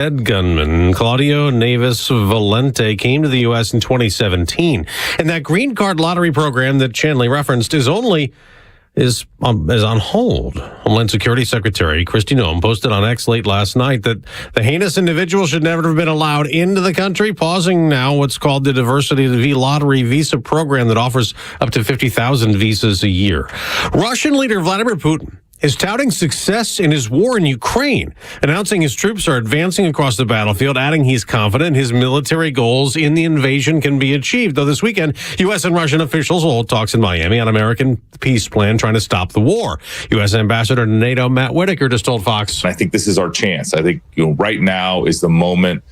Head gunman Claudio Neves Valente came to the U.S. in 2017, and that green card lottery program that Chanley referenced is on hold. Homeland Security Secretary Kristi Noem posted on X late last night that the heinous individual should never have been allowed into the country, pausing now what's called the Diversity V Lottery visa program that offers up to 50,000 visas a year. Russian leader Vladimir Putin is touting success in his war in Ukraine, announcing his troops are advancing across the battlefield, adding he's confident his military goals in the invasion can be achieved. Though this weekend, U.S. and Russian officials will hold talks in Miami on American peace plan trying to stop the war. U.S. Ambassador to NATO Matt Whitaker just told Fox, I think this is our chance. I think right now is the moment.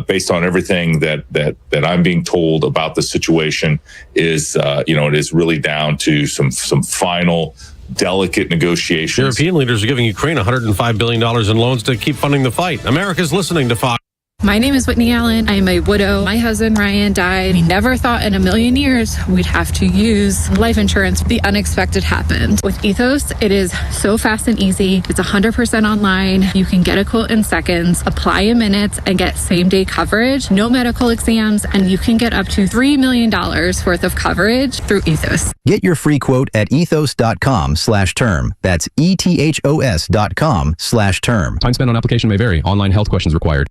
Based on everything that I'm being told about the situation, is it is really down to some final delicate negotiations. European leaders are giving Ukraine $105 billion in loans to keep funding the fight. America's listening to Fox. My name is Whitney Allen. I'm a widow. My husband, Ryan, died. We never thought in a million years we'd have to use life insurance. The unexpected happened. With Ethos, it is so fast and easy. It's 100% online. You can get a quote in seconds, apply in minutes, and get same-day coverage, no medical exams, and you can get up to $3 million worth of coverage through Ethos. Get your free quote at ethos.com/term. That's ethos.com/term. Time spent on application may vary. Online health questions required.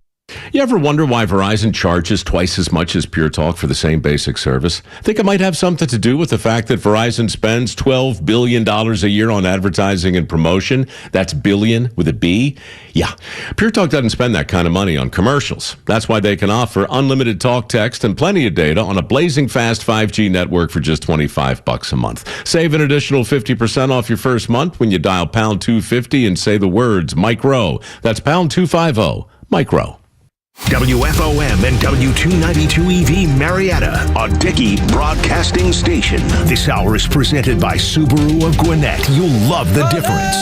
You ever wonder why Verizon charges twice as much as Pure Talk for the same basic service? Think it might have something to do with the fact that Verizon spends $12 billion a year on advertising and promotion? That's billion with a B? Yeah. Pure Talk doesn't spend that kind of money on commercials. That's why they can offer unlimited talk, text, and plenty of data on a blazing fast 5G network for just $25 a month. Save an additional 50% off your first month when you dial pound 250 and say the words micro. That's pound 250, micro. WFOM and W292 EV Marietta, a Dickey broadcasting station. This hour is presented by Subaru of Gwinnett. You'll love the difference.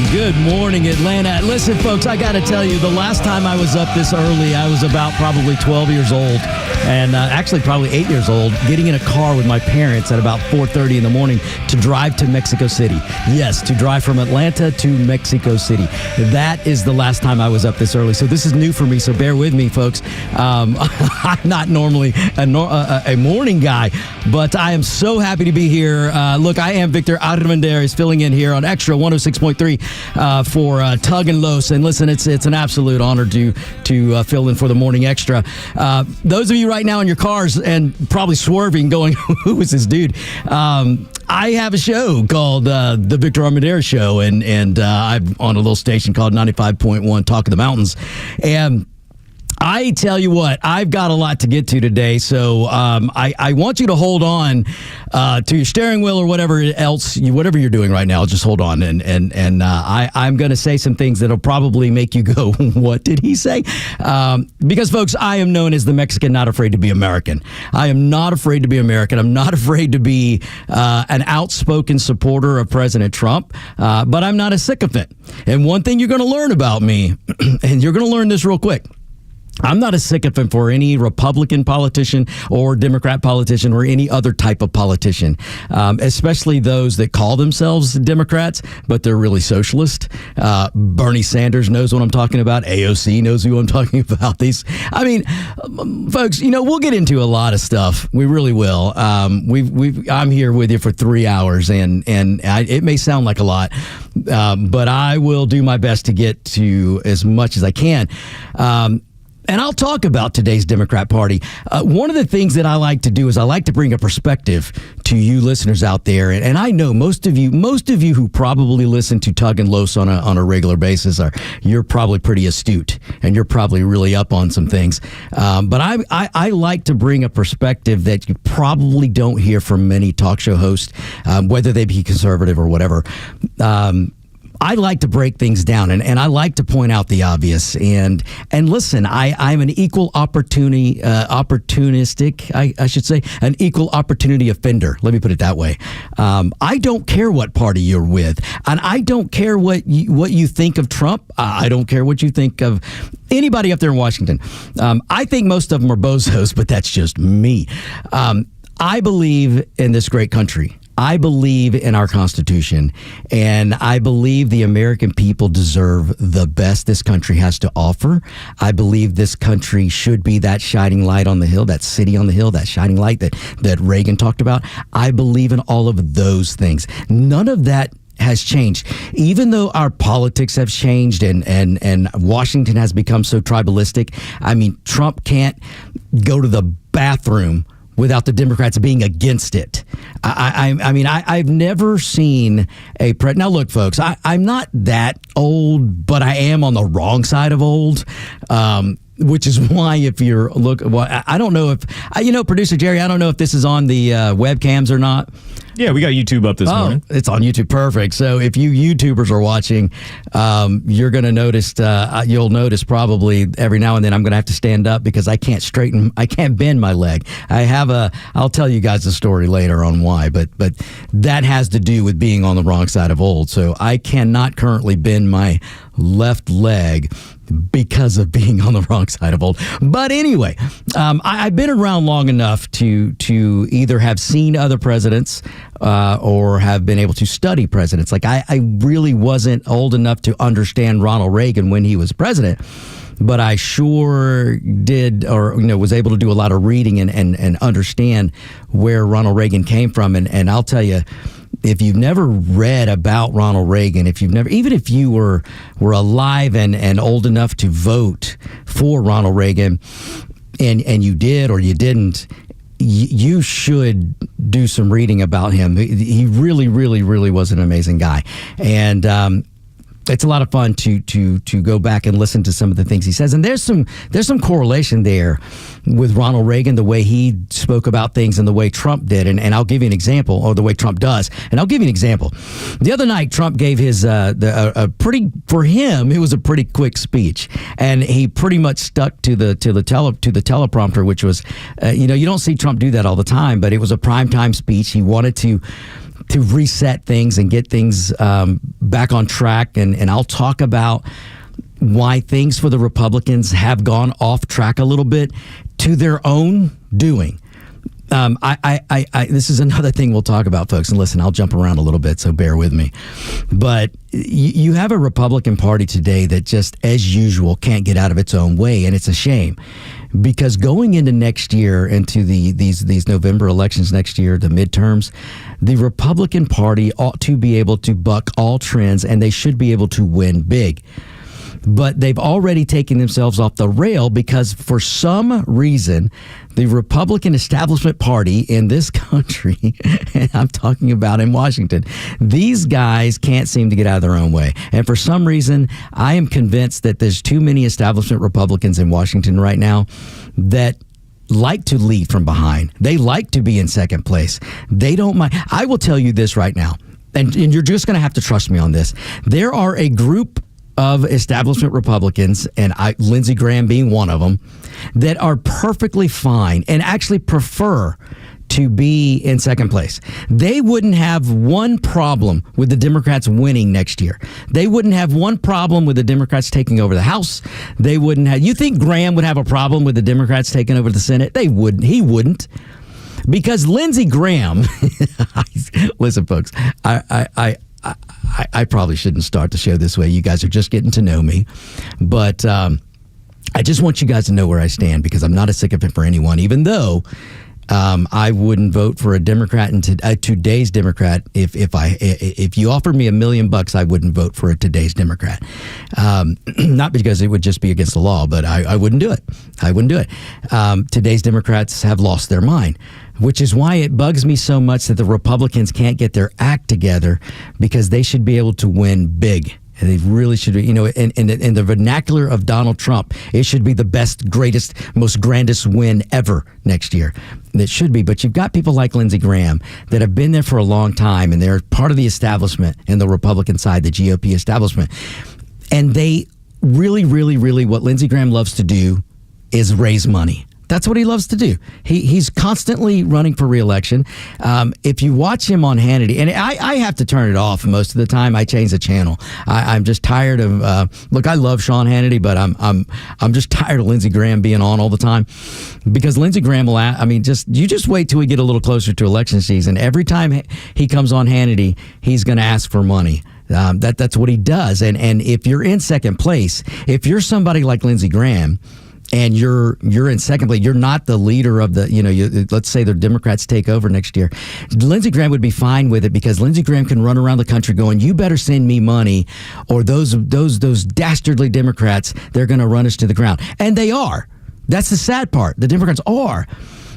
Good morning, Atlanta. Listen, folks, I got to tell you, the last time I was up this early, I was about probably 12 years old, and actually probably 8 years old, getting in a car with my parents at about 4:30 in the morning to drive to Mexico City. Yes, to drive from Atlanta to Mexico City. That is the last time I was up this early, so this is new for me, so bear with me, folks. I'm not normally a morning guy, but I am so happy to be here. Look, I am Victor Armendariz, filling in here on Extra 106.3 for Tug and Los. And listen, it's an absolute honor to fill in for the Morning Extra. Those of you right now in your cars and probably swerving going, who is this dude? I have a show called The Victor Armendariz Show, and I'm on a little station called 95.1 Talk of the Mountains. And I tell you what, I've got a lot to get to today, so I want you to hold on to your steering wheel or whatever else, whatever you're doing right now. Just hold on, and I'm going to say some things that'll probably make you go, "What did he say?" Because, folks, I am known as the Mexican not afraid to be American. I am not afraid to be American. I'm not afraid to be an outspoken supporter of President Trump, but I'm not a sycophant. And one thing you're going to learn about me, and you're going to learn this real quick. I'm not a sycophant for any Republican politician or Democrat politician or any other type of politician, especially those that call themselves Democrats, but they're really socialist. Bernie Sanders knows what I'm talking about. AOC knows who I'm talking about. Folks, we'll get into a lot of stuff. We really will. I'm here with you for 3 hours, and it may sound like a lot, but I will do my best to get to as much as I can. And I'll talk about today's Democrat Party. One of the things that I like to do is I like to bring a perspective to you listeners out there. And I know most of you who probably listen to Tug and Los on a regular basis you're probably pretty astute and you're probably really up on some things. But I like to bring a perspective that you probably don't hear from many talk show hosts, whether they be conservative or whatever. I like to break things down, and I like to point out the obvious. And listen, I'm an equal opportunistic, I should say, an equal opportunity offender. Let me put it that way. I don't care what party you're with, and I don't care what you think of Trump. I don't care what you think of anybody up there in Washington. I think most of them are bozos, but that's just me. I believe in this great country. I believe in our Constitution, and I believe the American people deserve the best this country has to offer. I believe this country should be that shining light on the hill, that city on the hill, that shining light that Reagan talked about. I believe in all of those things. None of that has changed. Even though our politics have changed and Washington has become so tribalistic, I mean, Trump can't go to the bathroom without the Democrats being against it. I've never seen a now look, folks, I'm not that old, but I am on the wrong side of old. Which is why if you're I don't know if producer Jerry, I don't know if this is on the webcams or not. Yeah, we got YouTube up this morning. It's on YouTube. Perfect. So if you YouTubers are watching, you're going to notice, you'll notice probably every now and then I'm going to have to stand up because I can't bend my leg. I'll tell you guys the story later on why, but that has to do with being on the wrong side of old. So I cannot currently bend my left leg because of being on the wrong side of old. But anyway, I've been around long enough to either have seen other presidents or have been able to study presidents. Like I really wasn't old enough to understand Ronald Reagan when he was president, but I sure did, or was able to do a lot of reading and understand where Ronald Reagan came from. And I'll tell you, if you've never read about Ronald Reagan, even if you were alive and old enough to vote for Ronald Reagan, and you did or you didn't, you should do some reading about him. He really, really, really was an amazing guy, and it's a lot of fun to go back and listen to some of the things he says. And there's some correlation there with Ronald Reagan, the way he spoke about things and the way Trump did. And I'll give you an example, or the way Trump does. And I'll give you an example. The other night, Trump gave his for him, it was a pretty quick speech, and he pretty much stuck to the teleprompter, which was, you don't see Trump do that all the time, but it was a primetime speech. He wanted to reset things and get things back on track. And I'll talk about why things for the Republicans have gone off track a little bit to their own doing. This is another thing we'll talk about, folks. And listen, I'll jump around a little bit, so bear with me. But you have a Republican Party today that just, as usual, can't get out of its own way. And it's a shame. Because going into next year, into these November elections next year, the midterms, the Republican Party ought to be able to buck all trends, and they should be able to win big. But they've already taken themselves off the rail because for some reason, the Republican establishment party in this country, and I'm talking about in Washington, these guys can't seem to get out of their own way. And for some reason, I am convinced that there's too many establishment Republicans in Washington right now that like to lead from behind. They like to be in second place. They don't mind. I will tell you this right now, and you're just going to have to trust me on this. There are a group of establishment Republicans, and Lindsey Graham being one of them, that are perfectly fine and actually prefer to be in second place. They wouldn't have one problem with the Democrats winning next year. They wouldn't have one problem with the Democrats taking over the House. They wouldn't have. You think Graham would have a problem with the Democrats taking over the Senate? They wouldn't. He wouldn't. Because Lindsey Graham, listen, folks, I probably shouldn't start the show this way. You guys are just getting to know me. But I just want you guys to know where I stand, because I'm not a sycophant for anyone, even though I wouldn't vote for a Democrat and today's Democrat. If you offered me $1 million, I wouldn't vote for a today's Democrat. Not because it would just be against the law, but I wouldn't do it. I wouldn't do it. Today's Democrats have lost their mind, which is why it bugs me so much that the Republicans can't get their act together, because they should be able to win big. And they really should be, in the vernacular of Donald Trump, it should be the best, greatest, most grandest win ever next year. And it should be. But you've got people like Lindsey Graham that have been there for a long time, and they're part of the establishment in the Republican side, the GOP establishment. And they really, really, really, what Lindsey Graham loves to do is raise money. That's what he loves to do. He's constantly running for re-election. If you watch him on Hannity, and I have to turn it off most of the time. I change the channel. I'm just tired of. Look, I love Sean Hannity, but I'm just tired of Lindsey Graham being on all the time, because Lindsey Graham will. You just wait till we get a little closer to election season. Every time he comes on Hannity, he's going to ask for money. That's what he does. And if you're in second place, if you're somebody like Lindsey Graham, and you're in second place, you're not the leader of the, let's say the Democrats take over next year, Lindsey Graham would be fine with it, because Lindsey Graham can run around the country going, you better send me money, or those dastardly Democrats, they're going to run us to the ground. And they are. That's the sad part. The Democrats are.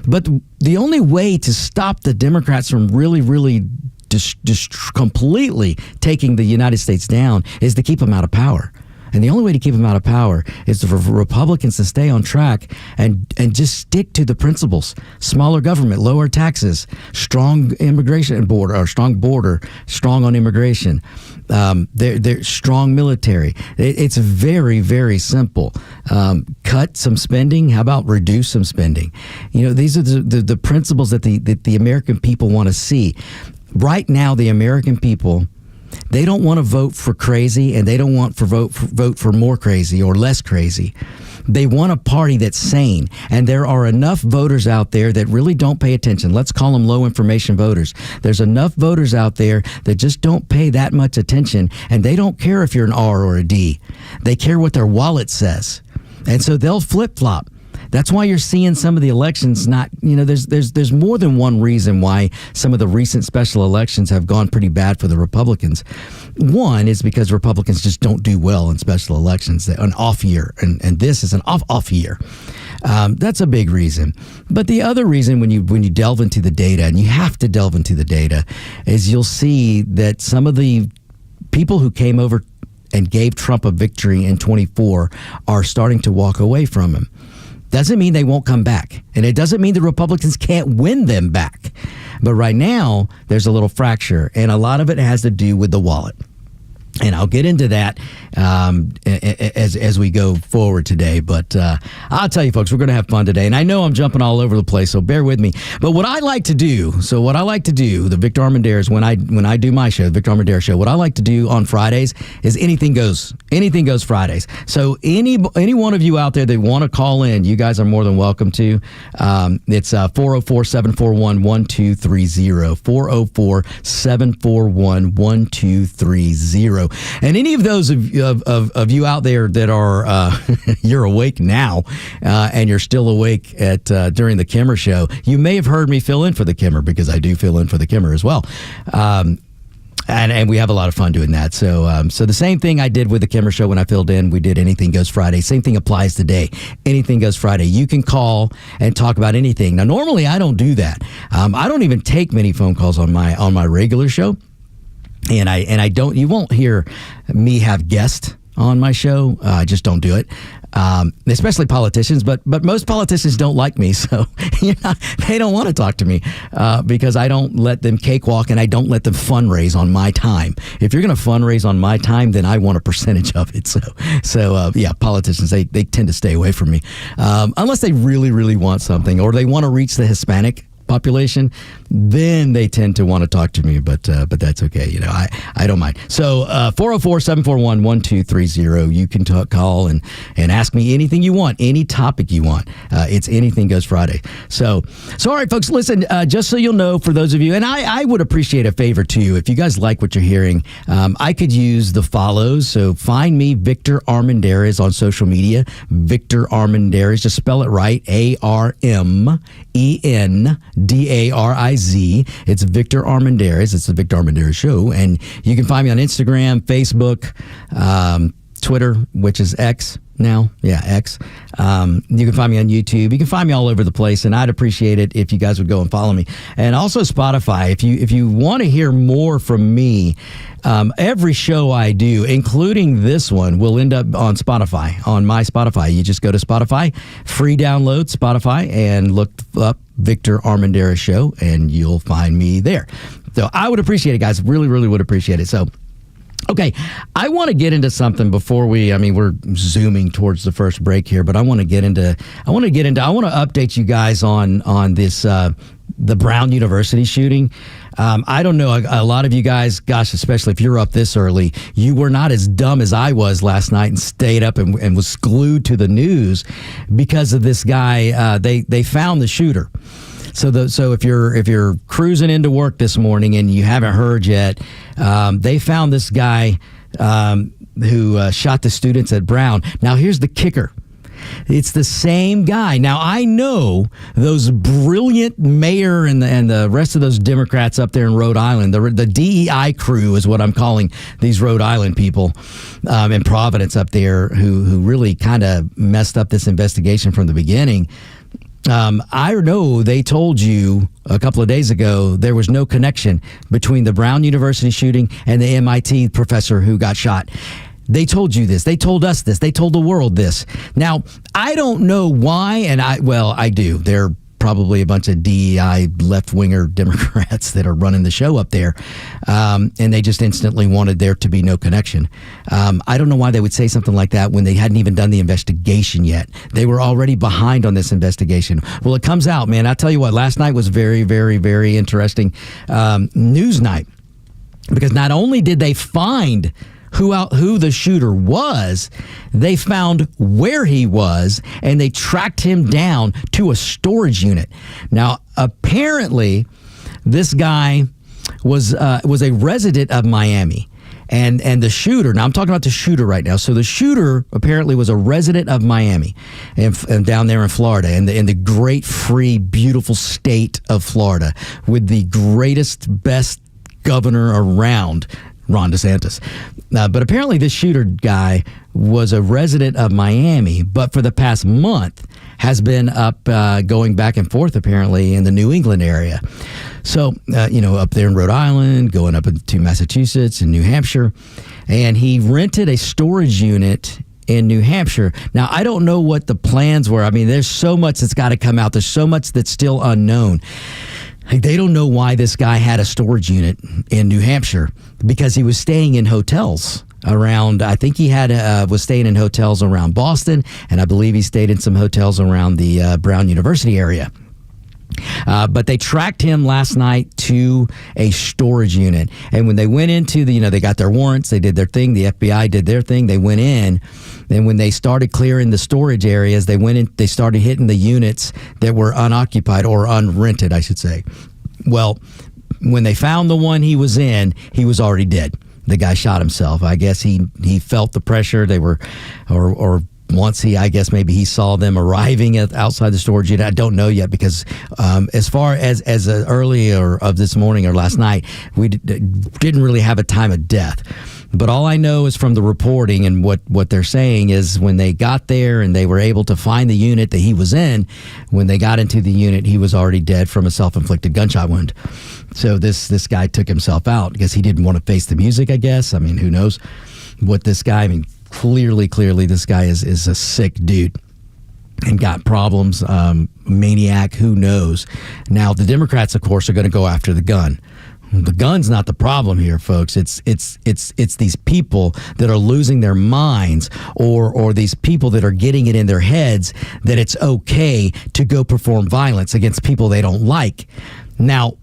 But the only way to stop the Democrats from really, really just completely taking the United States down is to keep them out of power. And the only way to keep them out of power is for Republicans to stay on track and just stick to the principles. Smaller government, lower taxes, strong immigration border, or strong border, strong on immigration. They're strong military. It's very, very simple. Cut some spending. How about reduce some spending? These are the principles that the American people want to see. Right now, the American people, they don't want to vote for crazy, and they don't want to vote for more crazy or less crazy. They want a party that's sane, and there are enough voters out there that really don't pay attention. Let's call them low information voters. There's enough voters out there that just don't pay that much attention, and they don't care if you're an R or a D. They care what their wallet says, and so they'll flip-flop. That's why you're seeing some of the elections not, there's more than one reason why some of the recent special elections have gone pretty bad for the Republicans. One is because Republicans just don't do well in special elections, an off year, and this is an off year. That's a big reason. But the other reason, when you delve into the data, and you have to delve into the data, is you'll see that some of the people who came over and gave Trump a victory in 24 are starting to walk away from him. Doesn't mean they won't come back. And it doesn't mean the Republicans can't win them back. But right now, there's a little fracture, and a lot of it has to do with the wallet. And I'll get into that as we go forward today. But I'll tell you, folks, we're going to have fun today. And I know I'm jumping all over the place, so bear with me. But what I like to do, the Victor Armendariz, when I do my show, the Victor Armendariz Show, what I like to do on Fridays is anything goes. Anything goes Fridays. So any one of you out there that want to call in, you guys are more than welcome to. It's 404-741-1230. 404-741-1230. And any of those of you out there that are you're awake now and you're still awake at during the Kimmer Show, you may have heard me fill in for the Kimmer, because I do fill in for the Kimmer as well. And we have a lot of fun doing that. So the same thing I did with the Kimmer Show when I filled in, we did Anything Goes Friday. Same thing applies today. Anything Goes Friday. You can call and talk about anything. Now, normally I don't do that. I don't even take many phone calls on my regular show. And I don't. You won't hear me have guests on my show. I just don't do it. Especially politicians, but most politicians don't like me, so they don't want to talk to me because I don't let them cakewalk, and I don't let them fundraise on my time. If you're going to fundraise on my time, then I want a percentage of it. So politicians, they tend to stay away from me unless they really, really want something, or they want to reach the Hispanic population, then they tend to want to talk to me, but that's okay. I don't mind. So 404-741-1230. You can call and ask me anything you want, any topic you want. It's Anything Goes Friday. So all right, folks, listen, just so you'll know, for those of you, and I would appreciate a favor too, if you guys like what you're hearing, I could use the follows. So find me, Victor Armendariz, on social media. Victor Armendariz, just spell it right, ARMENDARIZ. It's Victor Armendariz. It's the Victor Armendariz Show. And you can find me on Instagram, Facebook, Twitter, which is X now. Yeah, X. You can find me on YouTube. You can find me all over the place, and I'd appreciate it if you guys would go and follow me. And also Spotify. If you want to hear more from me, every show I do, including this one, will end up on Spotify, on my Spotify. You just go to Spotify, free download Spotify, and look up Victor Armendariz Show, and you'll find me there. So I would appreciate it, guys. Really, really would appreciate it. So, okay, I want to get into something before we're zooming towards the first break here, but I want to update you guys on this, the Brown University shooting. I don't know, a lot of you guys, gosh, especially if you're up this early, you were not as dumb as I was last night and stayed up and was glued to the news because of this guy. They found the shooter. So if you're cruising into work this morning and you haven't heard yet, they found this guy who shot the students at Brown. Now here's the kicker. It's the same guy. Now, I know those brilliant mayor and the rest of those Democrats up there in Rhode Island, the DEI crew is what I'm calling these Rhode Island people in Providence up there who really kind of messed up this investigation from the beginning. I know they told you a couple of days ago there was no connection between the Brown University shooting and the MIT professor who got shot. They told you this. They told us this. They told the world this. Now, I don't know why, and I do. They're probably a bunch of DEI left-winger Democrats that are running the show up there, and they just instantly wanted there to be no connection. I don't know why they would say something like that when they hadn't even done the investigation yet. They were already behind on this investigation. Well, it comes out, man. I tell you what, last night was very, very, very interesting news night, because not only did they find who the shooter was, they found where he was, and they tracked him down to a storage unit. Now, apparently, this guy was a resident of Miami. And the shooter, now I'm talking about the shooter right now. So the shooter apparently was a resident of Miami and down there in Florida, in the great, free, beautiful state of Florida, with the greatest, best governor around, Ron DeSantis. But apparently this shooter guy was a resident of Miami, but for the past month has been up going back and forth apparently in the New England area. So, up there in Rhode Island, going up into Massachusetts and New Hampshire. And he rented a storage unit in New Hampshire. Now, I don't know what the plans were. I mean, there's so much that's got to come out. There's so much that's still unknown. They don't know why this guy had a storage unit in New Hampshire, because he was staying in hotels around, I think he was staying in hotels around Boston, and I believe he stayed in some hotels around the Brown University area. But they tracked him last night to a storage unit. And when they went into they got their warrants, they did their thing, the FBI did their thing, they went in. And when they started clearing the storage areas, they went in, they started hitting the units that were unoccupied or unrented, I should say. Well, when they found the one he was in, he was already dead. The guy shot himself. I guess he felt the pressure. They were, or once maybe he saw them arriving outside the storage unit. I don't know yet, because as far as earlier of this morning or last night, we didn't really have a time of death. But all I know is from the reporting, and what they're saying is when they got there and they were able to find the unit that he was in, when they got into the unit, he was already dead from a self-inflicted gunshot wound. So this guy took himself out because he didn't want to face the music, I guess. I mean, who knows what this guy, clearly this guy is a sick dude and got problems, maniac, who knows. Now, the Democrats, of course, are going to go after the gun. The gun's not the problem here, folks. It's these people that are losing their minds, or these people that are getting it in their heads that it's okay to go perform violence against people they don't like. Now,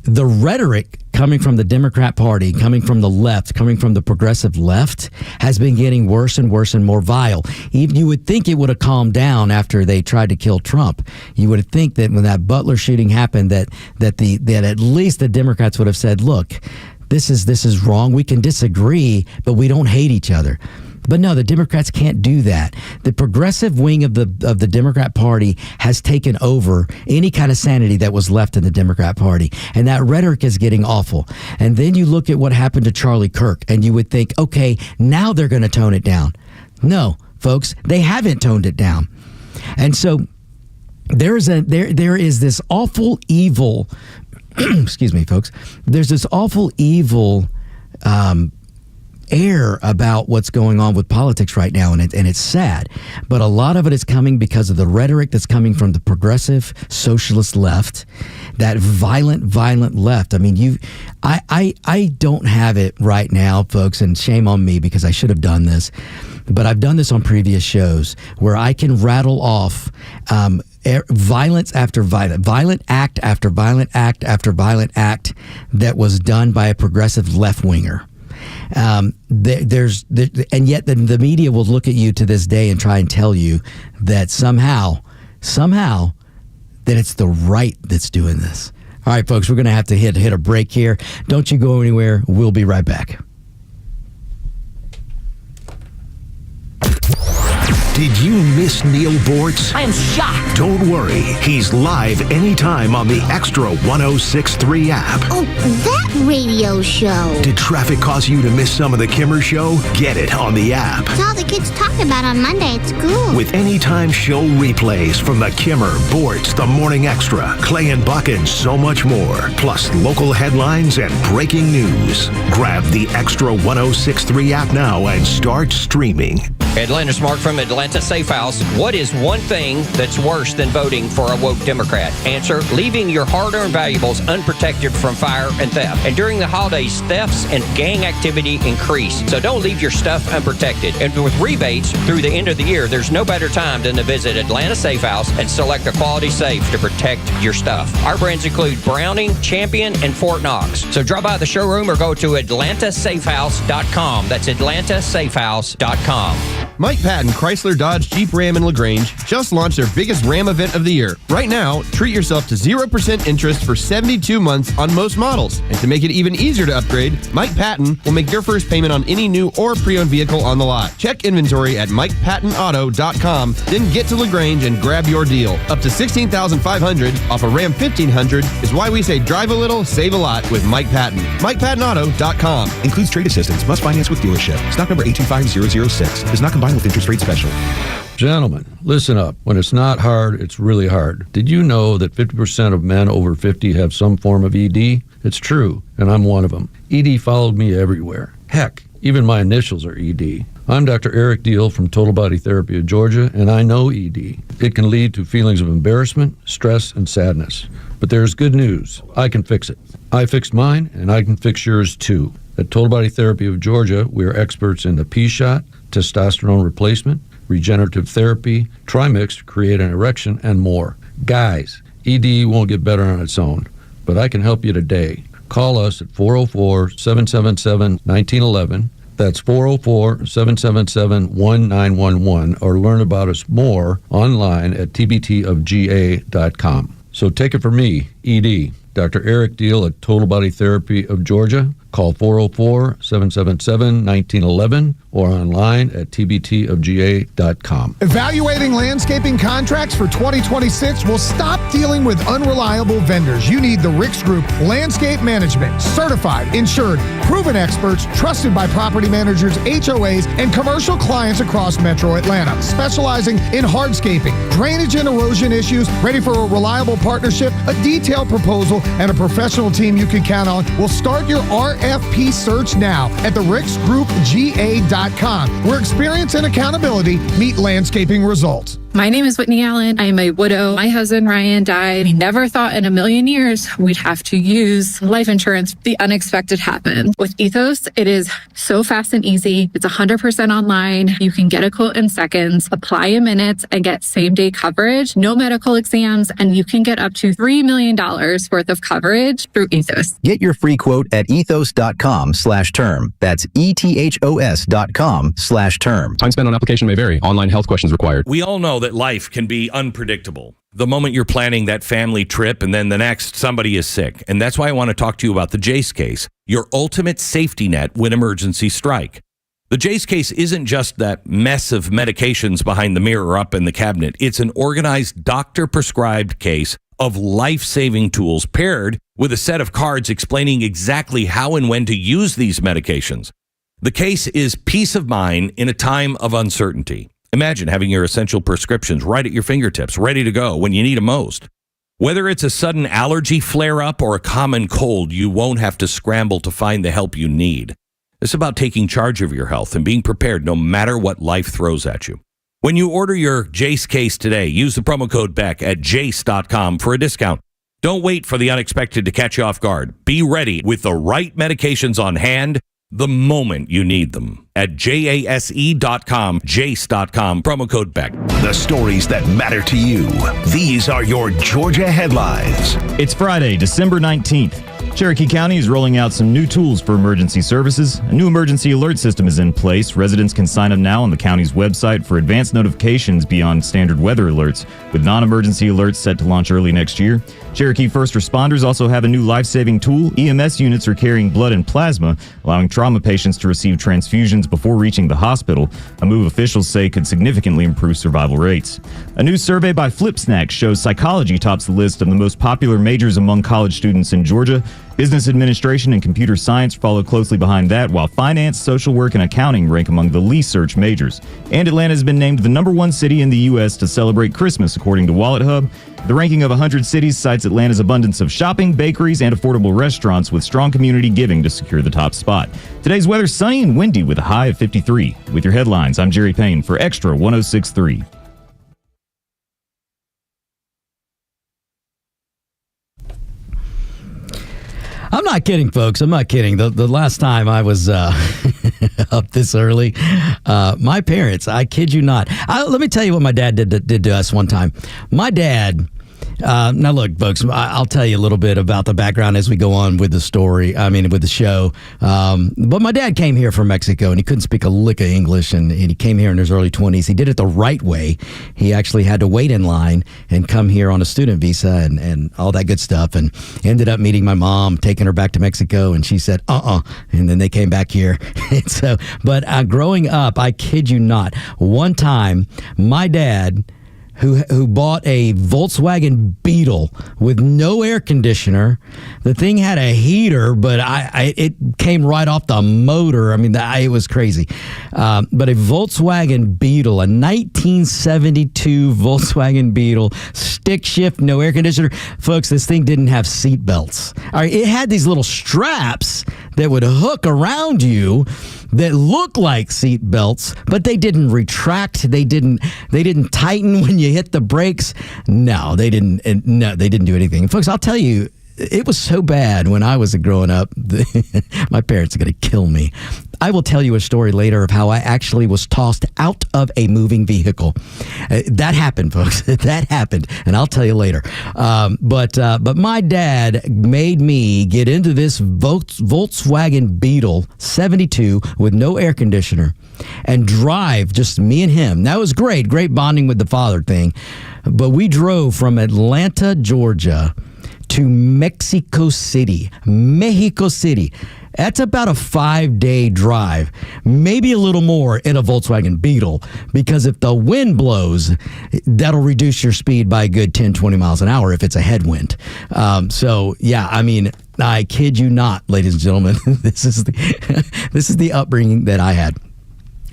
the rhetoric coming from the Democrat Party, coming from the left, coming from the progressive left, has been getting worse and worse and more vile. Even you would think it would have calmed down after they tried to kill Trump. You would think that when that Butler shooting happened, that at least the Democrats would have said, "Look, this is wrong. We can disagree, but we don't hate each other." But no, the Democrats can't do that. The progressive wing of the Democrat Party has taken over any kind of sanity that was left in the Democrat Party. And that rhetoric is getting awful. And then you look at what happened to Charlie Kirk, and you would think, okay, now they're going to tone it down. No, folks. They haven't toned it down. And so there is this awful evil, excuse me, folks. There's this awful evil air about what's going on with politics right now, and it's sad. But a lot of it is coming because of the rhetoric that's coming from the progressive socialist left, that violent left. I mean, I don't have it right now, folks, and shame on me because I should have done this. But I've done this on previous shows where I can rattle off violence after violent act after violent act after violent act that was done by a progressive left-winger. And yet the media will look at you to this day and try and tell you that somehow that it's the right that's doing this. All right, folks, we're going to have to hit a break here. Don't you go anywhere. We'll be right back. Did you miss Neil Bortz? I am shocked. Don't worry. He's live anytime on the Extra 106.3 app. Oh, that radio show. Did traffic cause you to miss some of the Kimmer Show? Get it on the app. It's all the kids talk about on Monday at school. With anytime show replays from the Kimmer, Bortz, the Morning Extra, Clay and Buck, and so much more. Plus local headlines and breaking news. Grab the Extra 106.3 app now and start streaming. Atlanta's Mark from Atlanta Safe House. What is one thing that's worse than voting for a woke Democrat? Answer, leaving your hard-earned valuables unprotected from fire and theft. And during the holidays, thefts and gang activity increase. So don't leave your stuff unprotected. And with rebates through the end of the year, there's no better time than to visit Atlanta Safe House and select a quality safe to protect your stuff. Our brands include Browning, Champion, and Fort Knox. So drop by the showroom or go to atlantasafehouse.com. That's atlantasafehouse.com. Mike Patton, Chrysler, Dodge, Jeep, Ram, and LaGrange just launched their biggest Ram event of the year. Right now, treat yourself to 0% interest for 72 months on most models. And to make it even easier to upgrade, Mike Patton will make your first payment on any new or pre-owned vehicle on the lot. Check inventory at MikePattonAuto.com, then get to LaGrange and grab your deal. Up to $16,500 off a Ram 1500 is why we say drive a little, save a lot with Mike Patton. MikePattonAuto.com. Includes trade assistance. Must finance with dealership. Stock number 825006. Does not combine with interest rate special. Gentlemen, listen up. When it's not hard, it's really hard. Did you know that 50% of men over 50 have some form of ED? It's true, and I'm one of them. ED followed me everywhere. Heck, even my initials are ED. I'm Dr. Eric Deal from Total Body Therapy of Georgia, and I know ED. It can lead to feelings of embarrassment, stress, and sadness. But there's good news. I can fix it. I fixed mine, and I can fix yours too. At Total Body Therapy of Georgia, we are experts in the P-shot, testosterone replacement, regenerative therapy, Trimix to create an erection, and more. Guys, ED won't get better on its own, but I can help you today. Call us at 404-777-1911. That's 404-777-1911, or learn about us more online at tbtofga.com. So take it from me, ED, Dr. Eric Deal at Total Body Therapy of Georgia. Call 404-777-1911 or online at tbtofga.com. Evaluating landscaping contracts for 2026 will stop dealing with unreliable vendors. You need the Ricks Group Landscape Management. Certified, insured, proven experts, trusted by property managers, HOAs, and commercial clients across Metro Atlanta. Specializing in hardscaping, drainage and erosion issues, ready for a reliable partnership, a detailed proposal, and a professional team you can count on. Will start your RFP search now at thericksgroupga.com, where experience and accountability meet landscaping results. My name is Whitney Allen. I am a widow. My husband, Ryan, died. We never thought in a million years we'd have to use life insurance. The unexpected happened. With Ethos, it is so fast and easy. It's 100% online. You can get a quote in seconds, apply in minutes, and get same-day coverage, no medical exams, and you can get up to $3 million worth of coverage through Ethos. Get your free quote at ethos.com/term. That's ethos.com/term. Time spent on application may vary. Online health questions required. We all know that life can be unpredictable. The moment you're planning that family trip and then the next somebody is sick. And that's why I want to talk to you about the Jace case, your ultimate safety net when emergencies strike. The Jace case isn't just that mess of medications behind the mirror up in the cabinet. It's an organized doctor-prescribed case of life-saving tools paired with a set of cards explaining exactly how and when to use these medications. The case is peace of mind in a time of uncertainty. Imagine having your essential prescriptions right at your fingertips, ready to go when you need them most. Whether it's a sudden allergy flare-up or a common cold, you won't have to scramble to find the help you need. It's about taking charge of your health and being prepared no matter what life throws at you. When you order your Jace case today, use the promo code BECK at jace.com for a discount. Don't wait for the unexpected to catch you off guard. Be ready with the right medications on hand the moment you need them. At jase.com, jace.com, promo code BECK. The stories that matter to you. These are your Georgia headlines. It's Friday, December 19th. Cherokee County is rolling out some new tools for emergency services. A new emergency alert system is in place. Residents can sign up now on the county's website for advanced notifications beyond standard weather alerts, with non-emergency alerts set to launch early next year. Cherokee first responders also have a new life-saving tool. EMS units are carrying blood and plasma, allowing trauma patients to receive transfusions before reaching the hospital, a move officials say could significantly improve survival rates. A new survey by FlipSnack shows psychology tops the list of the most popular majors among college students in Georgia. Business administration and computer science follow closely behind that, while finance, social work, and accounting rank among the least searched majors. And Atlanta has been named the #1 city in the U.S. to celebrate Christmas, according to Wallet Hub. The ranking of 100 cities cites Atlanta's abundance of shopping, bakeries, and affordable restaurants with strong community giving to secure the top spot. Today's weather sunny and windy with a high of 53. With your headlines, I'm Jerry Payne for Extra 106.3. I'm not kidding, folks. I'm not kidding. The last time I was up this early, my parents, I kid you not. Let me tell you what my dad did to us one time. My dad... now, look, folks, I'll tell you a little bit about the background as we go on with the story, with the show. But my dad came here from Mexico, and he couldn't speak a lick of English, and he came here in his early 20s. He did it the right way. He actually had to wait in line and come here on a student visa and all that good stuff, and ended up meeting my mom, taking her back to Mexico, and she said, and then they came back here. But growing up, I kid you not, one time, my dad... who bought a Volkswagen Beetle with no air conditioner. The thing had a heater, but it came right off the motor. It was crazy. But a Volkswagen Beetle, a 1972 Volkswagen Beetle, stick shift, no air conditioner. Folks, this thing didn't have seat belts. All right, it had these little straps that would hook around you that look like seat belts, but they didn't retract. They didn't tighten when you hit the brakes. No, they didn't. No, they didn't do anything. And folks, I'll tell you, it was so bad when I was growing up. My parents are going to kill me. I will tell you a story later of how I actually was tossed out of a moving vehicle. That happened, folks. That happened, and I'll tell you later. But my dad made me get into this Volkswagen Beetle 72 with no air conditioner and drive, just me and him. That was great bonding with the father thing. But we drove from Atlanta, Georgia, to Mexico City. That's about a 5-day drive, maybe a little more in a Volkswagen Beetle, because if the wind blows, that'll reduce your speed by a good 10, 20 miles an hour if it's a headwind. I kid you not, ladies and gentlemen, this is the upbringing that I had.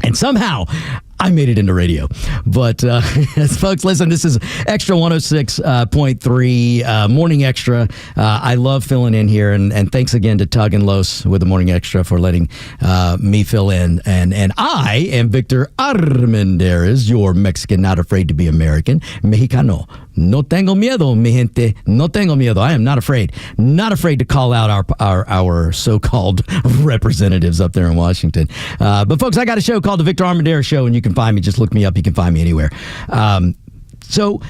And somehow I made it into radio. But folks, listen, this is Extra 106.3 Morning Extra. I love filling in here. And thanks again to Tug and Los with the Morning Extra for letting me fill in. And I am Victor Armendariz, your Mexican, not afraid to be American. Mexicano. No tengo miedo, mi gente. No tengo miedo. I am not afraid. Not afraid to call out our so-called representatives up there in Washington. But folks, I got a show called The Victor Armendariz Show, and you can find me. Just look me up. You can find me anywhere. So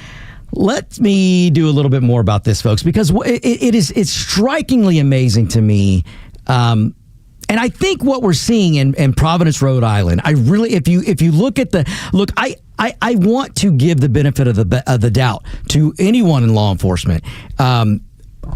let me do a little bit more about this, folks, because it's strikingly amazing to me. And I think what we're seeing in Providence, Rhode Island, if you look at I want to give the benefit of the doubt to anyone in law enforcement.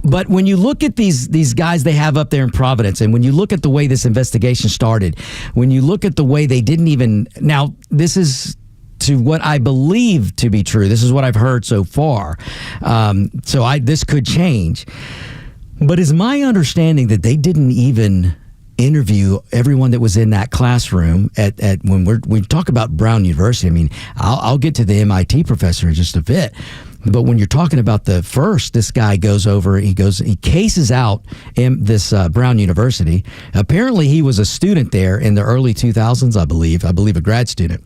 But when you look at these guys they have up there in Providence, and when you look at the way this investigation started, when you look at the way they didn't even... Now, this is to what I believe to be true. This is what I've heard so far. This could change. But it's my understanding that they didn't even interview everyone that was in that classroom at when we talk about Brown University. I mean, I'll get to the MIT professor in just a bit. But when you're talking about this guy goes over, he cases out this Brown University. Apparently, he was a student there in the early 2000s, I believe a grad student.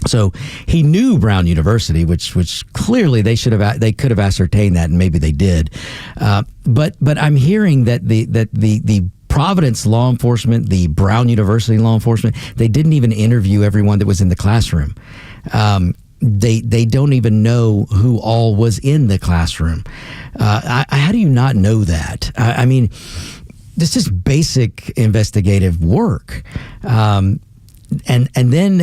So he knew Brown University, which clearly they could have ascertained that, and maybe they did. But I'm hearing that the Providence law enforcement, the Brown University law enforcement, they didn't even interview everyone that was in the classroom. They don't even know who all was in the classroom. How do you not know that? I mean, this is basic investigative work. And then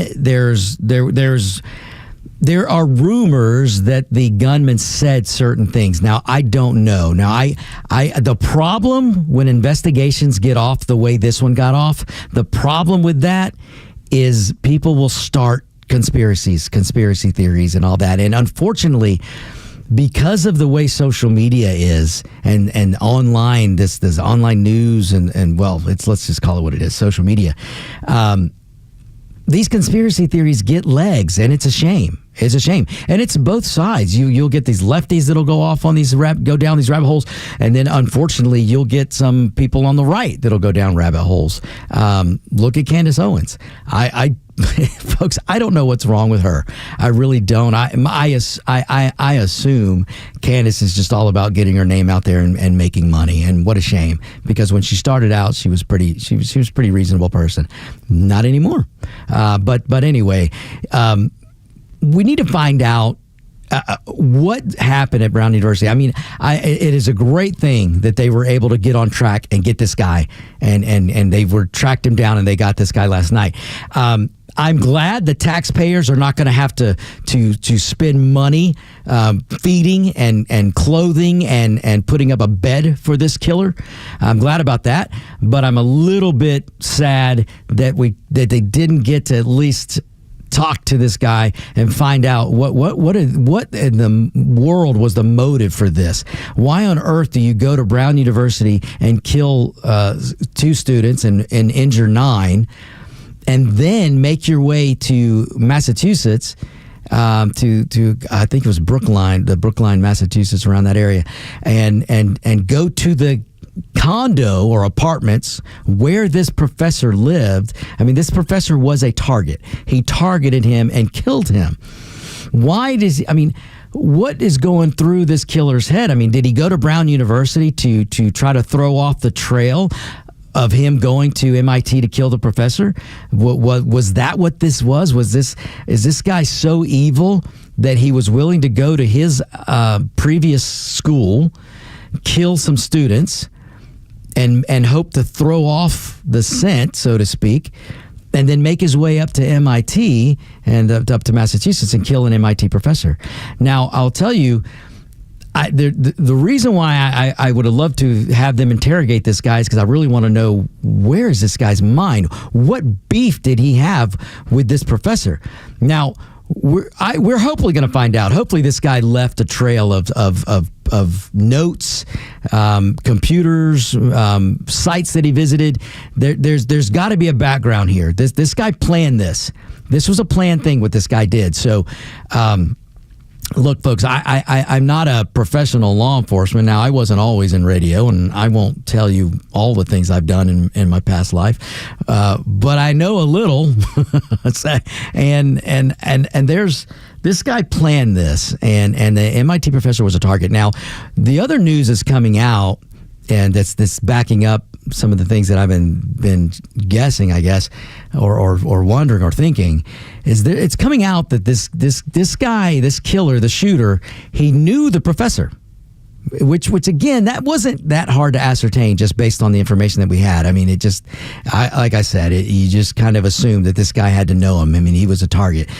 there are rumors that the gunman said certain things. Now, I don't know. Now, the problem when investigations get off the way this one got off, the problem with that is people will start conspiracy theories and all that. And unfortunately, because of the way social media is and online, this online news and well, let's just call it what it is, social media. These conspiracy theories get legs, and it's a shame. It's a shame, and it's both sides. You'll get these lefties that'll go off on go down these rabbit holes, and then unfortunately you'll get some people on the right that'll go down rabbit holes. Look at Candace Owens. Folks, I don't know what's wrong with her. I really don't. I assume Candace is just all about getting her name out there and making money. And what a shame, because when she started out, she was pretty reasonable person. Not anymore. But anyway, we need to find out what happened at Brown University. I mean, it is a great thing that they were able to get on track and get this guy, and they tracked him down, and they got this guy last night. I'm glad the taxpayers are not going to have to spend money feeding and clothing and putting up a bed for this killer. I'm glad about that, but I'm a little bit sad that they didn't get to at least talk to this guy and find out what in the world was the motive for this. Why on earth do you go to Brown University and kill 2 students and injure 9, and then make your way to Massachusetts, to I think it was Brookline, Massachusetts, around that area, and go to the condo or apartments where this professor lived? I mean, this professor was a target. He targeted him and killed him. What is going through this killer's head? I mean, did he go to Brown University to try to throw off the trail of him going to MIT to kill the professor? Was that what this was? Is this guy so evil that he was willing to go to his previous school, kill some students, and hope to throw off the scent, so to speak, and then make his way up to MIT and up to Massachusetts and kill an MIT professor? Now, I'll tell you, the reason why I would have loved to have them interrogate this guy is because I really want to know, where is this guy's mind? What beef did he have with this professor? Now, we're hopefully going to find out. Hopefully this guy left a trail of notes, computers, sites that he visited. There's got to be a background here. This guy planned this. This was a planned thing what this guy did. So, look, folks, I'm not a professional law enforcement. Now, I wasn't always in radio, and I won't tell you all the things I've done in my past life, but I know a little. and there's this guy planned this, and the MIT professor was a target. Now, the other news is coming out, and that's backing up some of the things that I've been guessing, I guess, or wondering or thinking, is that it's coming out that this guy, this killer, the shooter, he knew the professor, which again, that wasn't that hard to ascertain just based on the information that we had. I mean, you just kind of assumed that this guy had to know him. I mean, he was a target.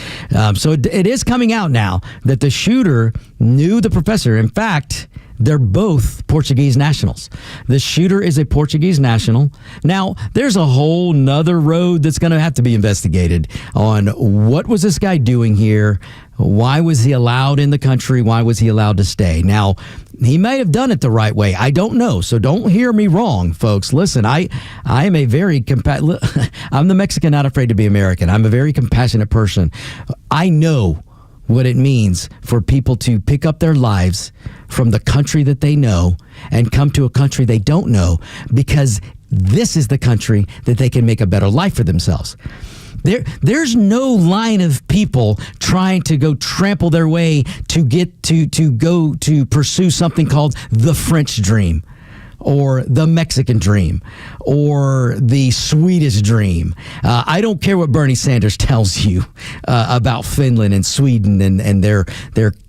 So it is coming out now that the shooter knew the professor. In fact, They're both Portuguese nationals. The shooter is a Portuguese national. Now, there's a whole nother road that's going to have to be investigated on what was this guy doing here? Why was he allowed in the country? Why was he allowed to stay? Now, he may have done it the right way. I don't know. So don't hear me wrong, folks. Listen, I am a very I'm the Mexican not afraid to be American. I'm a very compassionate person. I know what it means for people to pick up their lives from the country that they know and come to a country they don't know, because this is the country that they can make a better life for themselves. There's no line of people trying to go trample their way to get to go to pursue something called the French dream, or the Mexican dream, or the Swedish dream. I don't care what Bernie Sanders tells you about Finland and Sweden and their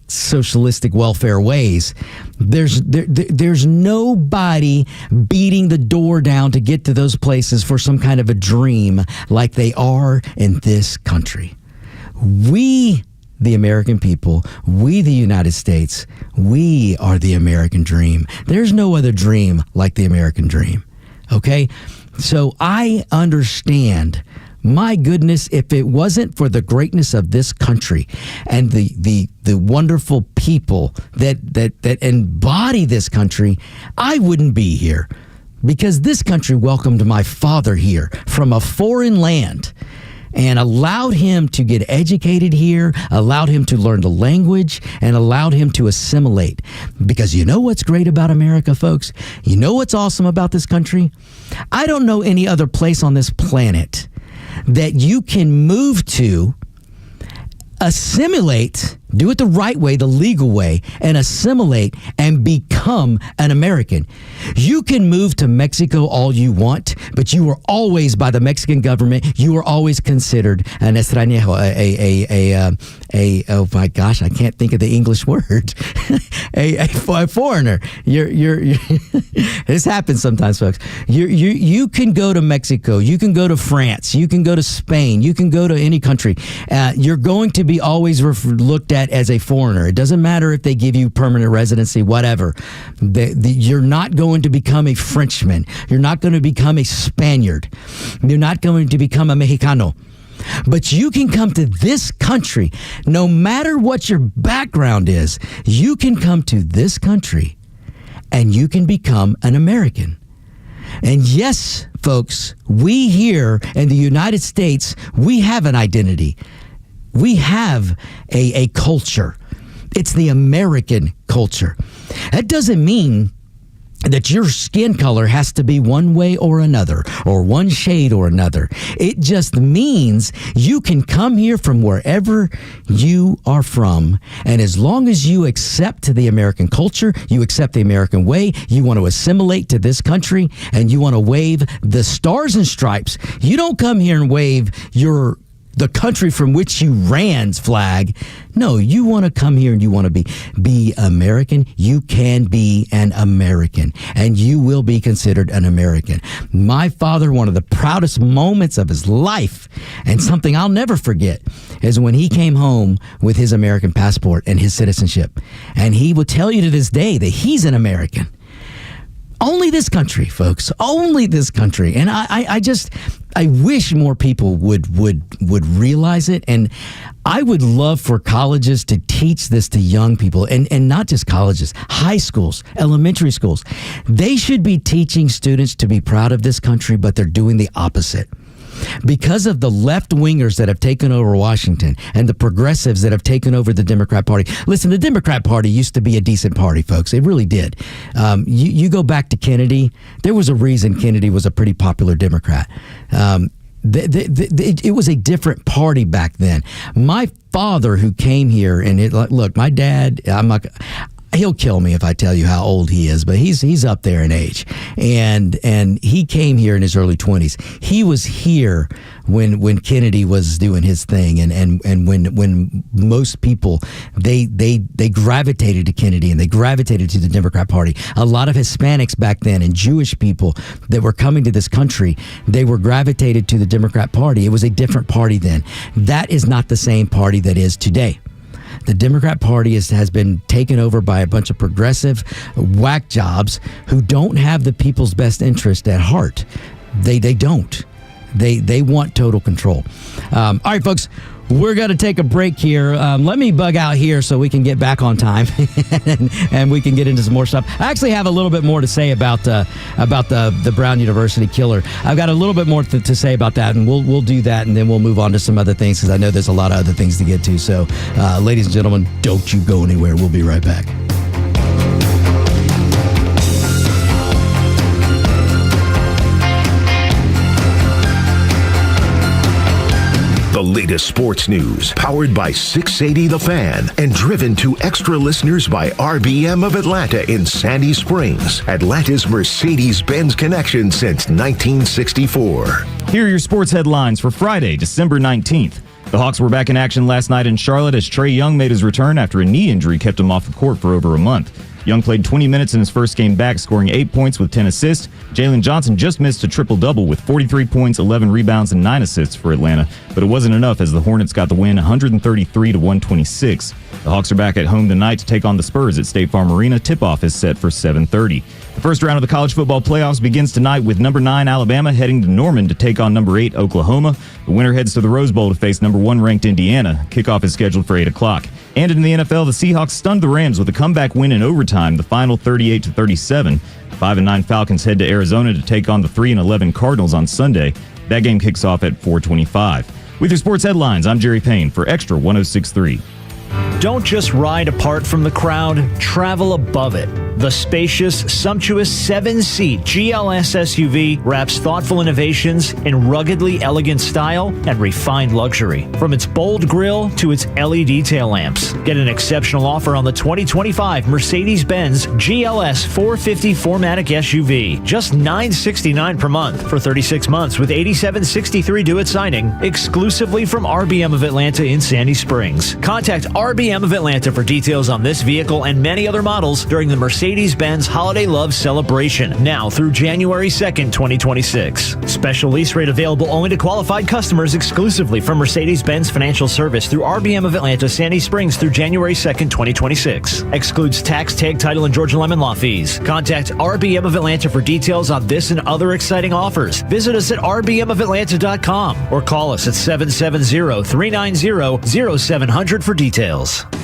socialistic welfare ways. There's nobody beating the door down to get to those places for some kind of a dream like they are in this country. We, the American people, we, the United States, we are the American dream. There's no other dream like the American dream. Okay? So I understand. My goodness, if it wasn't for the greatness of this country and the wonderful people that embody this country, I wouldn't be here, because this country welcomed my father here from a foreign land and allowed him to get educated here, allowed him to learn the language, and allowed him to assimilate. Because you know what's great about America, folks? You know what's awesome about this country? I don't know any other place on this planet that you can move to, assimilate, do it the right way, the legal way, and assimilate and become an American. You can move to Mexico all you want, but you are always, by the Mexican government, you are always considered an extranjero, oh my gosh, I can't think of the English word, a foreigner. You're this happens sometimes, folks. You can go to Mexico, you can go to France, you can go to Spain, you can go to any country. You're going to be always looked at as a foreigner. It doesn't matter if they give you permanent residency, whatever. You're not going to become a Frenchman. You're not going to become a Spaniard. You're not going to become a Mexicano. But you can come to this country, no matter what your background is, you can come to this country and you can become an American. And yes, folks, we here in the United States, we have an identity. We have a culture. It's the American culture. That doesn't mean that your skin color has to be one way or another, or one shade or another. It just means you can come here from wherever you are from, and as long as you accept the American culture, you accept the American way, you want to assimilate to this country, and you want to wave the stars and stripes. You don't come here and wave the country from which you ran's flag. No, you want to come here and you want to be American. You can be an American, and you will be considered an American. My father, one of the proudest moments of his life, and something I'll never forget, is when he came home with his American passport and his citizenship. And he will tell you to this day that he's an American. Only this country, folks. Only this country. And I wish more people would realize it. And I would love for colleges to teach this to young people, and not just colleges, high schools, elementary schools. They should be teaching students to be proud of this country, but they're doing the opposite. Because of the left-wingers that have taken over Washington and the progressives that have taken over the Democrat Party. Listen, the Democrat Party used to be a decent party, folks. It really did. You go back to Kennedy, there was a reason Kennedy was a pretty popular Democrat. It was a different party back then. My father, who came here, and look, my dad, he'll kill me if I tell you how old he is, but he's up there in age, and he came here in his early 20s. He was here when Kennedy was doing his thing, and when most people they gravitated to Kennedy and they gravitated to the Democrat Party. A lot of Hispanics back then and Jewish people that were coming to this country, they were gravitated to the Democrat Party. It was a different party then. That is not the same party that is today. The Democrat Party has been taken over by a bunch of progressive whack jobs who don't have the people's best interest at heart. They don't. They want total control. All right, folks. We're going to take a break here. Let me bug out here so we can get back on time and we can get into some more stuff. I actually have a little bit more to say about the Brown University killer. I've got a little bit more to say about that, and we'll do that, and then we'll move on to some other things because I know there's a lot of other things to get to. So, ladies and gentlemen, don't you go anywhere. We'll be right back. The latest sports news, powered by 680 The Fan, and driven to extra listeners by RBM of Atlanta in Sandy Springs, Atlanta's Mercedes-Benz connection since 1964. Here are your sports headlines for Friday, December 19th. The Hawks were back in action last night in Charlotte as Trae Young made his return after a knee injury kept him off the court for over a month. Young played 20 minutes in his first game back, scoring 8 points with 10 assists. Jalen Johnson just missed a triple-double with 43 points, 11 rebounds, and 9 assists for Atlanta, but it wasn't enough as the Hornets got the win 133-126. The Hawks are back at home tonight to take on the Spurs at State Farm Arena. Tip-off is set for 7:30. The first round of the college football playoffs begins tonight with number 9 Alabama heading to Norman to take on number 8 Oklahoma. The winner heads to the Rose Bowl to face number 1 ranked Indiana. Kickoff is scheduled for 8 o'clock. And in the NFL, the Seahawks stunned the Rams with a comeback win in overtime, the final 38-37. The 5-9 Falcons head to Arizona to take on the 3-11 Cardinals on Sunday. That game kicks off at 4:25. With your sports headlines, I'm Jerry Payne for Extra 106.3. Don't just ride apart from the crowd, travel above it. The spacious, sumptuous 7-seat GLS SUV wraps thoughtful innovations in ruggedly elegant style and refined luxury. From its bold grille to its LED tail lamps. Get an exceptional offer on the 2025 Mercedes-Benz GLS 450 4MATIC SUV. Just $969 per month for 36 months with $8763 due at signing, exclusively from RBM of Atlanta in Sandy Springs. Contact RBM of Atlanta for details on this vehicle and many other models during the Mercedes-Benz Holiday Love Celebration, now through January 2nd, 2026. Special lease rate available only to qualified customers exclusively from Mercedes-Benz Financial Service through RBM of Atlanta, Sandy Springs through January 2nd, 2026. Excludes tax, tag, title, and Georgia Lemon Law fees. Contact RBM of Atlanta for details on this and other exciting offers. Visit us at rbmofatlanta.com or call us at 770-390-0700 for details.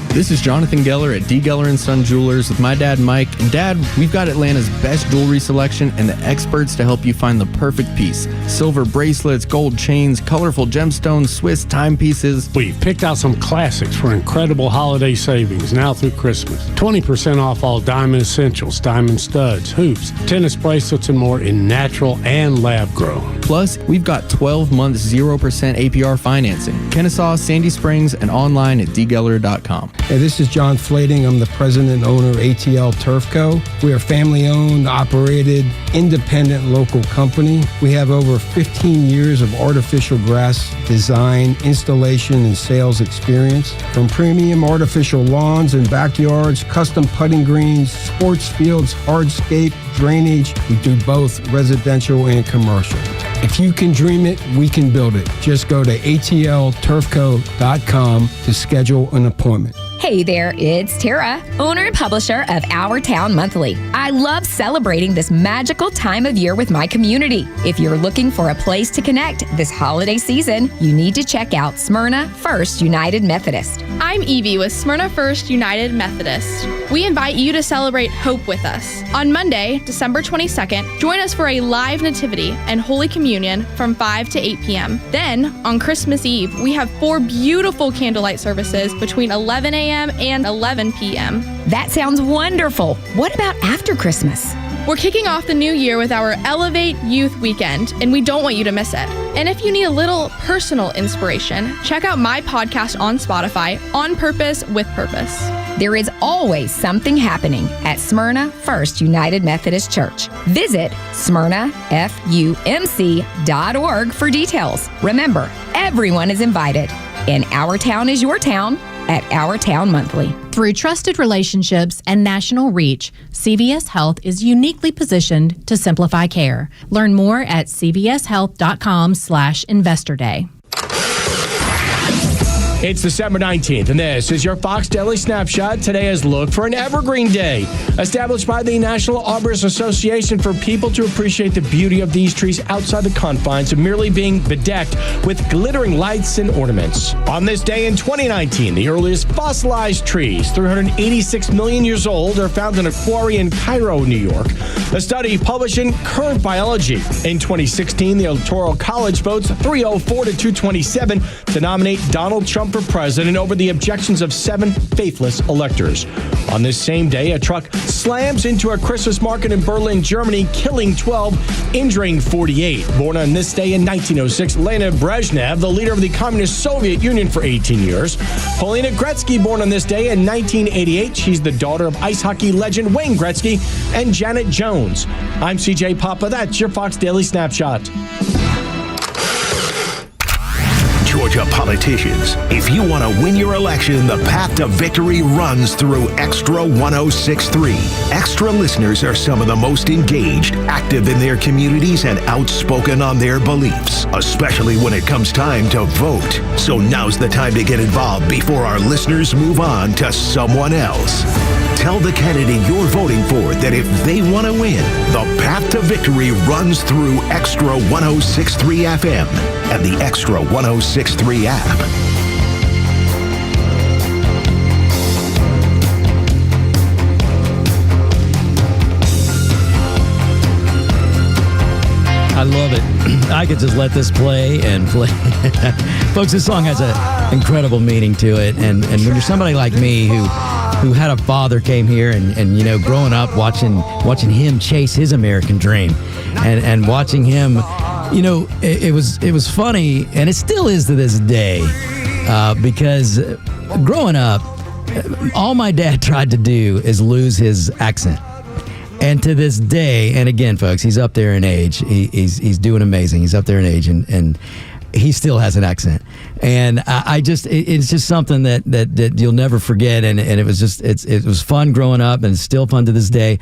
This is Jonathan Geller at D. Geller & Son Jewelers with my dad, Mike. And Dad, we've got Atlanta's best jewelry selection and the experts to help you find the perfect piece. Silver bracelets, gold chains, colorful gemstones, Swiss timepieces. We've picked out some classics for incredible holiday savings now through Christmas. 20% off all diamond essentials, diamond studs, hoops, tennis bracelets, and more in natural and lab grown. Plus, we've got 12 months 0% APR financing. Kennesaw, Sandy Springs, and online at dgeller.com. Hey, this is John Flading. I'm the president and owner of ATL Turf Co. We are a family-owned, operated, independent local company. We have over 15 years of artificial grass design, installation, and sales experience. From premium artificial lawns and backyards, custom putting greens, sports fields, hardscape, drainage. We do both residential and commercial. If you can dream it, we can build it. Just go to atlturfco.com to schedule an appointment. Hey there, it's Tara, owner and publisher of Our Town Monthly. I love celebrating this magical time of year with my community. If you're looking for a place to connect this holiday season, you need to check out Smyrna First United Methodist. I'm Evie with Smyrna First United Methodist. We invite you to celebrate hope with us. On Monday, December 22nd, join us for a live nativity and Holy Communion from 5 to 8 p.m. Then, on Christmas Eve, we have 4 beautiful candlelight services between 11 a.m. and 11 p.m. That sounds wonderful. What about after Christmas? We're kicking off the new year with our Elevate Youth Weekend, and we don't want you to miss it. And if you need a little personal inspiration, check out my podcast on Spotify, On Purpose with Purpose. There is always something happening at Smyrna First United Methodist Church. Visit smyrnafumc.org for details. Remember, everyone is invited, and our town is your town at Our Town Monthly. Through trusted relationships and national reach, CVS Health is uniquely positioned to simplify care. Learn more at cvshealth.com/investor day. It's December 19th, and this is your Fox Daily Snapshot. Today is Look for an Evergreen Day, established by the National Arborist Association for people to appreciate the beauty of these trees outside the confines of merely being bedecked with glittering lights and ornaments. On this day in 2019, the earliest fossilized trees, 386 million years old, are found in a quarry in Cairo, New York. A study published in Current Biology. In 2016, the Electoral College votes 304 to 227 to nominate Donald Trump for president over the objections of 7 faithless electors. On this same day, a truck slams into a Christmas market in Berlin, Germany, killing 12, injuring 48. Born on this day in 1906, Lena Brezhnev, the leader of the Communist Soviet Union for 18 years. Paulina Gretzky, born on this day in 1988. She's the daughter of ice hockey legend Wayne Gretzky and Janet Jones. I'm CJ Papa. That's your Fox Daily Snapshot. Georgia politicians, if you want to win your election, the path to victory runs through Xtra 1063. Xtra listeners are some of the most engaged, active in their communities, and outspoken on their beliefs, especially when it comes time to vote. So now's the time to get involved before our listeners move on to someone else. Tell the candidate you're voting for that if they want to win, the path to victory runs through Xtra 1063 FM and the Xtra 1063 app. I love it. I could just let this play and play. Folks, this song has an incredible meaning to it. And when you're somebody like me who had a father came here and you know, growing up watching him chase his American dream and watching him, you know, it was funny, and it still is to this day, because growing up, all my dad tried to do is lose his accent. And to this day, and again, folks, he's up there in age. He's doing amazing. He's up there in age, and he still has an accent. And it's just something that you'll never forget. And it was fun growing up, and it's still fun to this day,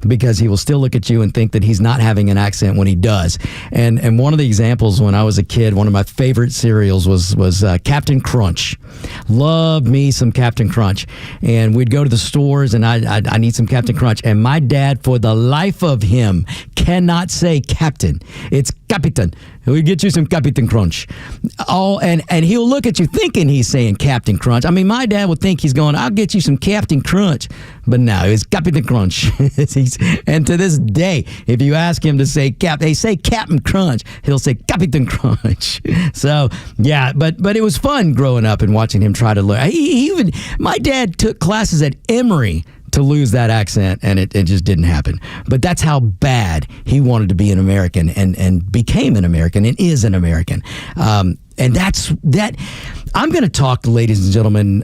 because he will still look at you and think that he's not having an accent when he does. And one of the examples when I was a kid, one of my favorite cereals was Captain Crunch. Loved me some Captain Crunch. And we'd go to the stores, and I need some Captain Crunch. And my dad, for the life of him, cannot say Captain. It's Capitan. We'll get you some Captain Crunch. And he'll look at you thinking he's saying Captain Crunch. I mean, my dad would think he's going, I'll get you some Captain Crunch. But no, it's Captain Crunch. And to this day, if you ask him to say Captain Crunch, he'll say Captain Crunch. So, yeah, but it was fun growing up and watching him try to learn. My dad took classes at Emory to lose that accent, and it just didn't happen. But that's how bad he wanted to be an American and became an American and is an American. And that's that. I'm going to talk, ladies and gentlemen,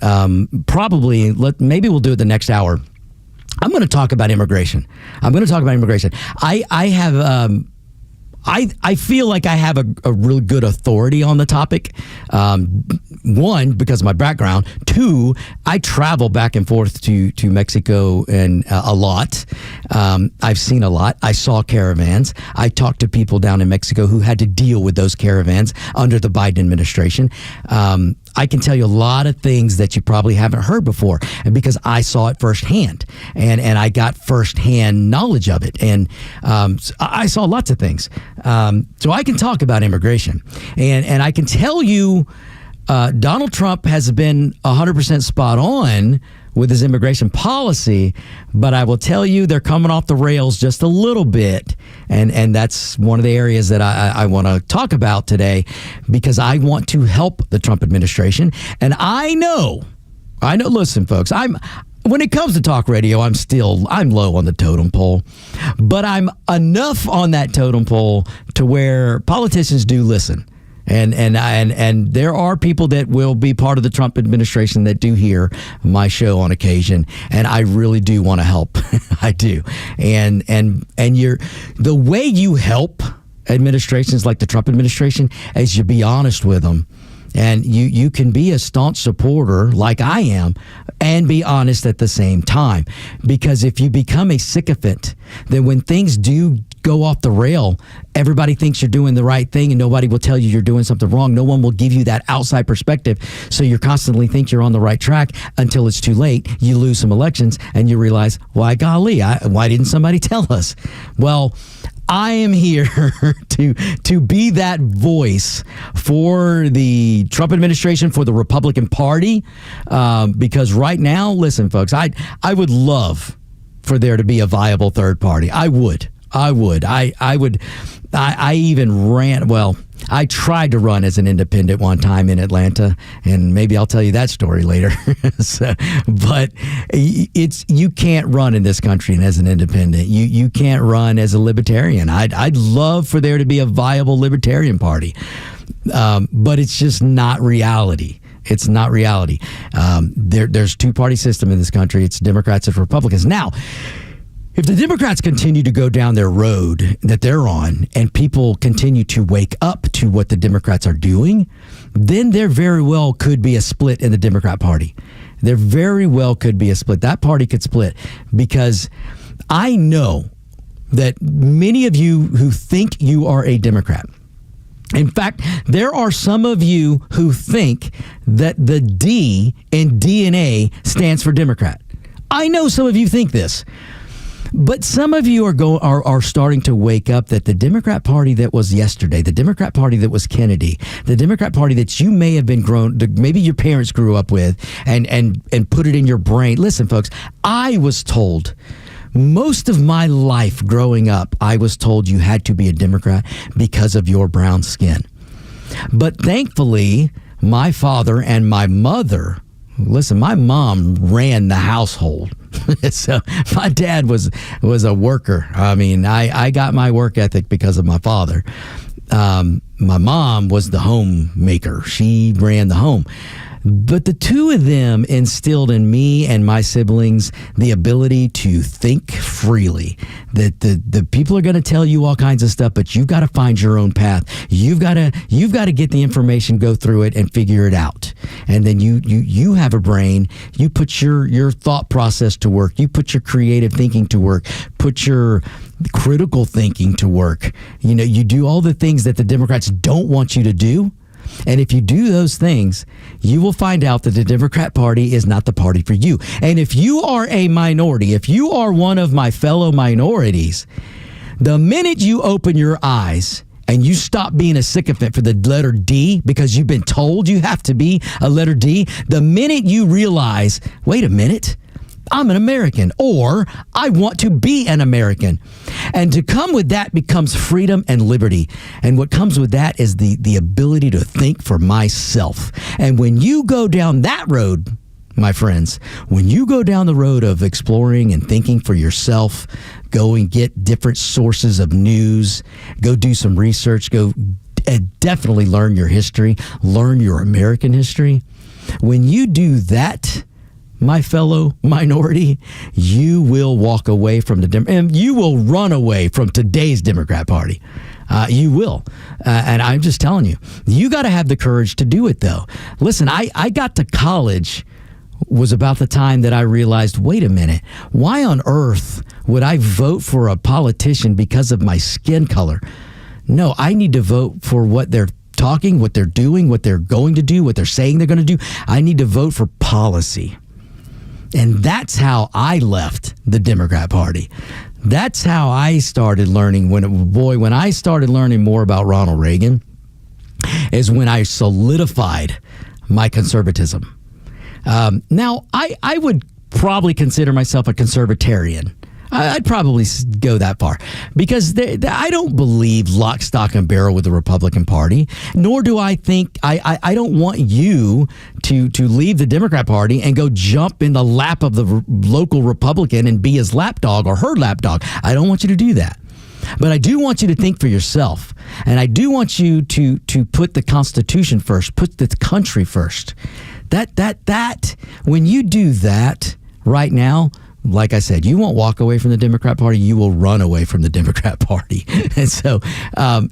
maybe we'll do it the next hour. I'm going to talk about immigration. I feel like I have a really good authority on the topic. One, because of my background. Two, I travel back and forth to Mexico and a lot. I've seen a lot. I saw caravans. I talked to people down in Mexico who had to deal with those caravans under the Biden administration. I can tell you a lot of things that you probably haven't heard before, and because I saw it firsthand, and I got firsthand knowledge of it, and I saw lots of things. So I can talk about immigration, and I can tell you Donald Trump has been 100% spot on with his immigration policy, but I will tell you they're coming off the rails just a little bit, and that's one of the areas that I want to talk about today, because I want to help the Trump administration. And I know, listen, folks, when it comes to talk radio, I'm low on the totem pole, but I'm enough on that totem pole to where politicians do listen. And there are people that will be part of the Trump administration that do hear my show on occasion, and I really do want to help. I do. And the way you help administrations like the Trump administration is you be honest with them. And you can be a staunch supporter like I am and be honest at the same time. Because if you become a sycophant, then when things do go off the rail, everybody thinks you're doing the right thing and nobody will tell you you're doing something wrong. No one will give you that outside perspective. So you constantly think you're on the right track until it's too late. You lose some elections and you realize, why golly, why didn't somebody tell us? Well, I am here to be that voice for the Trump administration, for the Republican Party, because right now, listen, folks, I would love for there to be a viable third party. I would. I even ran, well, I tried to run as an independent one time in Atlanta, and maybe I'll tell you that story later. But you can't run in this country as an independent. You can't run as a libertarian. I'd love for there to be a viable libertarian party, but it's just not reality. It's not reality. There's two-party system in this country. It's Democrats and Republicans. Now, if the Democrats continue to go down their road that they're on and people continue to wake up to what the Democrats are doing, then there very well could be a split in the Democrat Party. There very well could be a split. That party could split because I know that many of you who think you are a Democrat, in fact, there are some of you who think that the D in DNA stands for Democrat. I know some of you think this. But some of you are starting to wake up that the Democrat Party that was yesterday, the Democrat Party that was Kennedy, the Democrat Party that you may have been maybe your parents grew up with and put it in your brain. Listen, folks, I was told most of my life growing up, I was told you had to be a Democrat because of your brown skin. But thankfully, my father and my mother, listen, my mom ran the household. So my dad was a worker. I mean, I got my work ethic because of my father. My mom was the homemaker. She ran the home. But the two of them instilled in me and my siblings the ability to think freely. That the people are going to tell you all kinds of stuff, but you've got to find your own path. You've got to get the information, go through it, and figure it out. And then you have a brain. You put your thought process to work. You put your creative thinking to work. Put your critical thinking to work. You know, you do all the things that the Democrats don't want you to do. And if you do those things, you will find out that the Democrat Party is not the party for you. And if you are a minority, if you are one of my fellow minorities, the minute you open your eyes and you stop being a sycophant for the letter D because you've been told you have to be a letter D, the minute you realize, wait a minute, I'm an American, or I want to be an American. And to come with that becomes freedom and liberty. And what comes with that is the ability to think for myself. And when you go down that road, my friends, when you go down the road of exploring and thinking for yourself, go and get different sources of news, go do some research, go definitely learn your history, learn your American history. When you do that, my fellow minority, you will walk away from and you will run away from today's Democrat Party. You will. And I'm just telling you, you got to have the courage to do it, though. Listen, I got to college was about the time that I realized, wait a minute, why on earth would I vote for a politician because of my skin color? No, I need to vote for what they're talking, what they're doing, what they're going to do, what they're saying they're going to do. I need to vote for policy. And that's how I left the Democrat Party. That's how I started learning when I started learning more about Ronald Reagan is when I solidified my conservatism. Now, I would probably consider myself a conservatarian. I'd probably go that far because I don't believe lock, stock, and barrel with the Republican Party, nor do I think I don't want you to leave the Democrat Party and go jump in the lap of the local Republican and be his lapdog or her lapdog. I don't want you to do that. But I do want you to think for yourself. And I do want you to put the Constitution first, put the country first. That when you do that right now, like I said, you won't walk away from the Democrat Party. You will run away from the Democrat Party. And so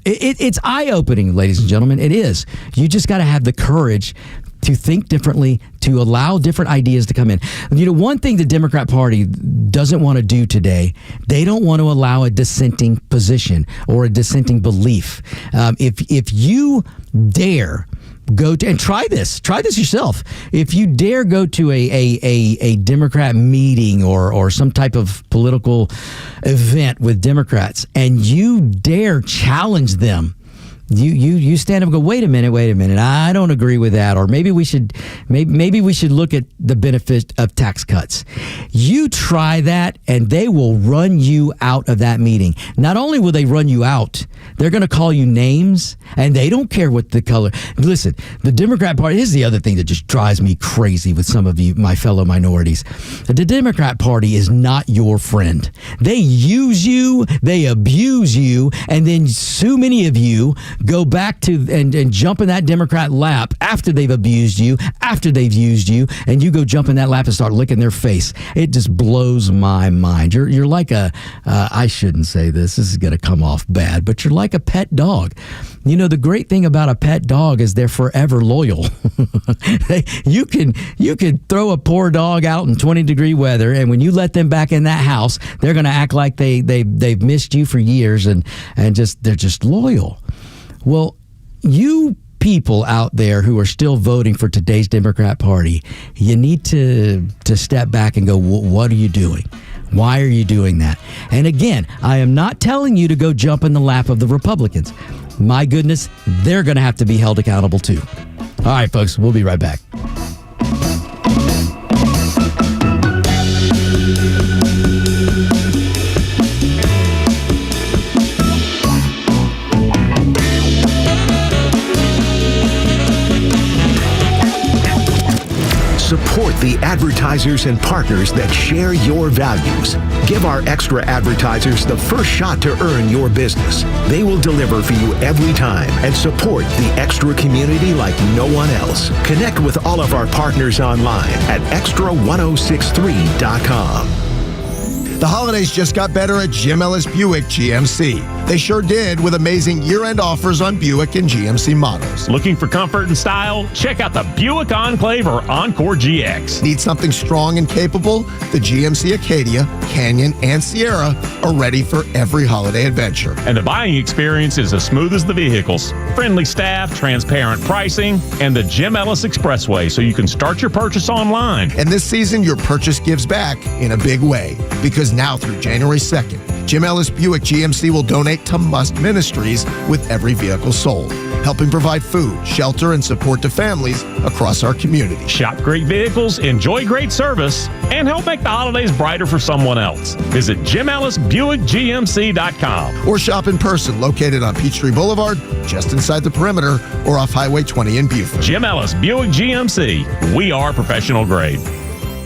it's eye-opening, ladies and gentlemen. It is. You just got to have the courage to think differently, to allow different ideas to come in. You know, one thing the Democrat Party doesn't want to do today. They don't want to allow a dissenting position or a dissenting belief. If you dare go to, and try this yourself. If you dare go to a Democrat meeting or some type of political event with Democrats, and you dare challenge them, you stand up and go, wait a minute, I don't agree with that, or maybe we should look at the benefit of tax cuts. You try that, and they will run you out of that meeting. Not only will they run you out, they're going to call you names, and they don't care what the color. Listen, the Democrat Party, here's the other thing that just drives me crazy with some of you, my fellow minorities. The Democrat Party is not your friend. They use you, they abuse you, and then so many of you go back to and jump in that Democrat lap after they've abused you, after they've used you, and you go jump in that lap and start licking their face. It just blows my mind. You're like I shouldn't say this is going to come off bad, but you're like a pet dog. You know, the great thing about a pet dog is they're forever loyal. You can throw a poor dog out in 20-degree weather, and when you let them back in that house, they're going to act like they've missed you for years, and they're just loyal. Well, you people out there who are still voting for today's Democrat Party, you need to step back and go, what are you doing? Why are you doing that? And again, I am not telling you to go jump in the lap of the Republicans. My goodness, they're going to have to be held accountable too. All right, folks, we'll be right back. Support the advertisers and partners that share your values. Give our extra advertisers the first shot to earn your business. They will deliver for you every time and support the extra community like no one else. Connect with all of our partners online at extra1063.com. The holidays just got better at Jim Ellis Buick GMC. They sure did, with amazing year-end offers on Buick and GMC models. Looking for comfort and style? Check out the Buick Enclave or Encore GX. Need something strong and capable? The GMC Acadia, Canyon, and Sierra are ready for every holiday adventure. And the buying experience is as smooth as the vehicles. Friendly staff, transparent pricing, and the Jim Ellis Expressway, so you can start your purchase online. And this season, your purchase gives back in a big way, because now through January 2nd, Jim Ellis Buick GMC will donate to Must Ministries with every vehicle sold, helping provide food, shelter, and support to families across our community. Shop great vehicles, enjoy great service, and help make the holidays brighter for someone else. Visit JimEllisBuickGMC.com. Or shop in person, located on Peachtree Boulevard, just inside the perimeter, or off Highway 20 in Beaufort. Jim Ellis Buick GMC. We are professional grade.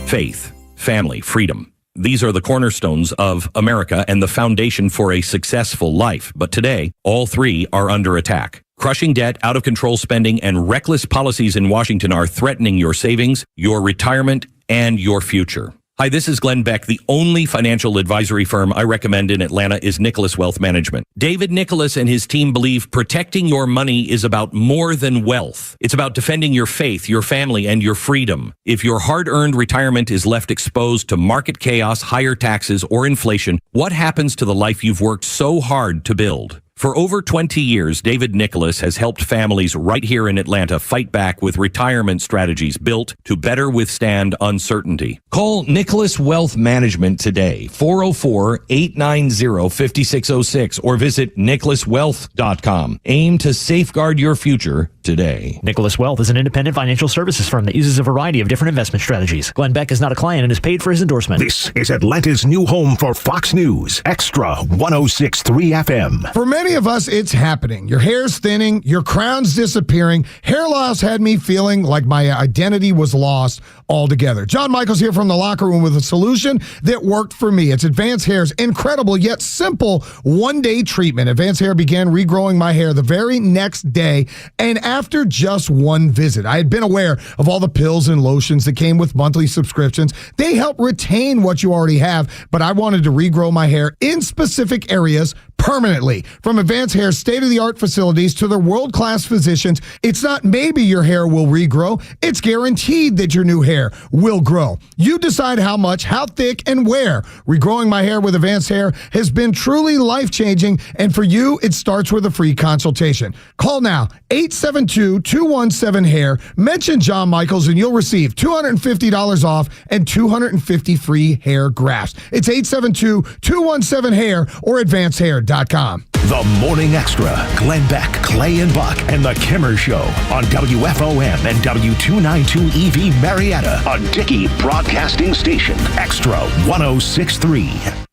Faith, family, freedom. These are the cornerstones of America and the foundation for a successful life. But today, all three are under attack. Crushing debt, out-of-control spending, and reckless policies in Washington are threatening your savings, your retirement, and your future. Hi, this is Glenn Beck. The only financial advisory firm I recommend in Atlanta is Nicholas Wealth Management. David Nicholas and his team believe protecting your money is about more than wealth. It's about defending your faith, your family, and your freedom. If your hard-earned retirement is left exposed to market chaos, higher taxes, or inflation, what happens to the life you've worked so hard to build? For over 20 years, David Nicholas has helped families right here in Atlanta fight back with retirement strategies built to better withstand uncertainty. Call Nicholas Wealth Management today, 404-890-5606, or visit nicholaswealth.com. Aim to safeguard your future today. Nicholas Wealth is an independent financial services firm that uses a variety of different investment strategies. Glenn Beck is not a client and is paid for his endorsement. This is Atlanta's new home for Fox News, Extra 106.3 FM. For many of us, it's happening. Your hair's thinning, your crown's disappearing. Hair loss had me feeling like my identity was lost altogether. John Michaels here from the locker room with a solution that worked for me. It's Advanced Hair's incredible yet simple one-day treatment. Advanced Hair began regrowing my hair the very next day, and after just one visit. I had been aware of all the pills and lotions that came with monthly subscriptions. They help retain what you already have, but I wanted to regrow my hair in specific areas permanently. From Advanced Hair's state-of-the-art facilities to their world-class physicians, it's not maybe your hair will regrow. It's guaranteed that your new hair hair will grow. You decide how much, how thick, and where. Regrowing my hair with Advanced Hair has been truly life-changing, and for you, it starts with a free consultation. Call now, 872-217-HAIR. Mention John Michaels, and you'll receive $250 off and 250 free hair grafts. It's 872-217-HAIR or advancedhair.com. The Morning Extra. Glenn Beck, Clay and Buck, and The Kimmer Show on WFOM and W292EV Marietta, a Dickey Broadcasting Station. Extra 106.3.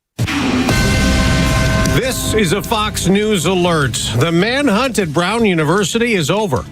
This is a Fox News alert. The manhunt at Brown University is over.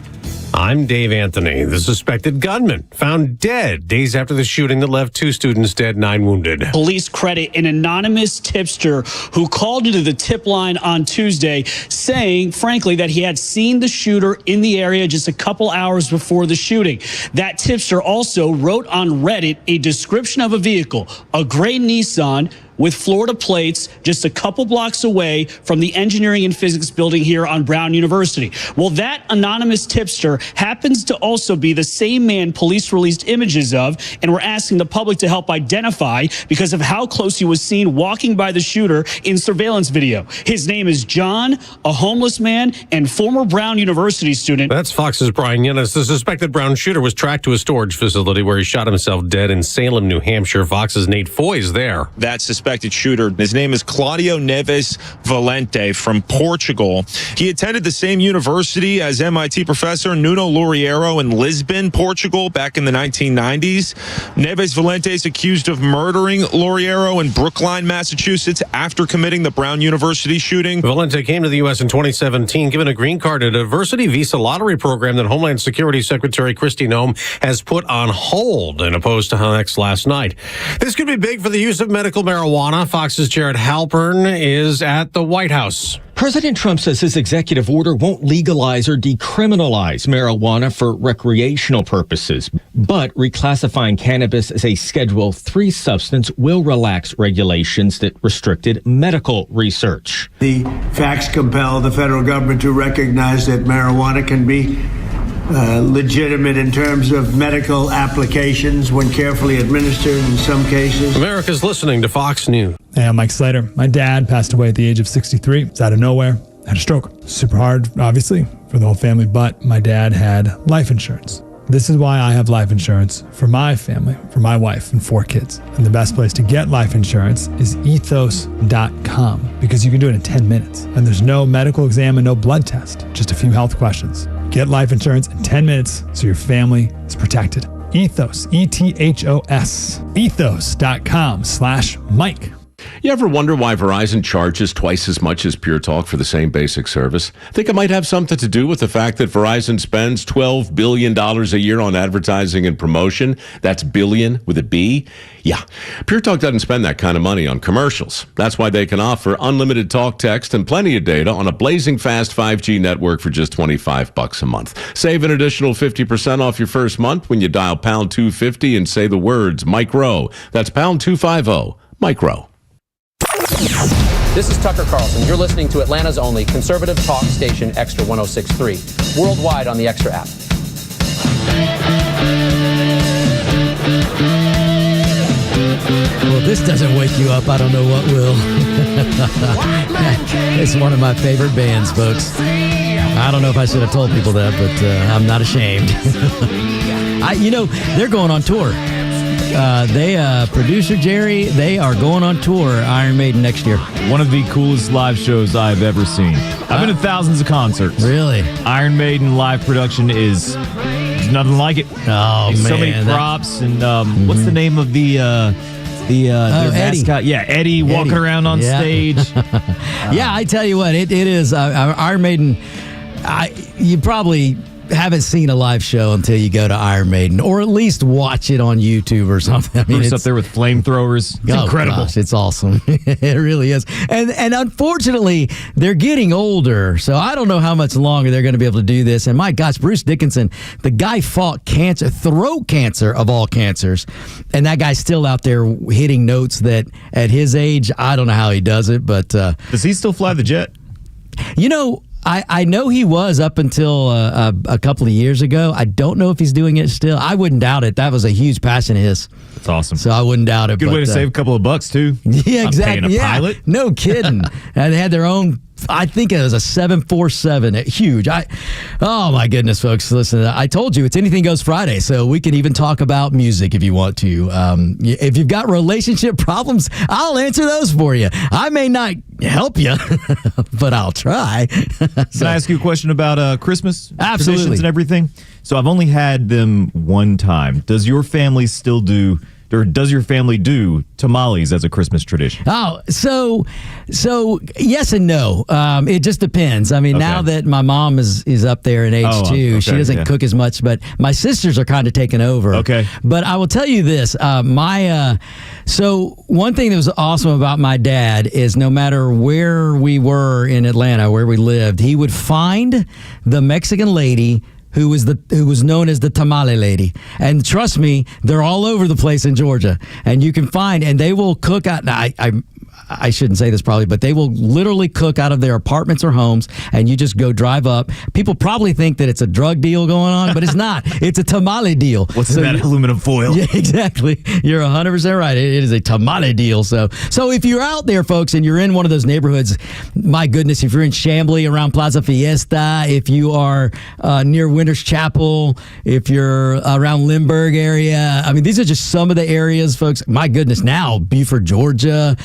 I'm Dave Anthony. The suspected gunman found dead days after the shooting that left 2 students dead, 9 wounded. Police credit an anonymous tipster who called into the tip line on Tuesday saying, frankly, that he had seen the shooter in the area just a couple hours before the shooting. That tipster also wrote on Reddit a description of a vehicle, a gray Nissan with Florida plates just a couple blocks away from the engineering and physics building here on Brown University. Well, that anonymous tipster happens to also be the same man police released images of, and we're asking the public to help identify because of how close he was seen walking by the shooter in surveillance video. His name is John, a homeless man and former Brown University student. That's Fox's Brian Yennis. The suspected Brown shooter was tracked to a storage facility where he shot himself dead in Salem, New Hampshire. Fox's Nate Foy is there. That suspected shooter, his name is Claudio Neves Valente from Portugal. He attended the same university as MIT professor Nuno Loureiro in Lisbon, Portugal, back in the 1990s. Neves Valente is accused of murdering Loureiro in Brookline, Massachusetts, after committing the Brown University shooting. Valente came to the U.S. in 2017, given a green card at a diversity visa lottery program that Homeland Security Secretary Kristi Noem has put on hold in a post to X last night. This could be big for the use of medical marijuana. Fox's Jared Halpern is at the White House. President Trump says his executive order won't legalize or decriminalize marijuana for recreational purposes, but reclassifying cannabis as a Schedule III substance will relax regulations that restricted medical research. The facts compel the federal government to recognize that marijuana can be legitimate in terms of medical applications when carefully administered in some cases. America's listening to Fox News. Hey, I'm Mike Slater. My dad passed away at the age of 63. It's out of nowhere. Had a stroke. Super hard, obviously, for the whole family, but my dad had life insurance. This is why I have life insurance for my family, for my wife and 4 kids. And the best place to get life insurance is ethos.com because you can do it in 10 minutes. And there's no medical exam and no blood test, just a few health questions. Get life insurance in 10 minutes so your family is protected. Ethos, E-T-H-O-S, ethos.com/Mike. You ever wonder why Verizon charges twice as much as Pure Talk for the same basic service? Think it might have something to do with the fact that Verizon spends $12 billion a year on advertising and promotion. That's billion with a B. Yeah, Pure Talk doesn't spend that kind of money on commercials. That's why they can offer unlimited talk, text, and plenty of data on a blazing fast 5G network for just $25 a month. Save an additional 50% off your first month when you dial pound 250 and say the words Micro. That's pound 250, Micro. This is Tucker Carlson. You're listening to Atlanta's only conservative talk station, Extra 106.3, worldwide on the Extra app. Well, if this doesn't wake you up, I don't know what will. It's one of my favorite bands, folks. I don't know if I should have told people that, but I'm not ashamed. They're going on tour. Producer Jerry, they are going on tour, Iron Maiden, next year. One of the coolest live shows I've ever seen. I've been to thousands of concerts. Really? Iron Maiden live production is nothing like it. Oh, There's man. so many props and what's the name of their Eddie. mascot? Yeah, Eddie walking around on stage. Yeah, I tell you what, it is Iron Maiden. You probably haven't seen a live show until you go to Iron Maiden, or at least watch it on YouTube or something. I mean, Bruce up there with flamethrowers. It's incredible. Gosh, it's awesome. It really is. And unfortunately, they're getting older, so I don't know how much longer they're going to be able to do this. And my gosh, Bruce Dickinson, the guy fought cancer, throat cancer of all cancers, and that guy's still out there hitting notes that at his age, I don't know how he does it, but... Does he still fly the jet? I know he was up until a couple of years ago. I don't know if he's doing it still. I wouldn't doubt it. That was a huge passion of his. That's awesome. So I wouldn't doubt it. Good way to save a couple of bucks, too. Yeah, exactly. I'm paying a pilot. No kidding. And they had their own, I think it was a 747. Huge. Oh, my goodness, folks. Listen, I told you it's Anything Goes Friday, so we can even talk about music if you want to. If you've got relationship problems, I'll answer those for you. I may not help you, but I'll try. Can I ask you a question about Christmas? Absolutely. Traditions and everything? So I've only had them one time. Does your family still do... Or does your family do tamales as a Christmas tradition? Oh, so yes and no. It just depends. I mean, now that my mom is up there in age too, she doesn't cook as much, but my sisters are kind of taking over. Okay. But I will tell you this, so one thing that was awesome about my dad is no matter where we were in Atlanta, where we lived, he would find the Mexican lady who was known as the tamale lady. And trust me, they're all over the place in Georgia. And you can find, and they will cook out. Now, I shouldn't say this probably, but they will literally cook out of their apartments or homes, and you just go drive up. People probably think that it's a drug deal going on, but it's not. It's a tamale deal. What's in that aluminum foil? Yeah, exactly. You're 100% right. It is a tamale deal. So if you're out there, folks, and you're in one of those neighborhoods, my goodness, if you're in Chamblee around Plaza Fiesta, if you are near Winters Chapel, if you're around Lindbergh area, I mean, these are just some of the areas, folks. My goodness, now Beaufort, Georgia.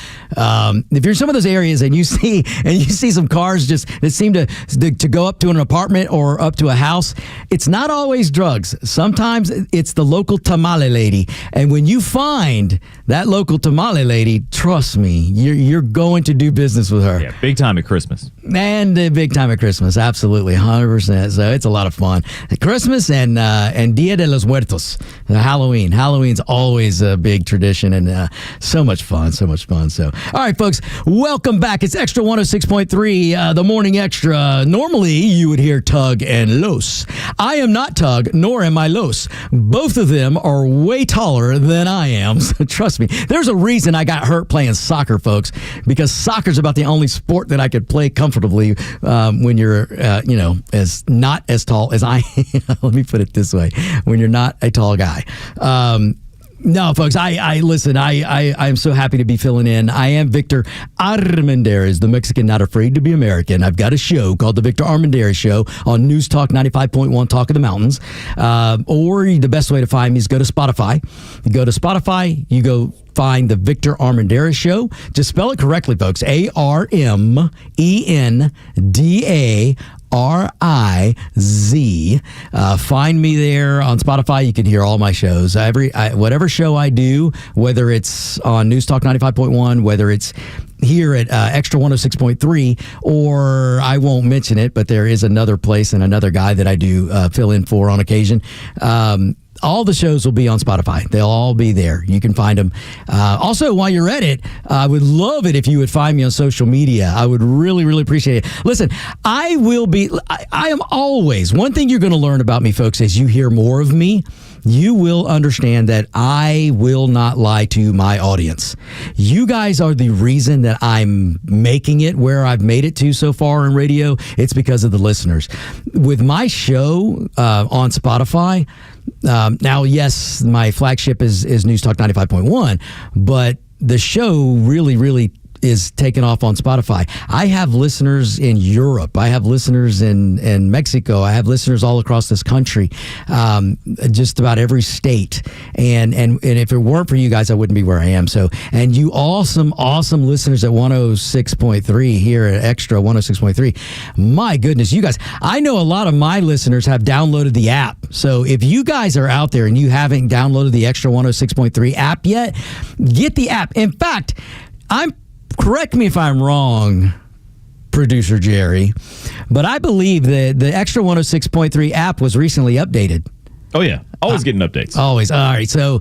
If you're in some of those areas and you see some cars just that seem to go up to an apartment or up to a house, it's not always drugs. Sometimes it's the local tamale lady. And when you find that local tamale lady, trust me, you're going to do business with her. Yeah, big time at Christmas. And big time at Christmas, absolutely, 100%. So it's a lot of fun. Christmas and Dia de los Muertos, Halloween. Halloween's always a big tradition and so much fun. So, all right, folks, welcome back. It's Extra 106.3, the Morning Extra. Normally, you would hear Tug and Los. I am not Tug, nor am I Los. Both of them are way taller than I am, so trust me. There's a reason I got hurt playing soccer, folks, because soccer's about the only sport that I could play comfortably when you're, as not as tall as I am. Let me put it this way. When you're not a tall guy. No, folks, I'm so happy to be filling in. I am Victor Armendariz, the Mexican not afraid to be American. I've got a show called The Victor Armendariz Show on News Talk 95.1 Talk of the Mountains. Or the best way to find me is go to Spotify. You go to Spotify, you go find The Victor Armendariz Show. Just spell it correctly, folks. ARMENDARIZ. Find me there on Spotify. You can hear all my shows. Whatever show I do, whether it's on News Talk 95.1, whether it's here at Extra 106.3, or I won't mention it, but there is another place and another guy that I do fill in for on occasion. All the shows will be on Spotify. They'll all be there. You can find them. Also, while you're at it, I would love it if you would find me on social media. I would really, really appreciate it. Listen, I am always, one thing you're going to learn about me, folks, as you hear more of me, you will understand that I will not lie to my audience. You guys are the reason that I'm making it where I've made it to so far in radio. It's because of the listeners. With my show on Spotify, now, yes, my flagship is News Talk 95.1, but the show really, really is taken off on Spotify. I have listeners in Europe. I have listeners in Mexico. I have listeners all across this country, just about every state. And if it weren't for you guys, I wouldn't be where I am. So, and you awesome listeners at 106.3 here at Extra 106.3. My goodness, you guys, I know a lot of my listeners have downloaded the app. So if you guys are out there and you haven't downloaded the Extra 106.3 app yet, get the app. In fact, correct me if I'm wrong, producer Jerry, but I believe that the Extra 106.3 app was recently updated. Oh, yeah. Always getting updates. Always. All right. So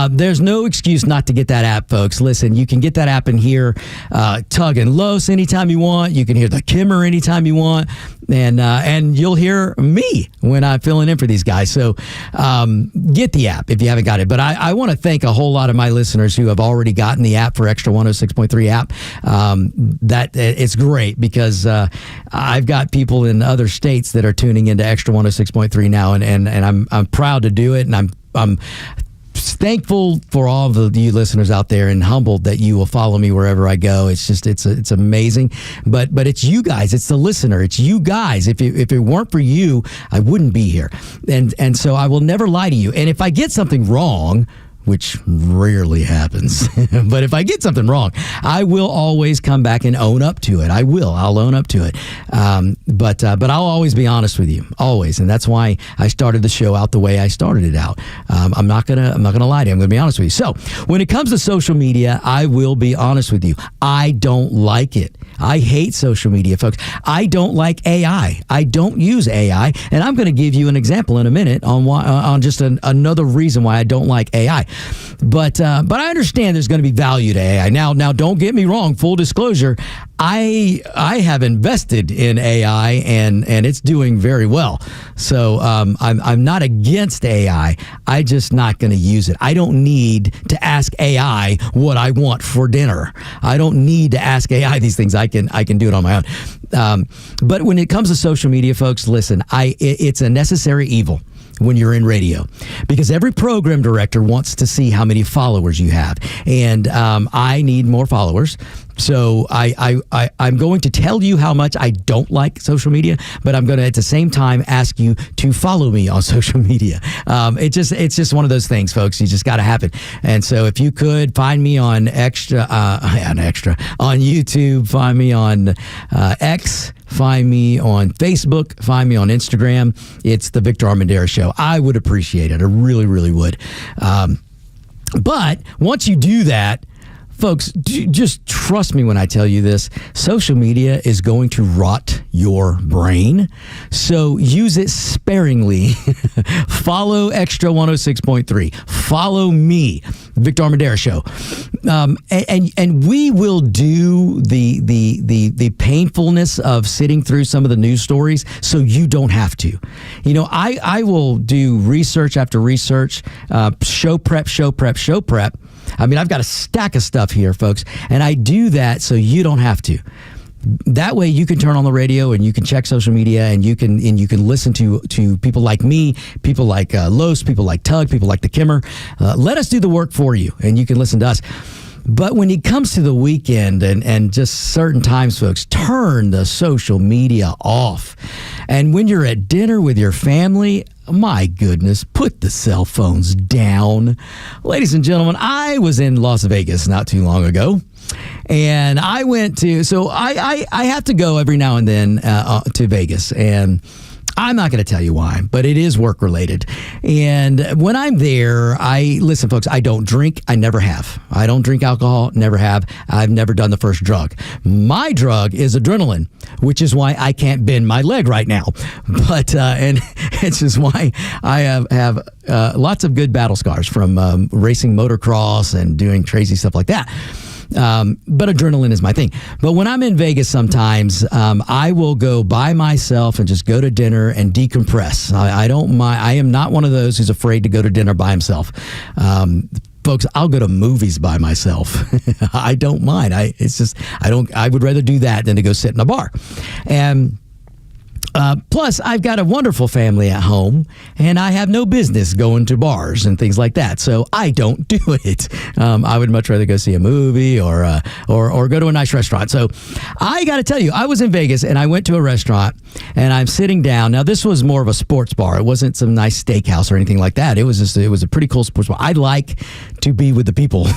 there's no excuse not to get that app, folks. Listen, you can get that app and hear Tug and Los anytime you want. You can hear the Kimmer anytime you want. And you'll hear me when I'm filling in for these guys. So get the app if you haven't got it. But I want to thank a whole lot of my listeners who have already gotten the app for Extra 106.3 app. That it's great because I've got people in other states that are tuning into Extra 106.3 now, and I'm proud to do it, and I'm thankful for all of you listeners out there and humbled that you will follow me wherever I go. It's just it's amazing. But it's you guys. It's the listener. It's you guys. If it weren't for you, I wouldn't be here. And so I will never lie to you. And if I get something wrong, which rarely happens, but if I get something wrong, I will always come back and own up to it. I'll own up to it. But I'll always be honest with you, always, and that's why I started the show out the way I started it out. I'm not gonna lie to you. I'm gonna be honest with you. So when it comes to social media, I will be honest with you. I don't like it. I hate social media, folks. I don't like AI. I don't use AI, and I'm going to give you an example in a minute on why, on just another reason why I don't like AI. But I understand there's going to be value to AI. Now, don't get me wrong. Full disclosure, I have invested in AI, and it's doing very well. So I'm not against AI. I'm just not going to use it. I don't need to ask AI what I want for dinner. I don't need to ask AI these things. I can do it on my own. But when it comes to social media, folks, listen, it's a necessary evil when you're in radio, because every program director wants to see how many followers you have, and I need more followers. So I'm going to tell you how much I don't like social media, but I'm going to at the same time ask you to follow me on social media. It's just one of those things, folks. You just got to have it. And so if you could find me on Xtra on YouTube, find me on X. Find me on Facebook. Find me on Instagram. It's the Victor Armendariz Show. I would appreciate it. I really, really would. But once you do that, folks, just trust me when I tell you this. Social media is going to rot your brain. So use it sparingly. Follow Extra 106.3. Follow me, Victor Armendariz Show. And we will do the painfulness of sitting through some of the news stories so you don't have to. You know, I will do research after research, show prep. I mean, I've got a stack of stuff here, folks, and I do that so you don't have to. That way you can turn on the radio and you can check social media and you can listen to people like me, people like Los, people like Tug, people like the Kimmer. Let us do the work for you, and you can listen to us. But when it comes to the weekend and just certain times, folks, turn the social media off. And when you're at dinner with your family, my goodness, put the cell phones down. Ladies and gentlemen, I was in Las Vegas not too long ago. And I went to, so I have to go every now and then to Vegas. And I'm not going to tell you why, but it is work related. And when I'm there, listen, folks, I don't drink. I never have. I don't drink alcohol. Never have. I've never done the first drug. My drug is adrenaline, which is why I can't bend my leg right now. But, and it's just why I have lots of good battle scars from racing motocross and doing crazy stuff like that. But adrenaline is my thing. But when I'm in Vegas sometimes, I will go by myself and just go to dinner and decompress. I don't mind. I am not one of those who's afraid to go to dinner by himself. Folks, I'll go to movies by myself. I don't mind. I would rather do that than to go sit in a bar. And plus, I've got a wonderful family at home, and I have no business going to bars and things like that. So I don't do it. I would much rather go see a movie or go to a nice restaurant. So I got to tell you, I was in Vegas, and I went to a restaurant, and I'm sitting down. Now, this was more of a sports bar. It wasn't some nice steakhouse or anything like that. It was a pretty cool sports bar. I like to be with the people.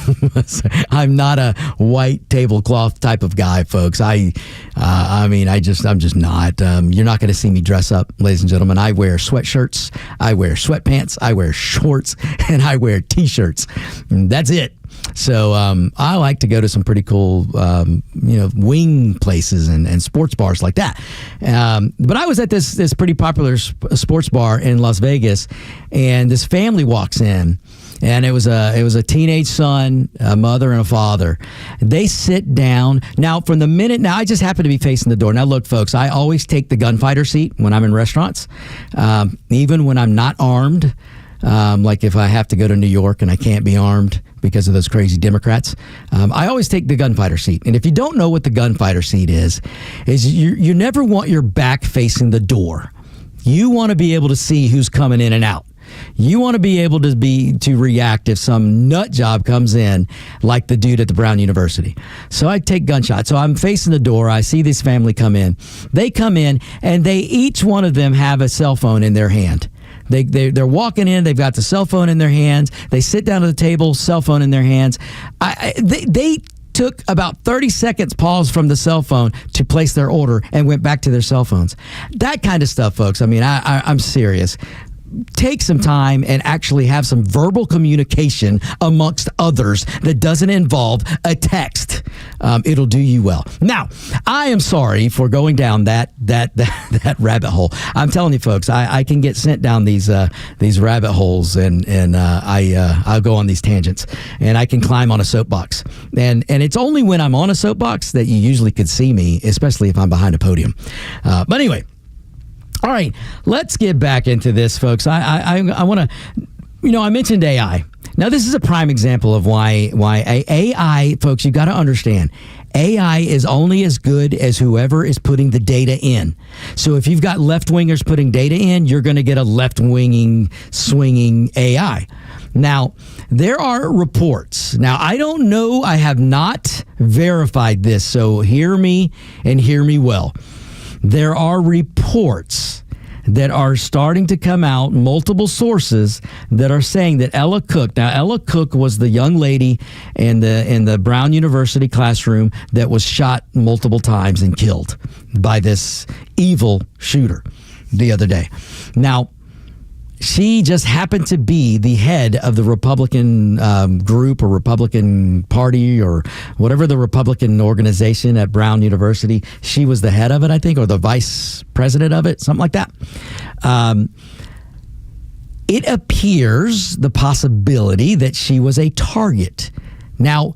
I'm not a white tablecloth type of guy, folks. I'm just not. You're not going to see me dress up, ladies and gentlemen. I wear sweatshirts, I wear sweatpants, I wear shorts, and I wear t-shirts. That's it. So I like to go to some pretty cool, wing places and sports bars like that. But I was at this pretty popular sports bar in Las Vegas, and this family walks in. And it was a teenage son, a mother, and a father. They sit down. Now, I just happen to be facing the door. Now, look, folks, I always take the gunfighter seat when I'm in restaurants, even when I'm not armed. Like if I have to go to New York and I can't be armed because of those crazy Democrats, I always take the gunfighter seat. And if you don't know what the gunfighter seat is you never want your back facing the door. You want to be able to see who's coming in and out. You want to be able to react if some nut job comes in, like the dude at the Brown University. So I take gunshots. So I'm facing the door. I see this family come in. They come in, and each one of them have a cell phone in their hand. They're walking in. They've got the cell phone in their hands. They sit down at the table, cell phone in their hands. They took about 30 seconds pause from the cell phone to place their order and went back to their cell phones. That kind of stuff, folks. I mean, I'm serious. Take some time and actually have some verbal communication amongst others that doesn't involve a text. It'll do you well. Now, I am sorry for going down that rabbit hole. I'm telling you, folks, I can get sent down these rabbit holes, and I'll go on these tangents, and I can climb on a soapbox. And it's only when I'm on a soapbox that you usually could see me, especially if I'm behind a podium. But anyway. All right, let's get back into this, folks. I want to, I mentioned AI. Now, this is a prime example of why AI, folks, you got to understand, AI is only as good as whoever is putting the data in. So if you've got left-wingers putting data in, you're going to get a left-winging, swinging AI. Now, there are reports. Now, I don't know. I have not verified this, so hear me and hear me well. There are reports that are starting to come out, multiple sources that are saying that Ella Cook was the young lady in the Brown University classroom that was shot multiple times and killed by this evil shooter the other day. Now, she just happened to be the head of the Republican group or Republican Party or whatever the Republican organization at Brown University. She was the head of it, I think, or the vice president of it, something like that. It appears the possibility that she was a target. Now,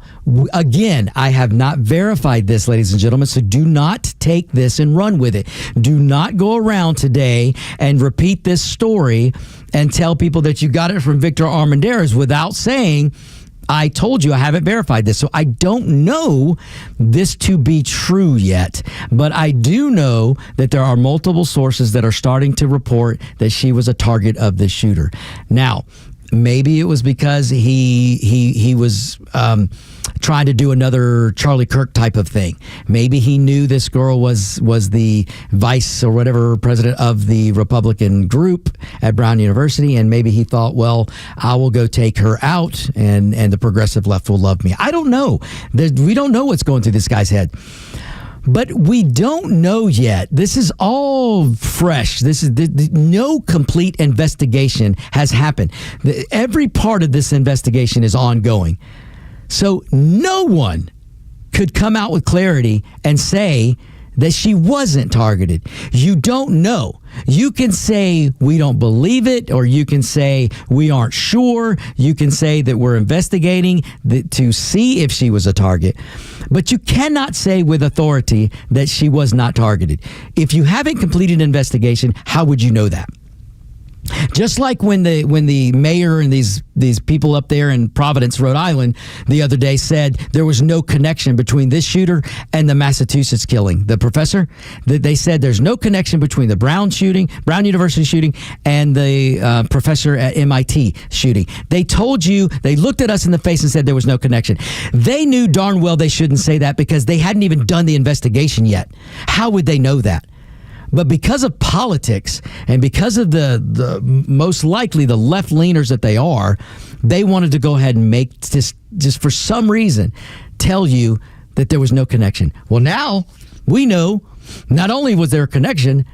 again, I have not verified this, ladies and gentlemen, so do not take this and run with it. Do not go around today and repeat this story and tell people that you got it from Victor Armendariz without saying, I told you I haven't verified this. So I don't know this to be true yet, but I do know that there are multiple sources that are starting to report that she was a target of this shooter. Now, maybe it was because he was trying to do another Charlie Kirk type of thing. Maybe he knew this girl was the vice or whatever president of the Republican group at Brown University, and maybe he thought, well, I will go take her out, and the progressive left will love me. I don't know. We don't know what's going through this guy's head. But we don't know yet. This is all fresh. This is no complete investigation has happened. Every part of this investigation is ongoing. So no one could come out with clarity and say that she wasn't targeted. You don't know. You can say we don't believe it, or you can say we aren't sure. You can say that we're investigating to see if she was a target. But you cannot say with authority that she was not targeted. If you haven't completed an investigation, how would you know that? Just like when the mayor and these people up there in Providence, Rhode Island, the other day said there was no connection between this shooter and the Massachusetts killing, the professor, that they said there's no connection between the Brown University shooting and the professor at MIT shooting. They told you, they looked at us in the face and said there was no connection. They knew darn well they shouldn't say that because they hadn't even done the investigation yet. How would they know that? But because of politics and because of the most likely the left-leaners that they are, they wanted to go ahead and make just for some reason tell you that there was no connection. Well, now we know not only was there a connection,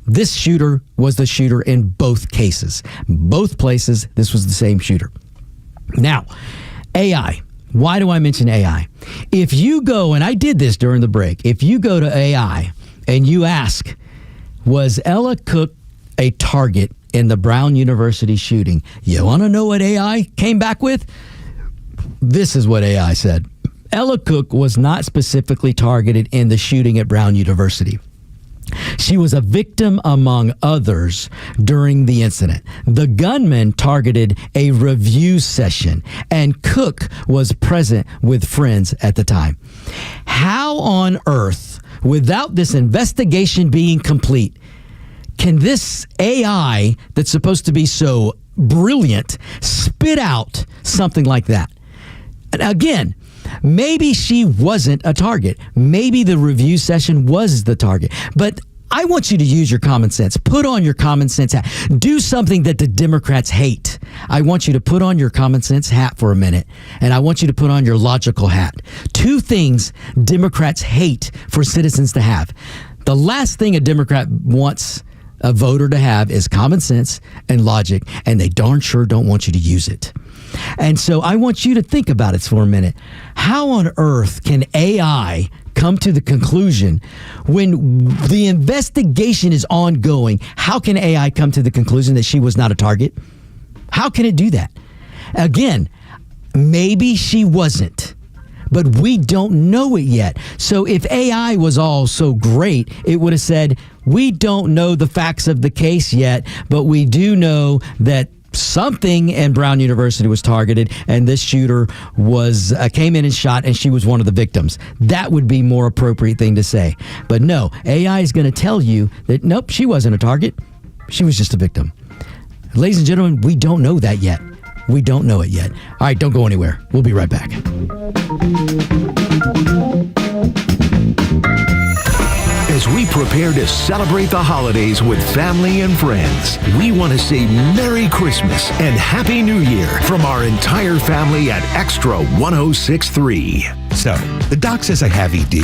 this shooter was the shooter in both cases. Both places, this was the same shooter. Now, AI. Why do I mention AI? If you go, and I did this during the break, if you go to AI and you ask, was Ella Cook a target in the Brown University shooting? You want to know what AI came back with? This is what AI said. Ella Cook was not specifically targeted in the shooting at Brown University. She was a victim among others during the incident. The gunman targeted a review session, and Cook was present with friends at the time. How on earth, without this investigation being complete, can this AI that's supposed to be so brilliant spit out something like that? And again, maybe she wasn't a target. Maybe the review session was the target. But I want you to use your common sense. Put on your common sense hat. Do something that the Democrats hate. I want you to put on your common sense hat for a minute, and I want you to put on your logical hat. 2 things Democrats hate for citizens to have. The last thing a Democrat wants a voter to have is common sense and logic, and they darn sure don't want you to use it. And so I want you to think about it for a minute. How on earth can AI come to the conclusion when the investigation is ongoing? How can AI come to the conclusion that she was not a target? How can it do that? Again, maybe she wasn't, but we don't know it yet. So if AI was all so great, it would have said, we don't know the facts of the case yet, but we do know that something in Brown University was targeted, and this shooter was came in and shot, and she was one of the victims. That would be more appropriate thing to say. But no, AI is going to tell you that, nope, she wasn't a target. She was just a victim. Ladies and gentlemen, we don't know that yet. We don't know it yet. All right, don't go anywhere. We'll be right back. As we prepare to celebrate the holidays with family and friends, we want to say Merry Christmas and Happy New Year from our entire family at Extra 106.3. So, the doc says I have ED.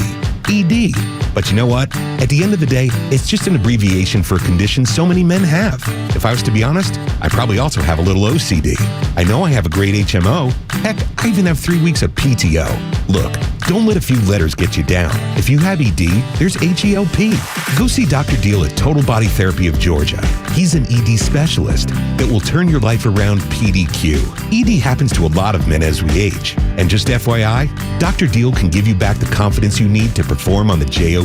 ED. But you know what? At the end of the day, it's just an abbreviation for a condition so many men have. If I was to be honest, I probably also have a little OCD. I know I have a great HMO. Heck, I even have 3 weeks of PTO. Look, don't let a few letters get you down. If you have ED, there's HELP. Go see Dr. Deal at Total Body Therapy of Georgia. He's an ED specialist that will turn your life around PDQ. ED happens to a lot of men as we age. And just FYI, Dr. Deal can give you back the confidence you need to perform on the JOB.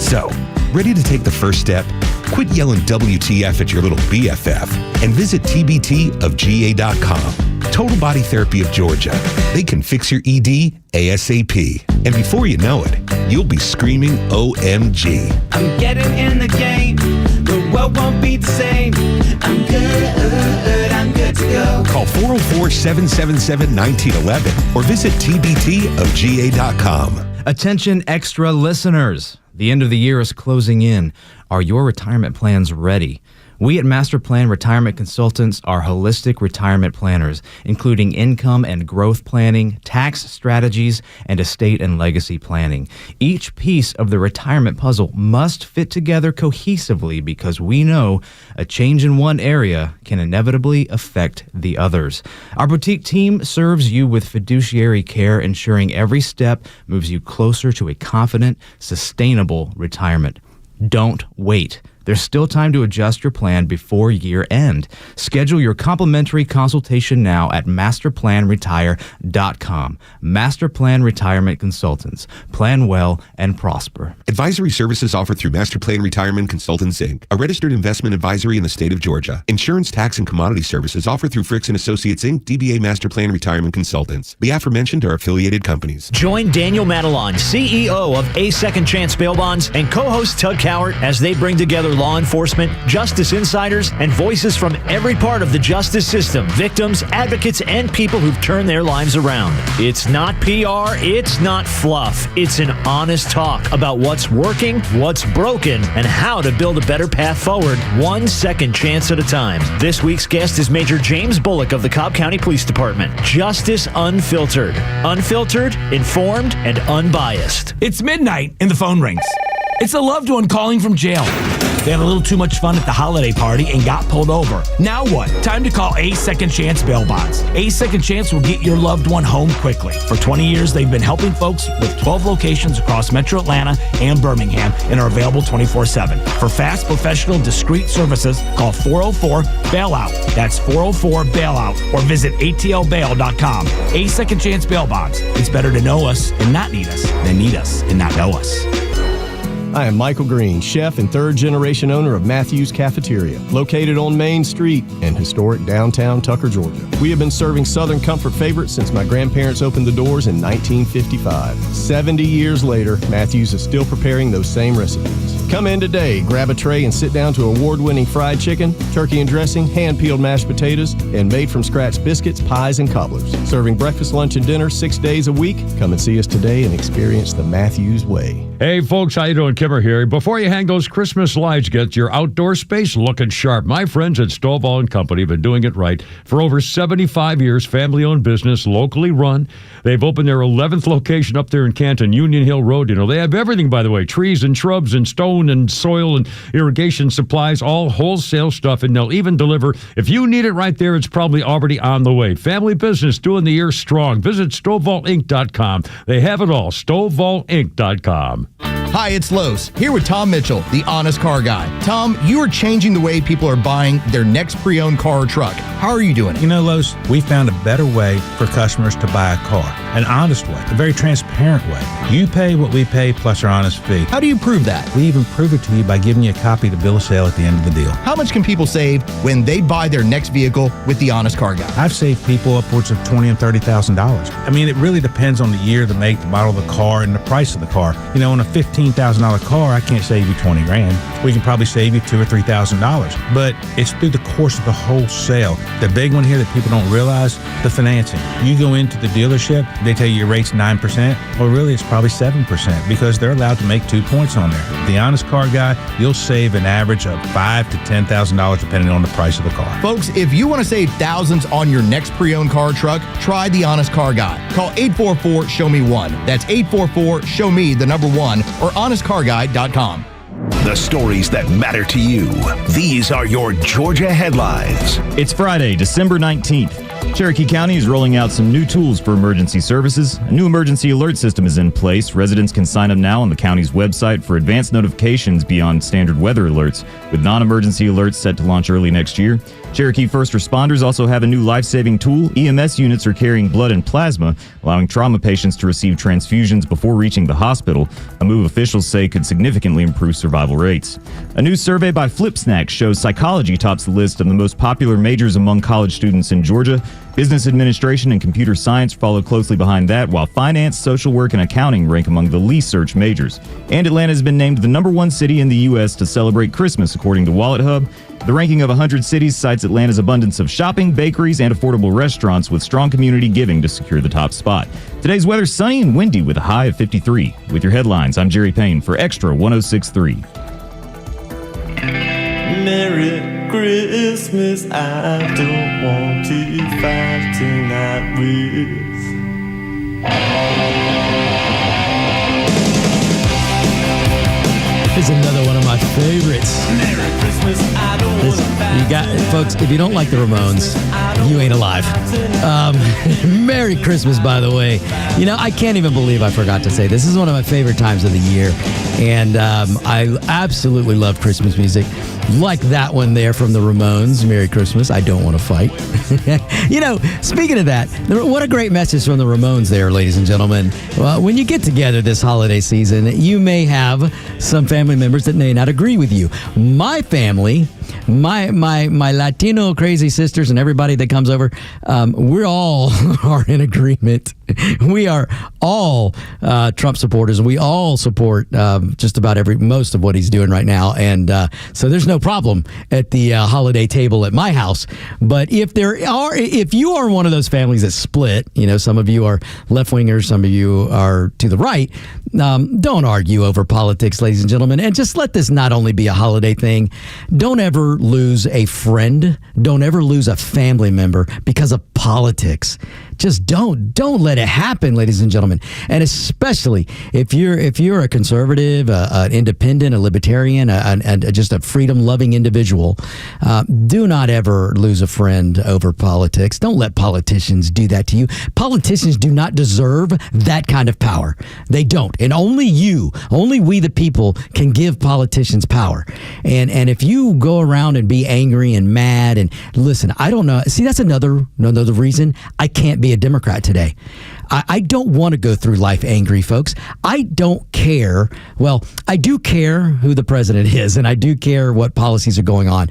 So, ready to take the first step? Quit yelling WTF at your little BFF and visit tbtofga.com. Total Body Therapy of Georgia. They can fix your ED ASAP. And before you know it, you'll be screaming OMG. I'm getting in the game. The world won't be the same. I'm good to go. Call 404-777-1911 or visit tbtofga.com. Attention extra listeners. The end of the year is closing in. Are your retirement plans ready? We at Master Plan Retirement Consultants are holistic retirement planners, including income and growth planning, tax strategies, and estate and legacy planning. Each piece of the retirement puzzle must fit together cohesively because we know a change in one area can inevitably affect the others. Our boutique team serves you with fiduciary care, ensuring every step moves you closer to a confident, sustainable retirement. Don't wait. There's still time to adjust your plan before year end. Schedule your complimentary consultation now at masterplanretire.com. Master Plan Retirement Consultants. Plan well and prosper. Advisory services offered through Master Plan Retirement Consultants, Inc., a registered investment advisory in the state of Georgia. Insurance, tax, and commodity services offered through Fricks & Associates, Inc., DBA Master Plan Retirement Consultants. The aforementioned are affiliated companies. Join Daniel Matalon, CEO of A Second Chance Bail Bonds, and co-host Tug Cowart as they bring together law enforcement, justice insiders, and voices from every part of the justice system, victims, advocates, and people who've turned their lives around. It's not PR, it's not fluff. It's an honest talk about what's working, what's broken, and how to build a better path forward, one second chance at a time. This week's guest is Major James Bullock of the Cobb County Police Department. Justice Unfiltered. Unfiltered, informed, and unbiased. It's midnight and the phone rings. It's a loved one calling from jail. They had a little too much fun at the holiday party and got pulled over. Now what? Time to call A Second Chance Bail Bonds. A Second Chance will get your loved one home quickly. For 20 years, they've been helping folks with 12 locations across Metro Atlanta and Birmingham and are available 24/7. For fast, professional, discreet services, call 404-BAILOUT. That's 404-BAILOUT or visit atlbail.com. A Second Chance Bail Bonds. It's better to know us and not need us than need us and not know us. I am Michael Green, chef and third-generation owner of Matthew's Cafeteria, located on Main Street in historic downtown Tucker, Georgia. We have been serving Southern comfort favorites since my grandparents opened the doors in 1955. 70 years later, Matthew's is still preparing those same recipes. Come in today, grab a tray and sit down to award-winning fried chicken, turkey and dressing, hand-peeled mashed potatoes, and made-from-scratch biscuits, pies, and cobblers. Serving breakfast, lunch, and dinner 6 days a week. Come and see us today and experience the Matthews way. Hey, folks, how you doing? Kimmer here. Before you hang those Christmas lights, get your outdoor space looking sharp. My friends at Stovall & Company have been doing it right for over 75 years. Family-owned business, locally run. They've opened their 11th location up there in Canton, Union Hill Road. You know, they have everything, by the way, trees and shrubs and stone and soil and irrigation supplies, all wholesale stuff, and they'll even deliver. If you need it right there, it's probably already on the way. Family business doing the year strong. Visit StovallInc.com. They have it all. StovallInc.com. Hi, it's Los, here with Tom Mitchell, the Honest Car Guy. Tom, you are changing the way people are buying their next pre-owned car or truck. How are you doing it? You know, Los, we found a better way for customers to buy a car. An honest way, a very transparent way. You pay what we pay plus our honest fee. How do you prove that? We even prove it to you by giving you a copy of the bill of sale at the end of the deal. How much can people save when they buy their next vehicle with the Honest Car Guy? I've saved people upwards of $20,000 and $30,000. I mean, it really depends on the year, the make, the model of the car, and the price of the car. You know, on a $15,000 car, I can't save you $20,000. We can probably save you $2,000 or $3,000. But it's through the course of the whole sale. The big one here that people don't realize, the financing. You go into the dealership, they tell you your rate's 9%. Well, really, it's probably 7% because they're allowed to make 2 points on there. The Honest Car Guy, you'll save an average of $5,000 to $10,000 depending on the price of the car. Folks, if you want to save thousands on your next pre-owned car or truck, try the Honest Car Guy. Call 844-SHOW-ME-1. That's 844-SHOW-ME, the number 1, or honestcarguy.com. The stories that matter to you. These are your Georgia headlines. It's Friday, December 19th. Cherokee County is rolling out some new tools for emergency services. A new emergency alert system is in place. Residents can sign up now on the county's website for advanced notifications beyond standard weather alerts, with non-emergency alerts set to launch early next year. Cherokee first responders also have a new life-saving tool. EMS units are carrying blood and plasma, allowing trauma patients to receive transfusions before reaching the hospital, a move officials say could significantly improve survival rates. A new survey by FlipSnack shows psychology tops the list of the most popular majors among college students in Georgia. Business administration and computer science follow closely behind that, while finance, social work, and accounting rank among the least searched majors. And Atlanta has been named the #1 city in the U.S. to celebrate Christmas, according to Wallet Hub. The ranking of 100 cities cites Atlanta's abundance of shopping, bakeries, and affordable restaurants with strong community giving to secure the top spot. Today's weather sunny and windy with a high of 53. With your headlines, I'm Jerry Payne for Extra 106.3. Merry Christmas, I don't want to fight tonight with. Here's another one of my favorites. Merry Christmas, I don't want to fight. You got, folks, if you don't like the Ramones, you ain't alive. Merry Christmas, by the way. You know, I can't even believe I forgot to say this is one of my favorite times of the year. And I absolutely love Christmas music. Like that one there from the Ramones, Merry Christmas, I don't want to fight. You know, speaking of that, what a great message from the Ramones there, ladies and gentlemen. Well, when you get together this holiday season, you may have some family members that may not agree with you. My family my Latino crazy sisters and everybody that comes over, we all are in agreement. We are all Trump supporters. We all support just about most of what he's doing right now, and so there's no problem at the holiday table at my house. But if you are one of those families that split, some of you are left wingers, some of you are to the right. Don't argue over politics, ladies and gentlemen, and just let this not only be a holiday thing. Don't ever lose a friend. Don't ever lose a family member because of politics. Just don't let it happen, ladies and gentlemen. And especially if you're a conservative, an independent, a libertarian, and just a freedom-loving individual, do not ever lose a friend over politics. Don't let politicians do that to you. Politicians do not deserve that kind of power. They don't. And only we the people can give politicians power. And if you go around and be angry and mad and listen, I don't know. See, that's another reason I can't be a Democrat today. I don't want to go through life angry, folks. I don't care. Well, I do care who the president is, and I do care what policies are going on.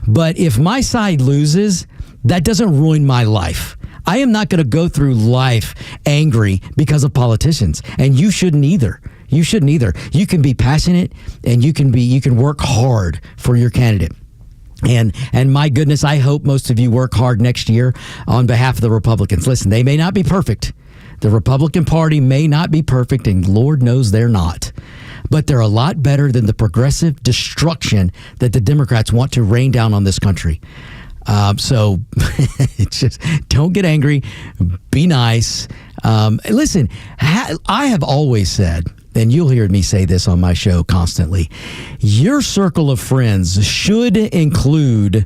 But if my side loses, that doesn't ruin my life. I am not going to go through life angry because of politicians, and you shouldn't either. You shouldn't either. You can be passionate, and you can work hard for your candidate. And my goodness, I hope most of you work hard next year on behalf of the Republicans. Listen, they may not be perfect. The Republican Party may not be perfect, and Lord knows they're not. But they're a lot better than the progressive destruction that the Democrats want to rain down on this country. So just don't get angry. Be nice. Listen, I have always said, and you'll hear me say this on my show constantly, your circle of friends should include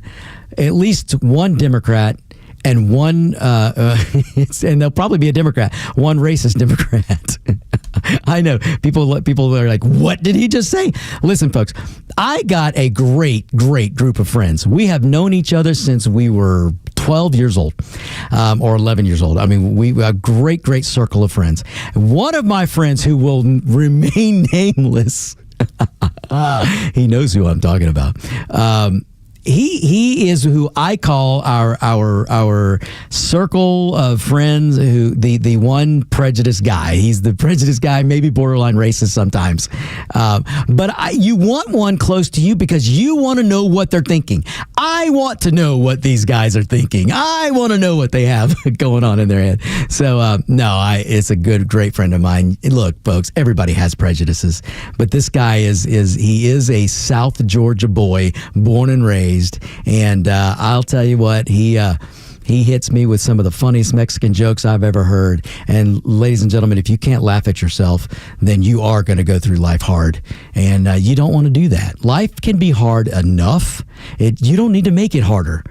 at least one Democrat and one, and there'll probably be a Democrat, one racist Democrat. I know people are like, what did he just say? Listen, folks, I got a great group of friends. We have known each other since we were 12 years old, or 11 years old. I mean, we have a great circle of friends. One of my friends who will remain nameless, he knows who I'm talking about. He is who I call our circle of friends, who the one prejudiced guy. He's the prejudiced guy, maybe borderline racist sometimes. But you want one close to you because you want to know what they're thinking. I want to know what these guys are thinking. I want to know what they have going on in their head. So it's a great friend of mine. Look, folks, everybody has prejudices, but this guy is a South Georgia boy, born and raised. And I'll tell you what, he hits me with some of the funniest Mexican jokes I've ever heard. And ladies and gentlemen, if you can't laugh at yourself, then you are going to go through life hard. And you don't want to do that. Life can be hard enough. You don't need to make it harder.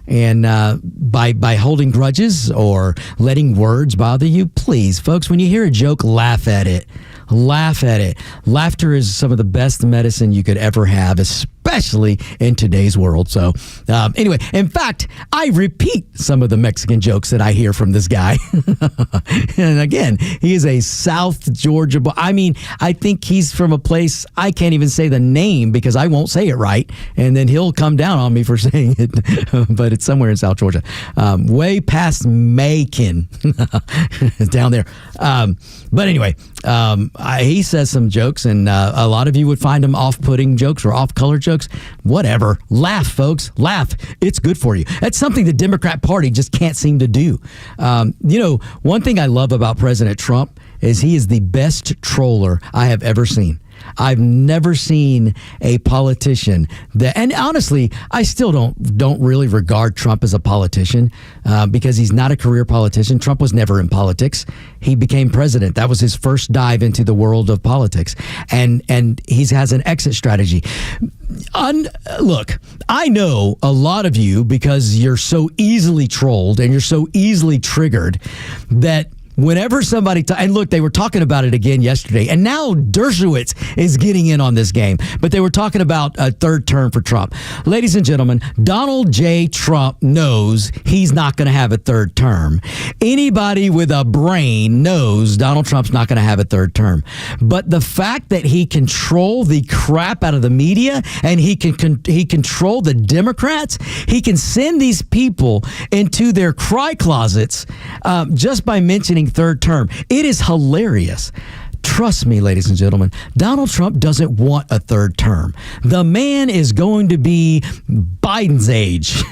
And by holding grudges or letting words bother you, please, folks, when you hear a joke, laugh at it. Laugh at it. Laughter is some of the best medicine you could ever have, especially in today's world. So anyway, in fact, I repeat some of the Mexican jokes that I hear from this guy. And again, he is a South Georgia boy. I mean, I think he's from a place, I can't even say the name because I won't say it right. And then he'll come down on me for saying it. But it's somewhere in South Georgia. Way past Macon. Down there. But anyway, he says some jokes, and a lot of you would find them off-putting jokes or off-color jokes. Whatever. Laugh, folks. Laugh. It's good for you. That's something the Democrat Party just can't seem to do. One thing I love about President Trump is he is the best troller I have ever seen. I've never seen a politician that, and honestly, I still don't really regard Trump as a politician because he's not a career politician. Trump was never in politics. He became president. That was his first dive into the world of politics, and he has an exit strategy. Look, I know a lot of you, because you're so easily trolled and you're so easily triggered, that Whenever somebody, and look, they were talking about it again yesterday, and now Dershowitz is getting in on this game, but they were talking about a third term for Trump. Ladies and gentlemen, Donald J. Trump knows he's not going to have a third term. Anybody with a brain knows Donald Trump's not going to have a third term. But the fact that he control the crap out of the media and he control the Democrats, he can send these people into their cry closets just by mentioning third term. It is hilarious. Trust me, ladies and gentlemen, Donald Trump doesn't want a third term. The man is going to be Biden's age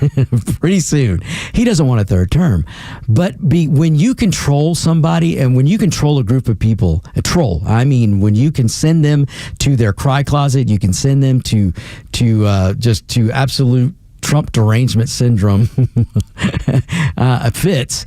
pretty soon. He doesn't want a third term. But when you control somebody and when you control a group of people, when you can send them to their cry closet, you can send them to absolute Trump derangement syndrome fits,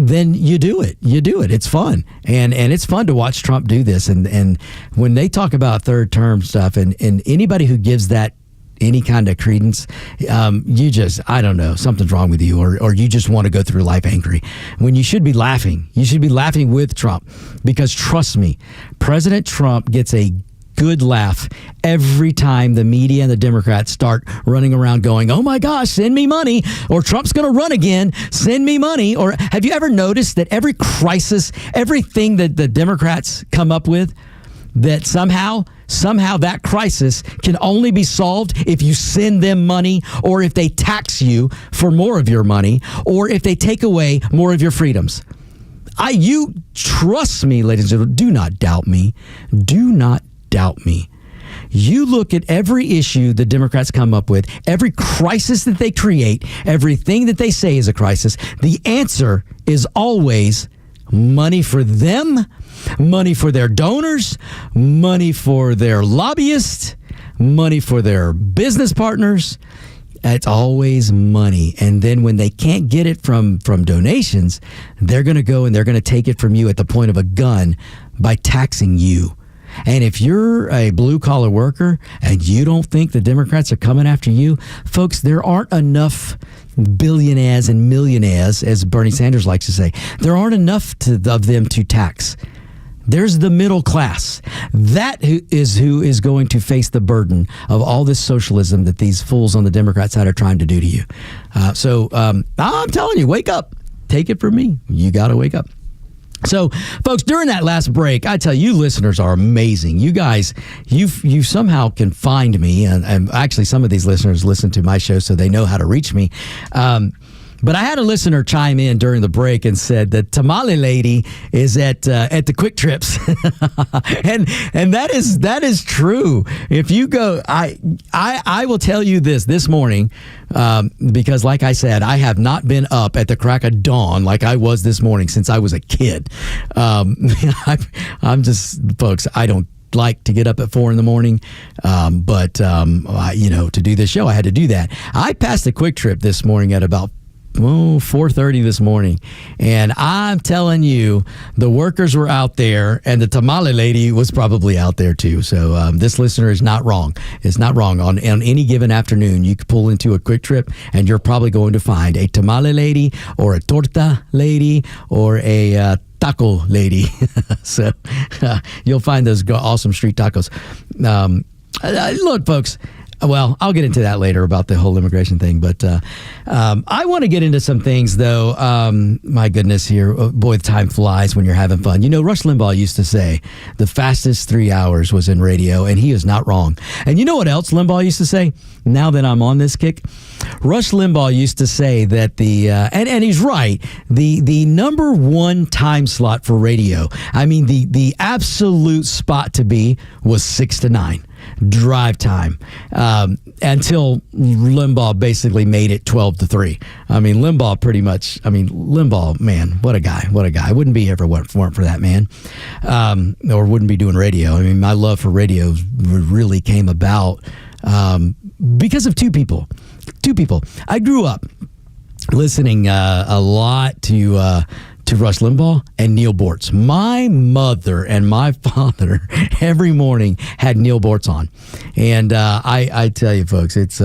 then you do it. It's fun. And it's fun to watch Trump do this. And when they talk about third term stuff and anybody who gives that any kind of credence, I don't know, something's wrong with you, or you just want to go through life angry when you should be laughing. You should be laughing with Trump, because trust me, President Trump gets a good laugh every time the media and the Democrats start running around going, oh my gosh, send me money, or Trump's going to run again, send me money. Or have you ever noticed that every crisis, everything that the Democrats come up with, that somehow that crisis can only be solved if you send them money, or if they tax you for more of your money, or if they take away more of your freedoms? You trust me, ladies and gentlemen, do not doubt me. Do not doubt me. You look at every issue the Democrats come up with, every crisis that they create, everything that they say is a crisis, the answer is always money for them, money for their donors, money for their lobbyists, money for their business partners. It's always money. And then when they can't get it from donations, they're going to go and they're going to take it from you at the point of a gun by taxing you. And if you're a blue-collar worker and you don't think the Democrats are coming after you, folks, there aren't enough billionaires and millionaires, as Bernie Sanders likes to say. There aren't enough of them to tax. There's the middle class. That who is going to face the burden of all this socialism that these fools on the Democrat side are trying to do to you. So I'm telling you, wake up. Take it from me. You got to wake up. So, folks, during that last break, I tell you, listeners are amazing. You guys, you somehow can find me, and actually some of these listeners listen to my show, so they know how to reach me. But I had a listener chime in during the break and said that Tamale Lady is at the Quick Trips, and that is true. If you go, I will tell you this morning, because like I said, I have not been up at the crack of dawn like I was this morning since I was a kid. I'm just, folks, I don't like to get up at 4 a.m, but to do this show, I had to do that. I passed the Quick Trip this morning at about 4:30 this morning, and I'm telling you, the workers were out there, and the tamale lady was probably out there too. So this listener is not wrong. It's not wrong. On any given afternoon, you could pull into a Quick Trip, and you're probably going to find a tamale lady, or a torta lady, or a taco lady. So you'll find those awesome street tacos. Look, folks. Well, I'll get into that later about the whole immigration thing, but I want to get into some things, though. My goodness, here, boy, the time flies when you're having fun. You know, Rush Limbaugh used to say the fastest 3 hours was in radio, and he is not wrong. And you know what else Limbaugh used to say? Now that I'm on this kick, Rush Limbaugh used to say that and he's right, the number one time slot for radio, I mean, the absolute spot to be was 6 to 9. Drive time, until Limbaugh basically made it 12 to 3. I mean, Limbaugh, man, what a guy. I wouldn't be here if it weren't for that man, or wouldn't be doing radio. I mean, my love for radio really came about because of two people. I grew up listening a lot to Rush Limbaugh and Neil Bortz. My mother and my father every morning had Neil Bortz on, and I tell you, folks, it's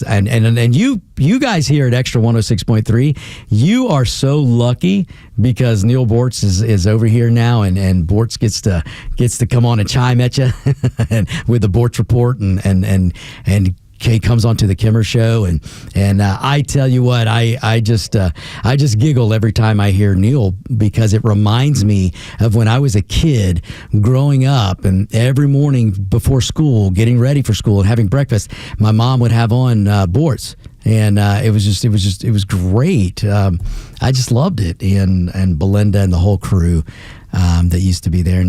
And you guys here at Extra 106.3, you are so lucky because Neil Bortz is over here now, and Bortz gets to come on and chime at you and with the Bortz Report and Kay comes onto the Kimmer Show, and I tell you what, I just giggle every time I hear Neil, because it reminds me of when I was a kid growing up, and every morning before school, getting ready for school and having breakfast, my mom would have on Bortz, and it was great. I just loved it, and Belinda and the whole crew that used to be there,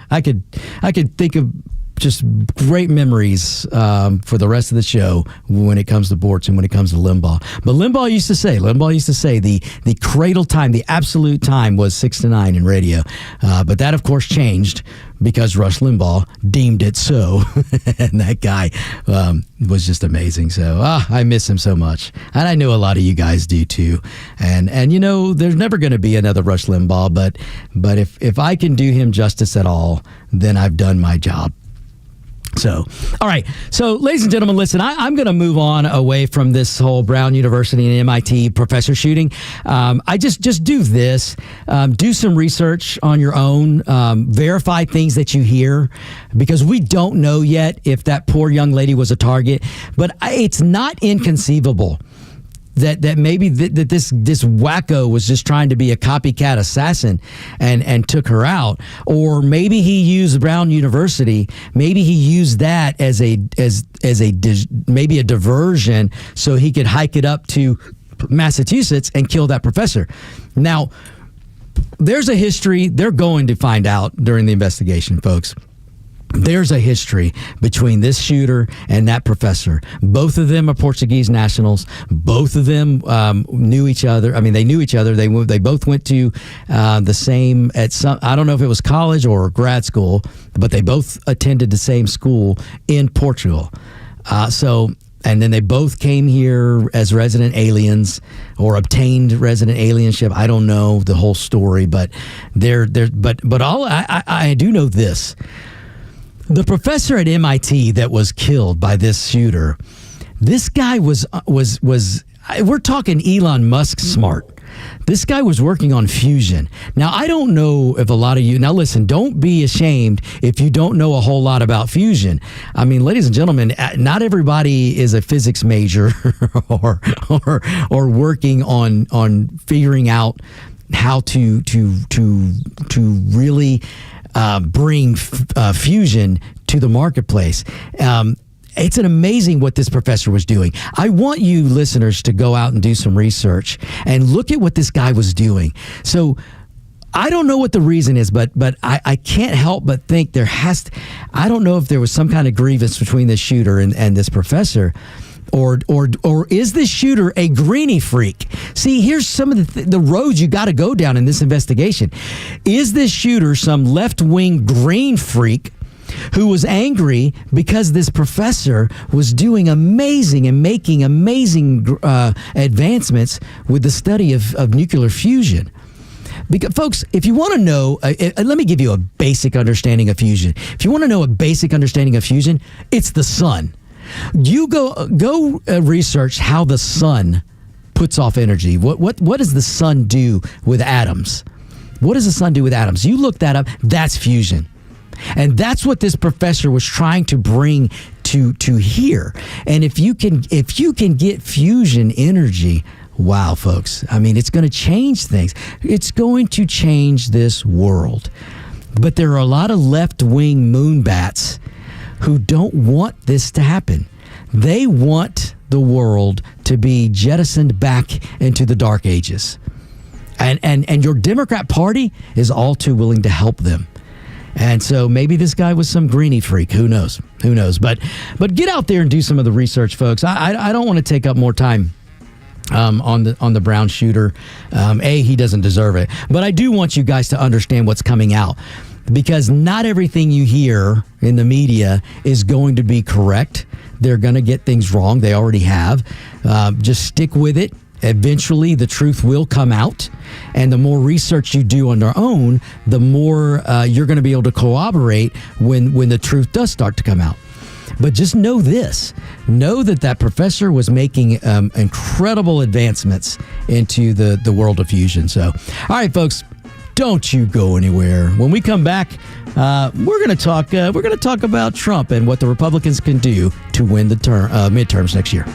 I could think of just great memories for the rest of the show when it comes to Bortz and when it comes to Limbaugh. But Limbaugh used to say the cradle time, the absolute time was 6 to 9 in radio. But that, of course, changed because Rush Limbaugh deemed it so. And that guy was just amazing. So I miss him so much. And I know a lot of you guys do too. And there's never going to be another Rush Limbaugh, but if I can do him justice at all, then I've done my job. So, all right. So, ladies and gentlemen, listen, I'm going to move on away from this whole Brown University and MIT professor shooting. I just do this. Do some research on your own. Verify things that you hear, because we don't know yet if that poor young lady was a target. But it's not inconceivable that maybe this wacko was just trying to be a copycat assassin and took her out, or maybe he used Brown University. Maybe he used that as maybe a diversion so he could hike it up to Massachusetts and kill that professor. Now, there's a history. They're going to find out during the investigation, folks. There's a history between this shooter and that professor. Both of them are Portuguese nationals. Both of them knew each other. I mean, they knew each other. They both went to the same I don't know if it was college or grad school, but they both attended the same school in Portugal. And then they both came here as resident aliens or obtained resident alienship. I don't know the whole story, but I do know this. The professor at MIT that was killed by this shooter, this guy was we're talking Elon Musk smart. This guy was working on fusion. Now, I don't know if a lot of you, now listen, don't be ashamed if you don't know a whole lot about fusion. I mean, ladies and gentlemen, not everybody is a physics major or working on figuring out how to really bring fusion to the marketplace. It's an amazing what this professor was doing. I want you listeners to go out and do some research and look at what this guy was doing. So I don't know what the reason is, but I can't help but think I don't know if there was some kind of grievance between this shooter and this professor. Or is this shooter a greenie freak? See, here's some of the roads you got to go down in this investigation. Is this shooter some left-wing green freak who was angry because this professor was doing amazing and making amazing advancements with the study of nuclear fusion? Because, folks, if you want to know, let me give you a basic understanding of fusion. If you want to know a basic understanding of fusion, it's the sun. You go research how the sun puts off energy. What does the sun do with atoms? What does the sun do with atoms? You look that up. That's fusion, and that's what this professor was trying to bring to here. And if you can get fusion energy, wow, folks! I mean, it's going to change things. It's going to change this world. But there are a lot of left-wing moonbats who don't want this to happen. They want the world to be jettisoned back into the dark ages. And your Democrat Party is all too willing to help them. And so maybe this guy was some greenie freak. Who knows? But get out there and do some of the research, folks. I don't want to take up more time on the Brown shooter. He doesn't deserve it. But I do want you guys to understand what's coming out. Because not everything you hear in the media is going to be correct. They're going to get things wrong. They already have. Just stick with it. Eventually, the truth will come out. And the more research you do on your own, the more you're going to be able to corroborate when the truth does start to come out. But just know this. Know that professor was making incredible advancements into the world of fusion. So, all right, folks, don't you go anywhere. When we come back, we're going to talk about Trump and what the Republicans can do to win the midterms next year.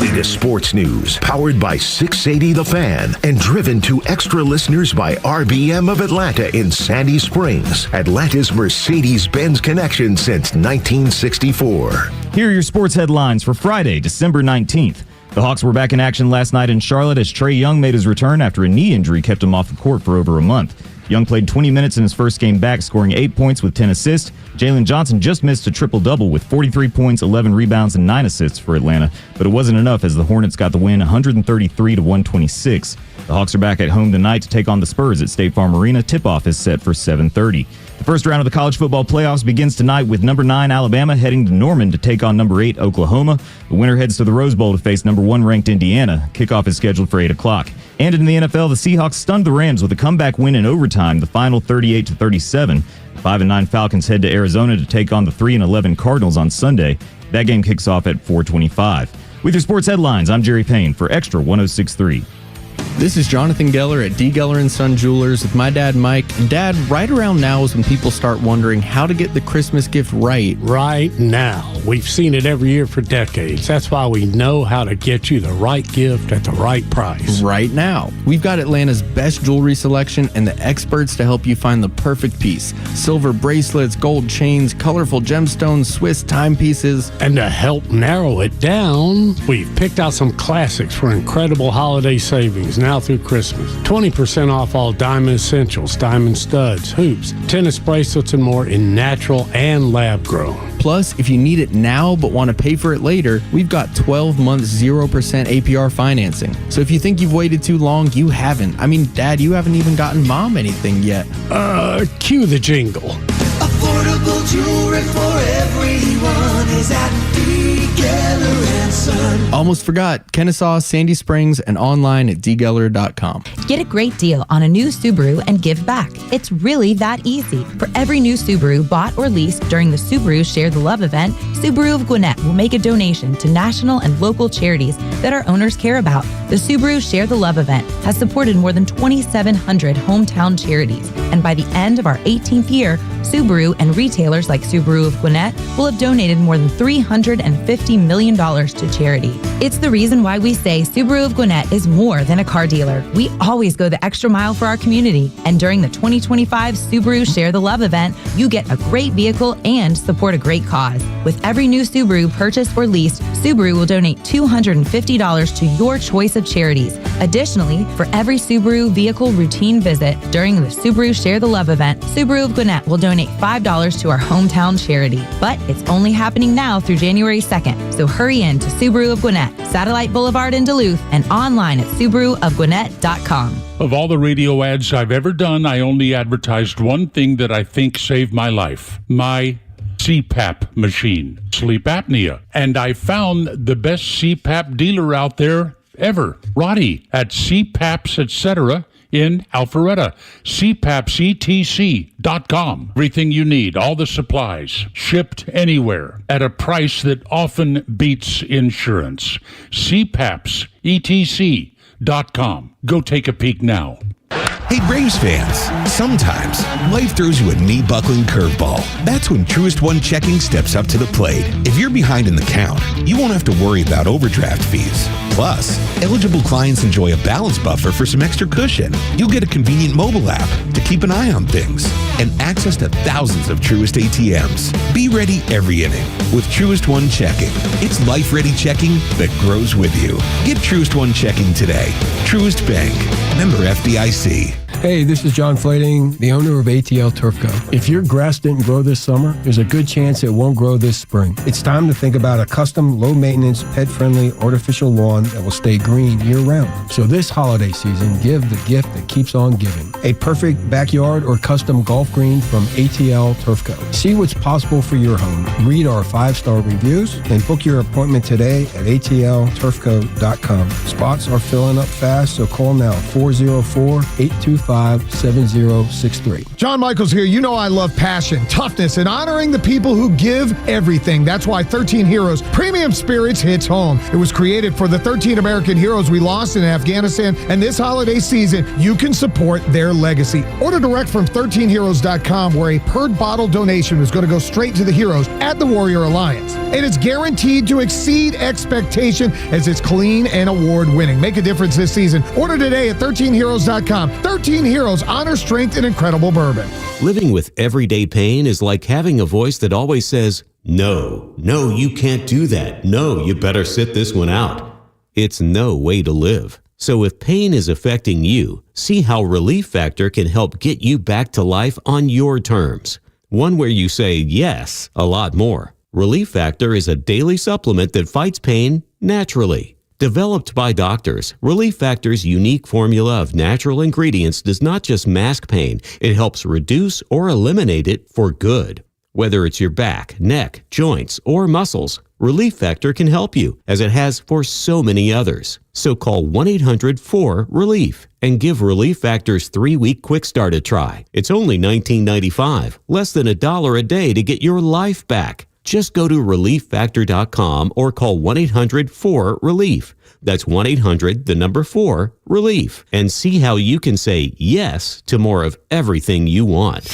Latest sports news, powered by 680 The Fan, and driven to extra listeners by RBM of Atlanta in Sandy Springs, Atlanta's Mercedes-Benz connection since 1964. Here are your sports headlines for Friday, December 19th. The Hawks were back in action last night in Charlotte as Trae Young made his return after a knee injury kept him off the court for over a month. Young played 20 minutes in his first game back, scoring 8 points with 10 assists. Jalen Johnson just missed a triple-double with 43 points, 11 rebounds, and 9 assists for Atlanta, but it wasn't enough as the Hornets got the win 133-126. The Hawks are back at home tonight to take on the Spurs at State Farm Arena. Tip-off is set for 7:30. The first round of the college football playoffs begins tonight with number 9 Alabama heading to Norman to take on number 8 Oklahoma. The winner heads to the Rose Bowl to face number 1 ranked Indiana. Kickoff is scheduled for 8 o'clock. And in the NFL, the Seahawks stunned the Rams with a comeback win in overtime, the final 38-37. 5-9 Falcons head to Arizona to take on the 3-11 Cardinals on Sunday. That game kicks off at 4:25. With your sports headlines, I'm Jerry Payne for Extra 106.3. This is Jonathan Geller at D. Geller & Son Jewelers with my dad, Mike. And Dad, right around now is when people start wondering how to get the Christmas gift right. Right now. We've seen it every year for decades. That's why we know how to get you the right gift at the right price. Right now. We've got Atlanta's best jewelry selection and the experts to help you find the perfect piece. Silver bracelets, gold chains, colorful gemstones, Swiss timepieces. And to help narrow it down, we've picked out some classics for incredible holiday savings now through Christmas. 20% off all diamond essentials, diamond studs, hoops, tennis bracelets, and more in natural and lab grown. Plus, if you need it now but want to pay for it later, we've got 12 months 0% APR financing. So if you think you've waited too long, you haven't. I mean, Dad, you haven't even gotten Mom anything yet. Cue the jingle. Affordable jewelry for everyone is at D. Geller & Son. Almost forgot, Kennesaw, Sandy Springs, and online at dgeller.com. Get a great deal on a new Subaru and give back. It's really that easy. For every new Subaru bought or leased during the Subaru Share the Love event, Subaru of Gwinnett will make a donation to national and local charities that our owners care about. The Subaru Share the Love event has supported more than 2,700 hometown charities, and by the end of our 18th year, Subaru and retailers like Subaru of Gwinnett will have donated more than $350 million to charity. It's the reason why we say Subaru of Gwinnett is more than a car dealer. We always go the extra mile for our community, and during the 2025 Subaru Share the Love event, you get a great vehicle and support a great cause. With every new Subaru purchased or leased, Subaru will donate $250 to your choice of charities. Additionally, for every Subaru vehicle routine visit during the Subaru Share the Love event, Subaru of Gwinnett will donate $5 to our hometown charity. But it's only happening now through January 2nd, so hurry in to Subaru of Gwinnett, Satellite Boulevard in Duluth, and online at SubaruofGwinnett.com. Of all the radio ads I've ever done, I only advertised one thing that I think saved my life. My CPAP machine, sleep apnea. And I found the best CPAP dealer out there ever, Roddy, at CPAPs, etc., in Alpharetta. CPAPsETC.com. Everything you need, all the supplies, shipped anywhere at a price that often beats insurance. CPAPsETC.com. Go take a peek now. Hey, Braves fans, sometimes life throws you a knee-buckling curveball. That's when Truist One Checking steps up to the plate. If you're behind in the count, you won't have to worry about overdraft fees. Plus, eligible clients enjoy a balance buffer for some extra cushion. You'll get a convenient mobile app to keep an eye on things and access to thousands of Truist ATMs. Be ready every inning with Truist One Checking. It's life-ready checking that grows with you. Get Truist One Checking today. Truist Bank. Member FDIC. Hey, this is John Flading, the owner of ATL Turf Co. If your grass didn't grow this summer, there's a good chance it won't grow this spring. It's time to think about a custom, low-maintenance, pet-friendly, artificial lawn that will stay green year-round. So this holiday season, give the gift that keeps on giving. A perfect backyard or custom golf green from ATL Turf Co. See what's possible for your home. Read our 5-star reviews and book your appointment today at atlturfco.com. Spots are filling up fast, so call now 404-825 855-7063. John Michaels here. You know I love passion, toughness, and honoring the people who give everything. That's why 13 Heroes Premium Spirits hits home. It was created for the 13 American heroes we lost in Afghanistan, and this holiday season, you can support their legacy. Order direct from 13heroes.com, where a per bottle donation is going to go straight to the heroes at the Warrior Alliance. And it's guaranteed to exceed expectation as it's clean and award-winning. Make a difference this season. Order today at 13heroes.com. 13 Heroes, honor, strength, and incredible bourbon. Living with everyday pain is like having a voice that always says, no, you can't do that. No, you better sit this one out. It's no way to live. So if pain is affecting you, see how Relief Factor can help get you back to life on your terms. One where you say yes a lot more. Relief Factor is a daily supplement that fights pain naturally. Developed by doctors, Relief Factor's unique formula of natural ingredients does not just mask pain, it helps reduce or eliminate it for good. Whether it's your back, neck, joints, or muscles, Relief Factor can help you, as it has for so many others. So call 1-800-4RELIEF and give Relief Factor's 3-week quick start a try. It's only $19.95, less than $1 a day to get your life back. Just go to ReliefFactor.com or call 1-800-4RELIEF. That's 1-800-4-RELIEF. And see how you can say yes to more of everything you want.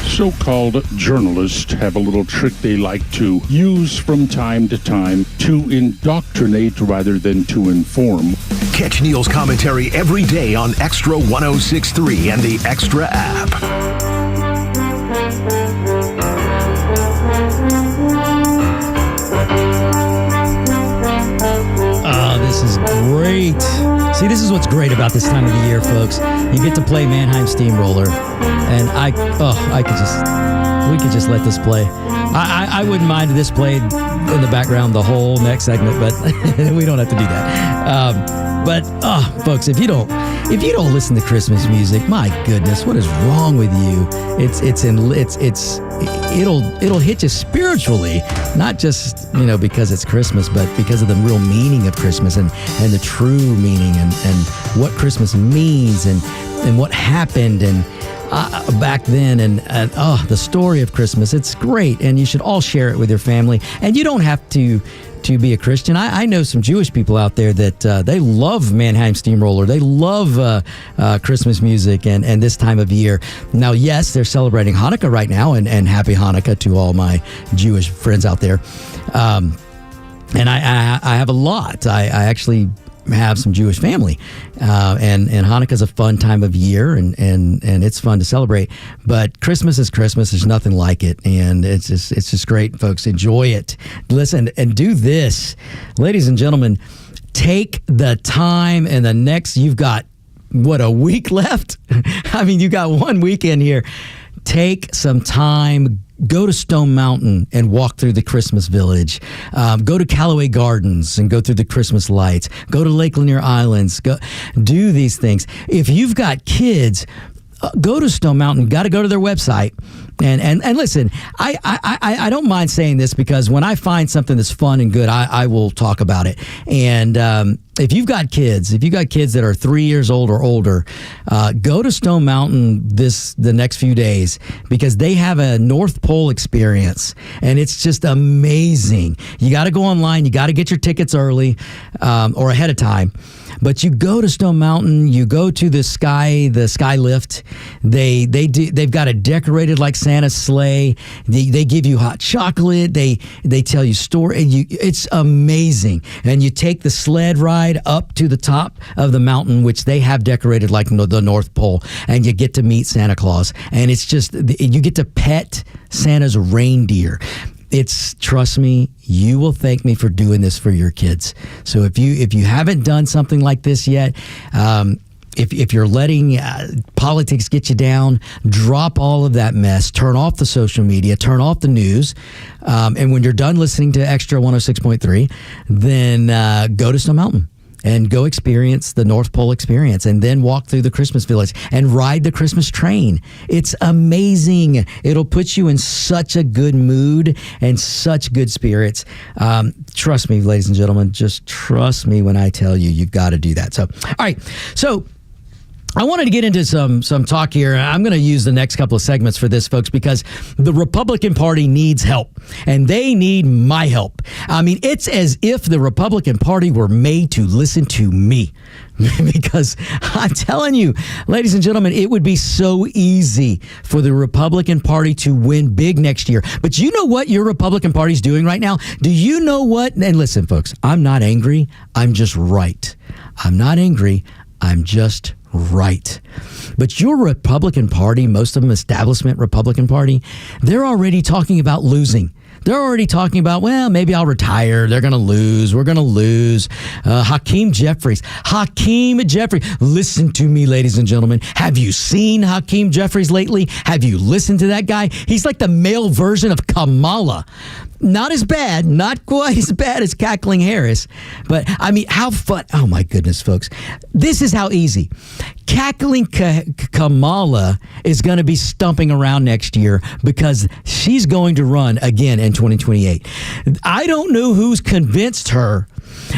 So-called journalists have a little trick they like to use from time to time to indoctrinate rather than to inform. Catch Neil's commentary every day on Extra 106.3 and the Extra app. This is great. See, this is what's great about this time of the year, folks. You get to play Mannheim Steamroller, and we could just let this play. I wouldn't mind this played in the background the whole next segment, but we don't have to do that. Folks, if you don't listen to Christmas music, my goodness, what is wrong with you? It'll hit you spiritually, not just because it's Christmas, but because of the real meaning of Christmas and the true meaning and what Christmas means and what happened and back then and the story of Christmas. It's great, and you should all share it with your family. And you don't have to be a Christian. I know some Jewish people out there that they love Mannheim Steamroller. They love Christmas music and this time of year. Now, yes, they're celebrating Hanukkah right now, and happy Hanukkah to all my Jewish friends out there. And I have a lot. I actually have some Jewish family, and Hanukkah is a fun time of year, and it's fun to celebrate. But Christmas is Christmas. There's nothing like it, and it's just great, folks. Enjoy it. Listen and do this, ladies and gentlemen. Take the time, and the next you've got a week left. I mean, you got 1 weekend here. Take some time. Go to Stone Mountain and walk through the Christmas Village. Go to Callaway Gardens and go through the Christmas lights. Go to Lake Lanier Islands. Do these things. If you've got kids, go to Stone Mountain. Got to go to their website. And listen, I don't mind saying this, because when I find something that's fun and good, I will talk about it. And if you've got kids that are 3 years old or older, go to Stone Mountain the next few days, because they have a North Pole experience, and it's just amazing. You got to go online. You got to get your tickets early or ahead of time. But you go to Stone Mountain, you go to the sky lift. They've got it decorated like Santa's sleigh. They give you hot chocolate. They tell you story. It's amazing. And you take the sled ride up to the top of the mountain, which they have decorated like the North Pole, and you get to meet Santa Claus. And it's just, you get to pet Santa's reindeer. Trust me, you will thank me for doing this for your kids. So if you haven't done something like this yet, if you're letting politics get you down, drop all of that mess, turn off the social media, turn off the news, and when you're done listening to Extra 106.3, then go to Stone Mountain and go experience the North Pole experience, and then walk through the Christmas Village and ride the Christmas train. It's amazing. It'll put you in such a good mood and such good spirits. Trust me, ladies and gentlemen, just trust me when I tell you, you've got to do that. So, all right. So, I wanted to get into some talk here. I'm going to use the next couple of segments for this, folks, because the Republican Party needs help, and they need my help. I mean, it's as if the Republican Party were made to listen to me. Because I'm telling you, ladies and gentlemen, it would be so easy for the Republican Party to win big next year. But you know what your Republican Party's doing right now? Do you know what? And listen, folks, I'm not angry. I'm just right. I'm not angry. I'm just right. But your Republican Party, most of them establishment Republican Party, they're already talking about losing. They're already talking about, well, maybe I'll retire. They're going to lose. We're going to lose. Hakeem Jeffries. Listen to me, ladies and gentlemen. Have you seen Hakeem Jeffries lately? Have you listened to that guy? He's like the male version of Kamala. Not as bad, not quite as bad as Cackling Harris. But, I mean, how fun. Oh, my goodness, folks. This is how easy. Cackling Kamala is going to be stumping around next year because she's going to run again in 2028. I don't know who's convinced her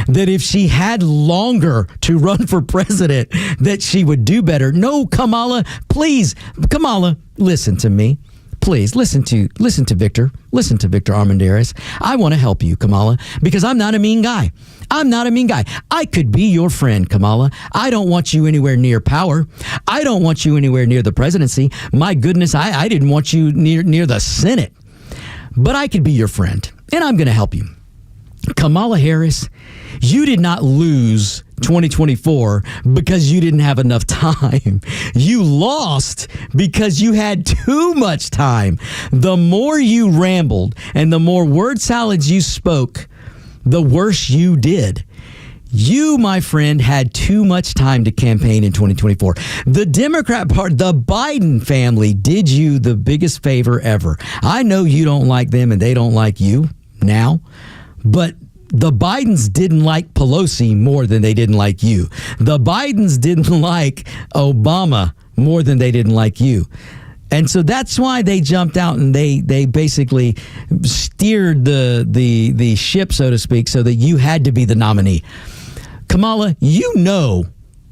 that if she had longer to run for president, that she would do better. No, Kamala, please. Kamala, listen to me. Please listen to Victor. Listen to Victor Armendariz. I want to help you, Kamala, because I'm not a mean guy. I'm not a mean guy. I could be your friend, Kamala. I don't want you anywhere near power. I don't want you anywhere near the presidency. My goodness, I didn't want you near the Senate. But I could be your friend, and I'm going to help you. Kamala Harris, you did not lose 2024 because you didn't have enough time. You lost because you had too much time. The more you rambled and the more word salads you spoke, the worse you did. You, my friend, had too much time to campaign in 2024. The Democrat Party, the Biden family, did you the biggest favor ever. I know you don't like them and they don't like you now, but the Bidens didn't like Pelosi more than they didn't like you. The Bidens didn't like Obama more than they didn't like you. And so that's why they jumped out and they basically steered the ship, so to speak, so that you had to be the nominee. Kamala, you know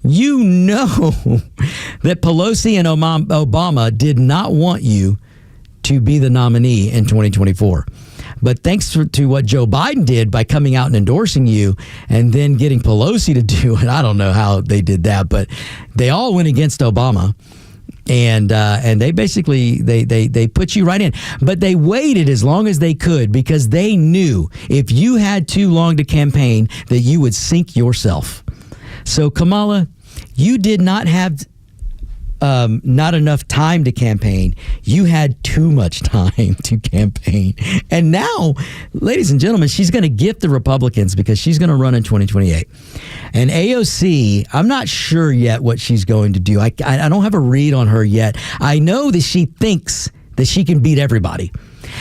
that Pelosi and Obama did not want you to be the nominee in 2024. But thanks to what Joe Biden did by coming out and endorsing you and then getting Pelosi to do it, I don't know how they did that, but they all went against Obama. And they basically they put you right in. But they waited as long as they could because they knew if you had too long to campaign that you would sink yourself. So Kamala, you did not have not enough time to campaign. You had too much time to campaign. And now, ladies and gentlemen, she's going to gift the Republicans because she's going to run in 2028. And AOC, I'm not sure yet what she's going to do. I don't have a read on her yet. I know that she thinks that she can beat everybody.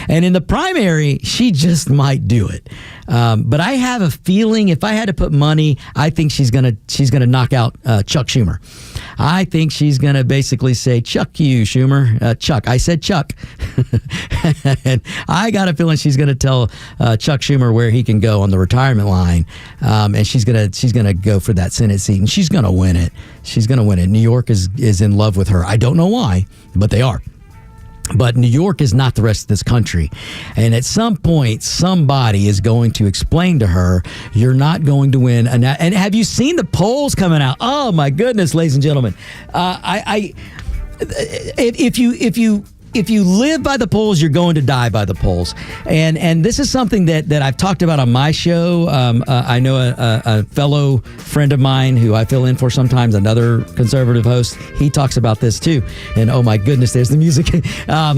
And in the primary, she just might do it. But I have a feeling if I had to put money, I think she's gonna knock out Chuck Schumer. I think she's gonna basically say, "Chuck you, Schumer." Chuck. I said Chuck. And I got a feeling she's gonna tell Chuck Schumer where he can go on the retirement line. And she's gonna go for that Senate seat, and she's gonna win it. She's gonna win it. New York is in love with her. I don't know why, but they are. But New York is not the rest of this country. And at some point, somebody is going to explain to her, you're not going to win. And have you seen the polls coming out? Oh, my goodness, ladies and gentlemen. If you live by the polls, you're going to die by the polls. And this is something that I've talked about on my show. I know a fellow friend of mine who I fill in for sometimes, another conservative host, he talks about this too. And oh my goodness, there's the music.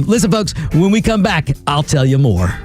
Listen, folks, when we come back, I'll tell you more.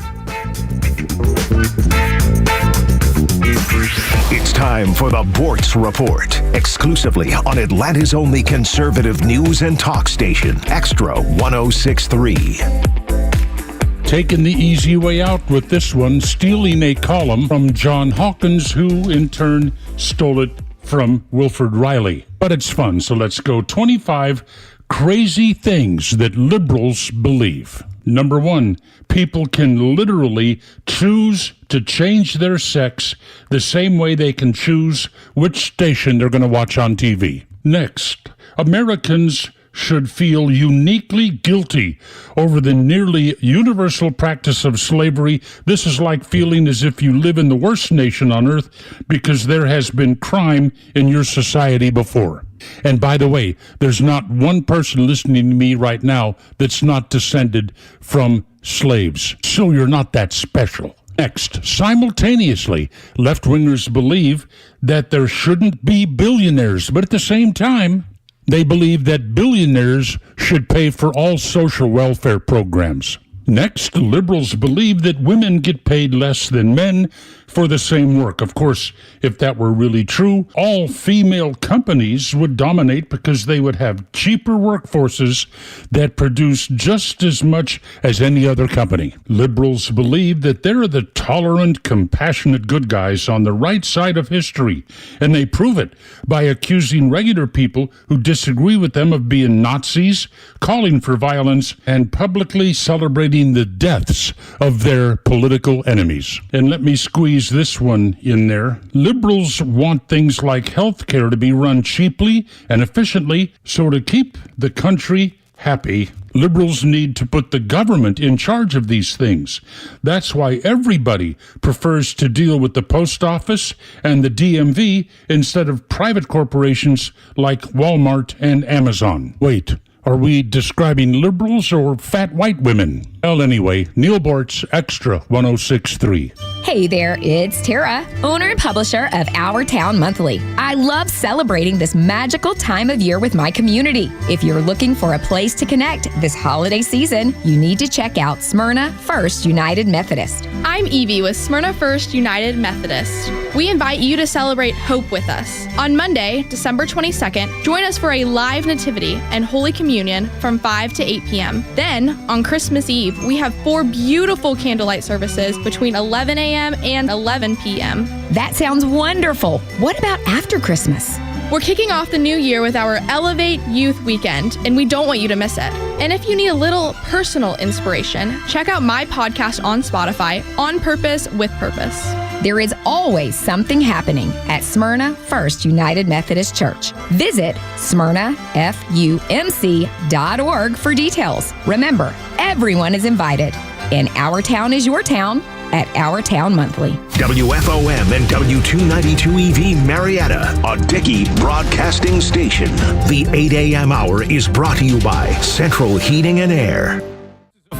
It's time for the Bortz Report, exclusively on Atlanta's only conservative news and talk station, Xtra 106.3. Taking the easy way out with this one, stealing a column from John Hawkins, who in turn stole it from Wilford Riley. But it's fun, so let's go. 25 crazy things that liberals believe. Number 1, people can literally choose to change their sex the same way they can choose which station they're going to watch on TV. Next, Americans should feel uniquely guilty over the nearly universal practice of slavery. This is like feeling as if you live in the worst nation on earth because there has been crime in your society before. And by the way, there's not one person listening to me right now that's not descended from slaves. So you're not that special. Next, simultaneously, left-wingers believe that there shouldn't be billionaires, but at the same time, they believe that billionaires should pay for all social welfare programs. Next, liberals believe that women get paid less than men for the same work. Of course, if that were really true, all female companies would dominate because they would have cheaper workforces that produce just as much as any other company. Liberals believe that they're the tolerant, compassionate good guys on the right side of history, and they prove it by accusing regular people who disagree with them of being Nazis, calling for violence, and publicly celebrating the deaths of their political enemies. And let me squeeze this one in there. Liberals want things like health care to be run cheaply and efficiently, so to keep the country happy, liberals need to put the government in charge of these things. That's why everybody prefers to deal with the post office and the DMV instead of private corporations like Walmart and Amazon. Wait, are we describing liberals or fat white women? Well, anyway, Neil Bortz, Extra 106.3. Hey there, it's Tara, owner and publisher of Our Town Monthly. I love celebrating this magical time of year with my community. If you're looking for a place to connect this holiday season, you need to check out Smyrna First United Methodist. I'm Evie with Smyrna First United Methodist. We invite you to celebrate hope with us. On Monday, December 22nd, join us for a live nativity and Holy Communion from 5 to 8 p.m. Then, on Christmas Eve, we have 4 beautiful candlelight services between 11 a.m. and 11 p.m. That sounds wonderful. What about after Christmas? We're kicking off the new year with our Elevate Youth Weekend, and we don't want you to miss it. And if you need a little personal inspiration, check out my podcast on Spotify, On Purpose with Purpose. There is always something happening at Smyrna First United Methodist Church. Visit smyrnafumc.org for details. Remember, everyone is invited, and our town is your town at Our Town Monthly. WFOM and W292EV Marietta, a Dickey broadcasting station. The 8 a.m. hour is brought to you by Central Heating and Air.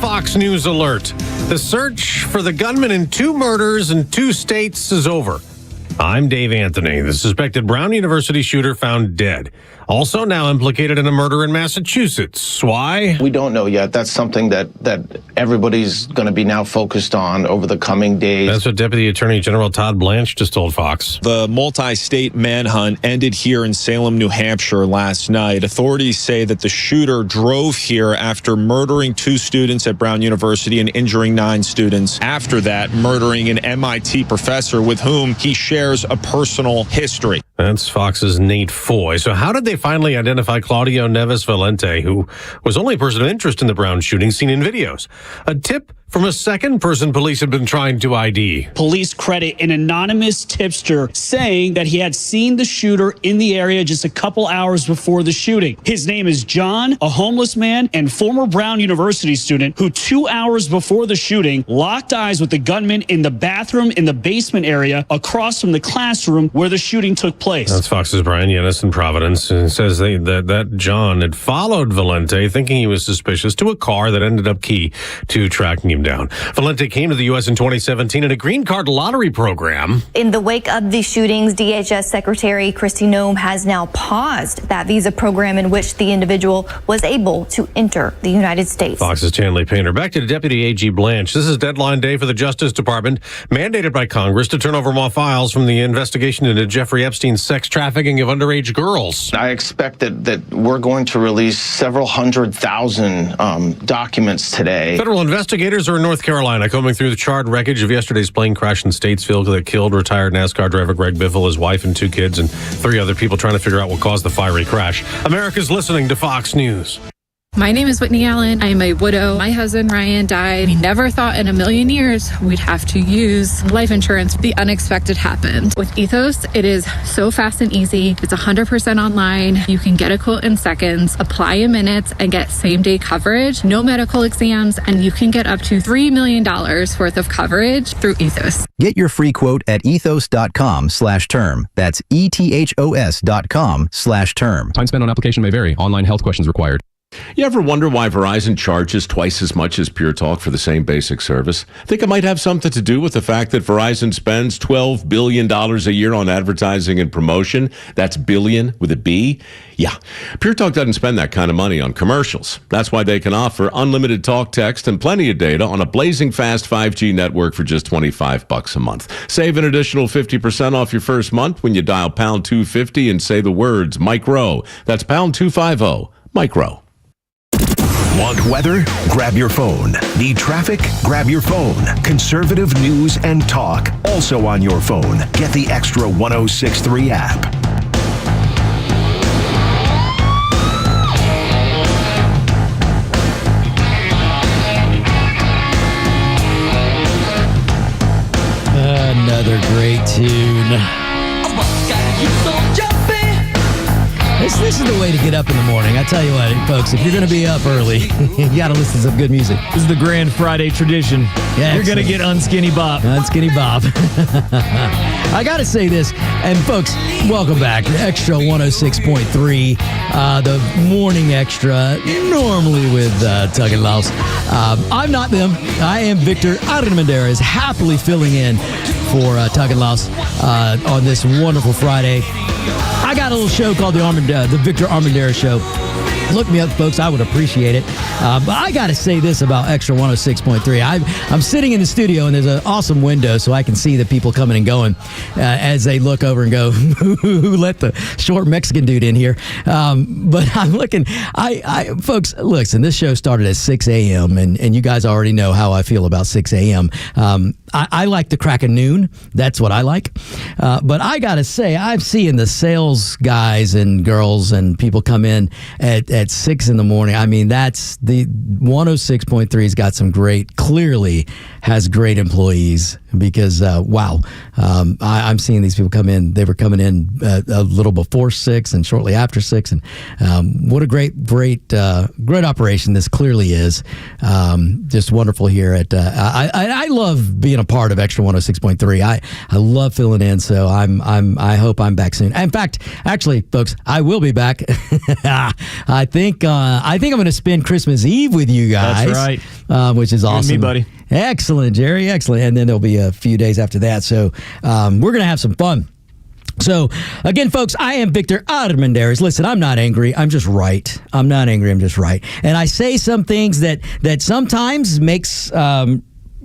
Fox News alert. The search for the gunman in 2 murders in 2 states is over. I'm Dave Anthony. The suspected Brown University shooter found dead. Also now implicated in a murder in Massachusetts. Why? We don't know yet. That's something that everybody's going to be now focused on over the coming days. That's what Deputy Attorney General Todd Blanche just told Fox. The multi-state manhunt ended here in Salem, New Hampshire last night. Authorities say that the shooter drove here after murdering 2 students at Brown University and injuring 9 students. After that, murdering an MIT professor with whom he shares a personal history. That's Fox's Nate Foy. So how did they finally identify Claudio Neves Valente, who was only a person of interest in the Brown shooting seen in videos? A tip from a second person police had been trying to ID. Police credit an anonymous tipster saying that he had seen the shooter in the area just a couple hours before the shooting. His name is John, a homeless man and former Brown University student who 2 hours before the shooting locked eyes with the gunman in the bathroom in the basement area across from the classroom where the shooting took place. That's Fox's Brian Yennis in Providence, and says that John had followed Valente, thinking he was suspicious, to a car that ended up key to tracking him down. Valente came to the U.S. in 2017 in a green card lottery program. In the wake of the shootings, DHS Secretary Kristi Noem has now paused that visa program in which the individual was able to enter the United States. Fox's Chanley Painter. Back to Deputy AG Blanche. This is deadline day for the Justice Department, mandated by Congress to turn over more files from the investigation into Jeffrey Epstein's sex trafficking of underage girls. I expect that we're going to release several 100,000 documents today. Federal investigators are in North Carolina combing through the charred wreckage of yesterday's plane crash in Statesville that killed retired NASCAR driver Greg Biffle, his wife and 2 kids, and 3 other people, trying to figure out what caused the fiery crash. America's listening to Fox News. My name is Whitney Allen. I'm a widow. My husband, Ryan, died. We never thought in a million years we'd have to use life insurance. The unexpected happened. With Ethos, it is so fast and easy. It's 100% online. You can get a quote in seconds, apply in minutes, and get same-day coverage, no medical exams, and you can get up to $3 million worth of coverage through Ethos. Get your free quote at ethos.com/term. That's ethos.com/term. Time spent on application may vary. Online health questions required. You ever wonder why Verizon charges twice as much as Pure Talk for the same basic service? Think it might have something to do with the fact that Verizon spends $12 billion a year on advertising and promotion. That's billion with a B. Yeah, Pure Talk doesn't spend that kind of money on commercials. That's why they can offer unlimited talk, text, and plenty of data on a blazing fast 5G network for just $25 a month. Save an additional 50% off your first month when you dial pound 250 and say the words micro. That's pound 250, micro. Want weather? Grab your phone. Need traffic? Grab your phone. Conservative news and talk, also on your phone. Get the Extra 106.3 app. Another great tune. This is the way to get up in the morning. I tell you what, folks, if you're going to be up early, you got to listen to some good music. This is the Grand Friday tradition. Yeah, you're going to get Unskinny Bob. Unskinny Bob. I got to say this, and folks, welcome back to Extra 106.3, the Morning Extra, normally with Tug and Louse. I'm not them. I am Victor Armendariz, happily filling in for Tug and Louse on this wonderful Friday. I got a little show called the Victor Armendariz Show. Look me up, folks. I would appreciate it. But I got to say this about Extra 106.3. I'm sitting in the studio, and there's an awesome window so I can see the people coming and going as they look over and go, who let the short Mexican dude in here? But I'm looking. Folks, listen, this show started at 6 a.m., and you guys already know how I feel about 6 a.m. I like the crack of noon. That's what I like. But I got to say, I'm seeing the sales guys and girls and people come in at 6 in the morning. I mean, that's the 106.3's got some clearly has great employees because, wow, I'm seeing these people come in. They were coming in a little before 6 and shortly after 6. And what a great operation this clearly is. Just wonderful here at, I love being a part of Extra 106.3. I love filling in. So I hope I'm back soon. In fact, actually, folks, I will be back. I think I'm going to spend Christmas Eve with you guys. That's right. Which is awesome. You and me, buddy. Excellent, Jerry. Excellent. And then there'll be a few days after that. So we're going to have some fun. So, again, folks, I am Victor Armendariz. Listen, I'm not angry. I'm just right. I'm not angry. I'm just right. And I say some things that sometimes makes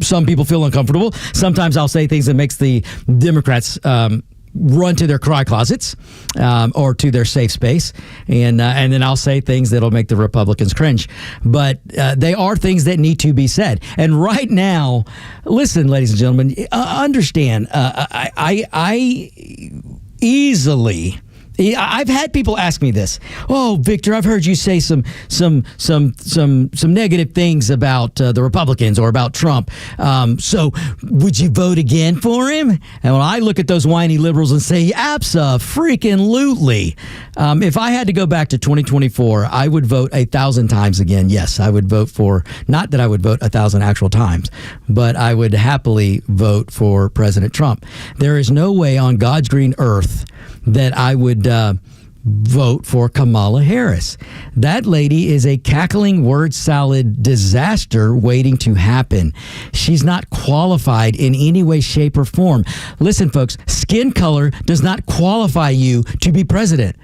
some people feel uncomfortable. Sometimes I'll say things that makes the Democrats run to their cry closets or to their safe space. And then I'll say things that'll make the Republicans cringe. But they are things that need to be said. And right now, listen, ladies and gentlemen, understand, I've had people ask me this. Oh, Victor, I've heard you say some negative things about the Republicans or about Trump. So would you vote again for him? And when I look at those whiny liberals and say, abso-freaking-lutely. If I had to go back to 2024, I would vote 1,000 times again. Yes, I would vote for, not that I would vote 1,000 actual times, but I would happily vote for President Trump. There is no way on God's green earth that I would vote for Kamala Harris. That lady is a cackling word salad disaster waiting to happen. She's not qualified in any way, shape, or form. Listen, folks, skin color does not qualify you to be president.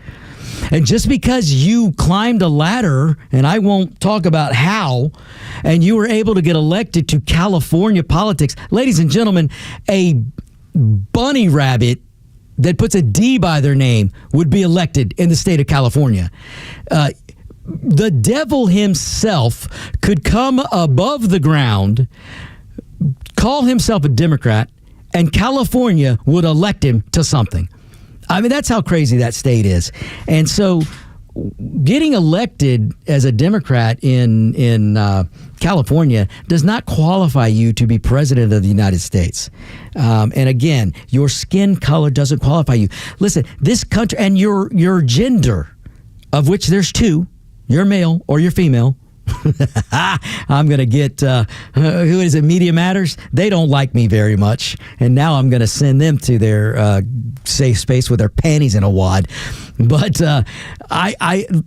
And just because you climbed a ladder, and I won't talk about how, and you were able to get elected to California politics, ladies and gentlemen, a bunny rabbit that puts a D by their name would be elected in the state of California. The devil himself could come above the ground, call himself a Democrat, and California would elect him to something. I mean, that's how crazy that state is. And so getting elected as a Democrat in California does not qualify you to be president of the United States. And again, your skin color doesn't qualify you. Listen, this country and your gender, of which there's two, you're male or you're female. I'm going to get, who is it, Media Matters? They don't like me very much. And now I'm going to send them to their safe space with their panties in a wad. But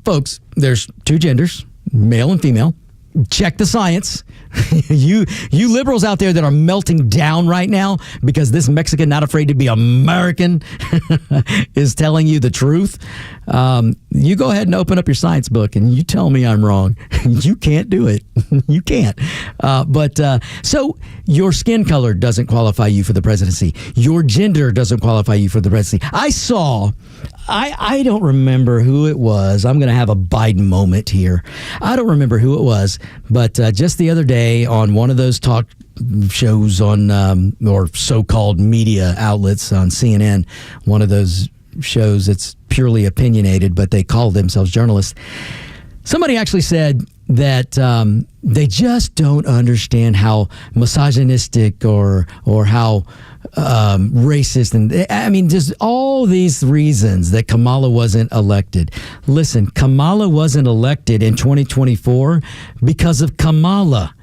folks, there's two genders, male and female. Check the science. You liberals out there that are melting down right now because this Mexican not afraid to be American is telling you the truth. You go ahead and open up your science book and you tell me I'm wrong. You can't do it. You can't. So your skin color doesn't qualify you for the presidency. Your gender doesn't qualify you for the presidency. I don't remember who it was. I'm going to have a Biden moment here. I don't remember who it was, but just the other day on one of those talk shows on or so-called media outlets on CNN, one of those shows that's purely opinionated, but they call themselves journalists. Somebody actually said that they just don't understand how misogynistic or how racist and I mean just all these reasons that Kamala wasn't elected. Listen, Kamala wasn't elected in 2024 because of Kamala.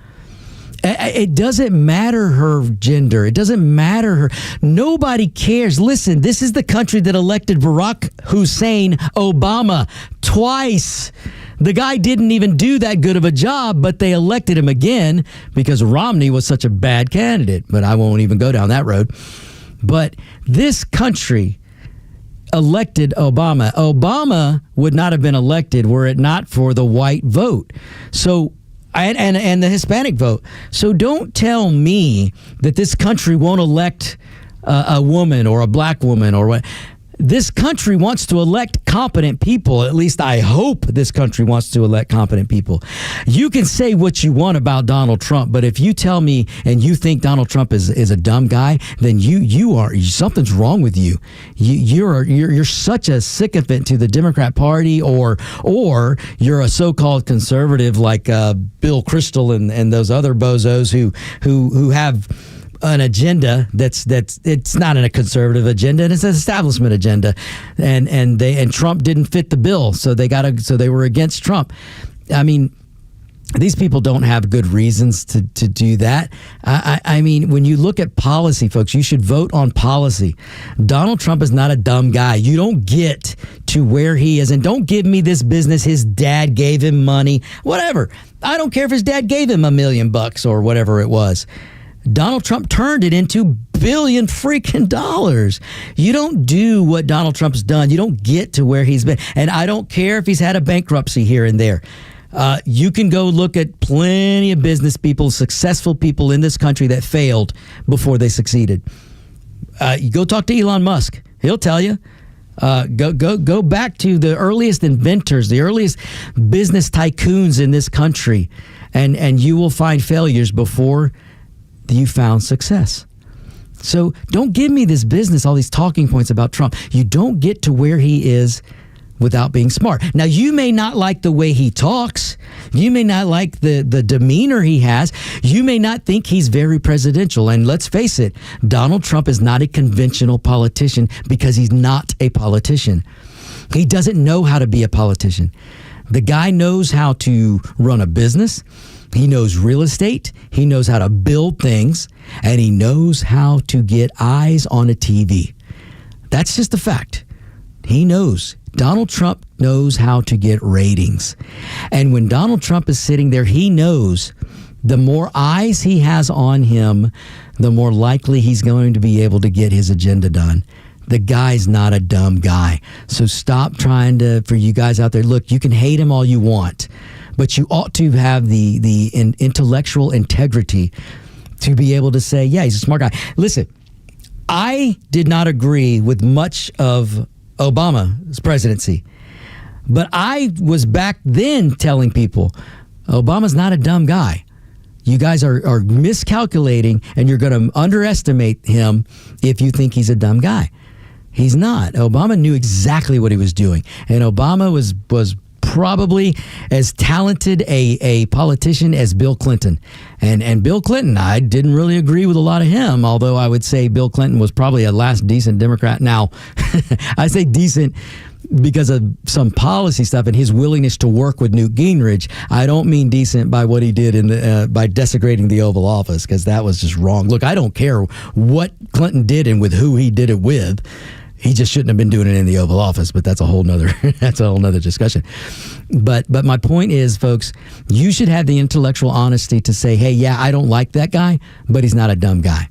It doesn't matter her gender. It doesn't matter her. Nobody cares. Listen, this is the country that elected Barack Hussein Obama twice. The guy didn't even do that good of a job, but they elected him again because Romney was such a bad candidate. But I won't even go down that road. But this country elected Obama. Obama would not have been elected were it not for the white vote. So and the Hispanic vote. So don't tell me that this country won't elect a woman or a black woman or what. This country wants to elect competent people. At least I hope this country wants to elect competent people. You can say what you want about Donald Trump, but if you tell me and you think Donald Trump is a dumb guy, then you are something's wrong with you. You're such a sycophant to the Democrat Party, or you're a so-called conservative like Bill Kristol and those other bozos who have an agenda that's it's not a conservative agenda, it's an establishment agenda, and Trump didn't fit the bill, so they were against Trump. I mean, these people don't have good reasons to do that. I mean, when you look at policy, folks, you should vote on policy. Donald Trump is not a dumb guy. You don't get to where he is, and don't give me this business. His dad gave him money, whatever. I don't care if his dad gave him $1 million or whatever it was. Donald Trump turned it into billion freaking dollars. You don't do what Donald Trump's done. You don't get to where he's been. And I don't care if he's had a bankruptcy here and there. You can go look at plenty of business people, successful people in this country that failed before they succeeded. You go talk to Elon Musk. He'll tell you. Go back to the earliest inventors, the earliest business tycoons in this country, and you will find failures before you found success. So don't give me this business, all these talking points about Trump. You don't get to where he is without being smart. Now, you may not like the way he talks. You may not like the demeanor he has. You may not think he's very presidential. And let's face it, Donald Trump is not a conventional politician because he's not a politician. He doesn't know how to be a politician. The guy knows how to run a business. He knows real estate, he knows how to build things, and he knows how to get eyes on a TV. That's just a fact. He knows. Donald Trump knows how to get ratings. And when Donald Trump is sitting there, he knows the more eyes he has on him, the more likely he's going to be able to get his agenda done. The guy's not a dumb guy. So stop trying for you guys out there, look, you can hate him all you want, but you ought to have the intellectual integrity to be able to say, yeah, he's a smart guy. Listen, I did not agree with much of Obama's presidency, but I was back then telling people, Obama's not a dumb guy. You guys are miscalculating, and you're going to underestimate him if you think he's a dumb guy. He's not. Obama knew exactly what he was doing. And Obama was probably as talented a politician as Bill Clinton. And Bill Clinton, I didn't really agree with a lot of him, although I would say Bill Clinton was probably a last decent Democrat. Now, I say decent because of some policy stuff and his willingness to work with Newt Gingrich. I don't mean decent by what he did by desecrating the Oval Office, because that was just wrong. Look, I don't care what Clinton did and with who he did it with. He just shouldn't have been doing it in the Oval Office, but that's a whole nother discussion. But my point is, folks, you should have the intellectual honesty to say, hey, yeah, I don't like that guy, but he's not a dumb guy.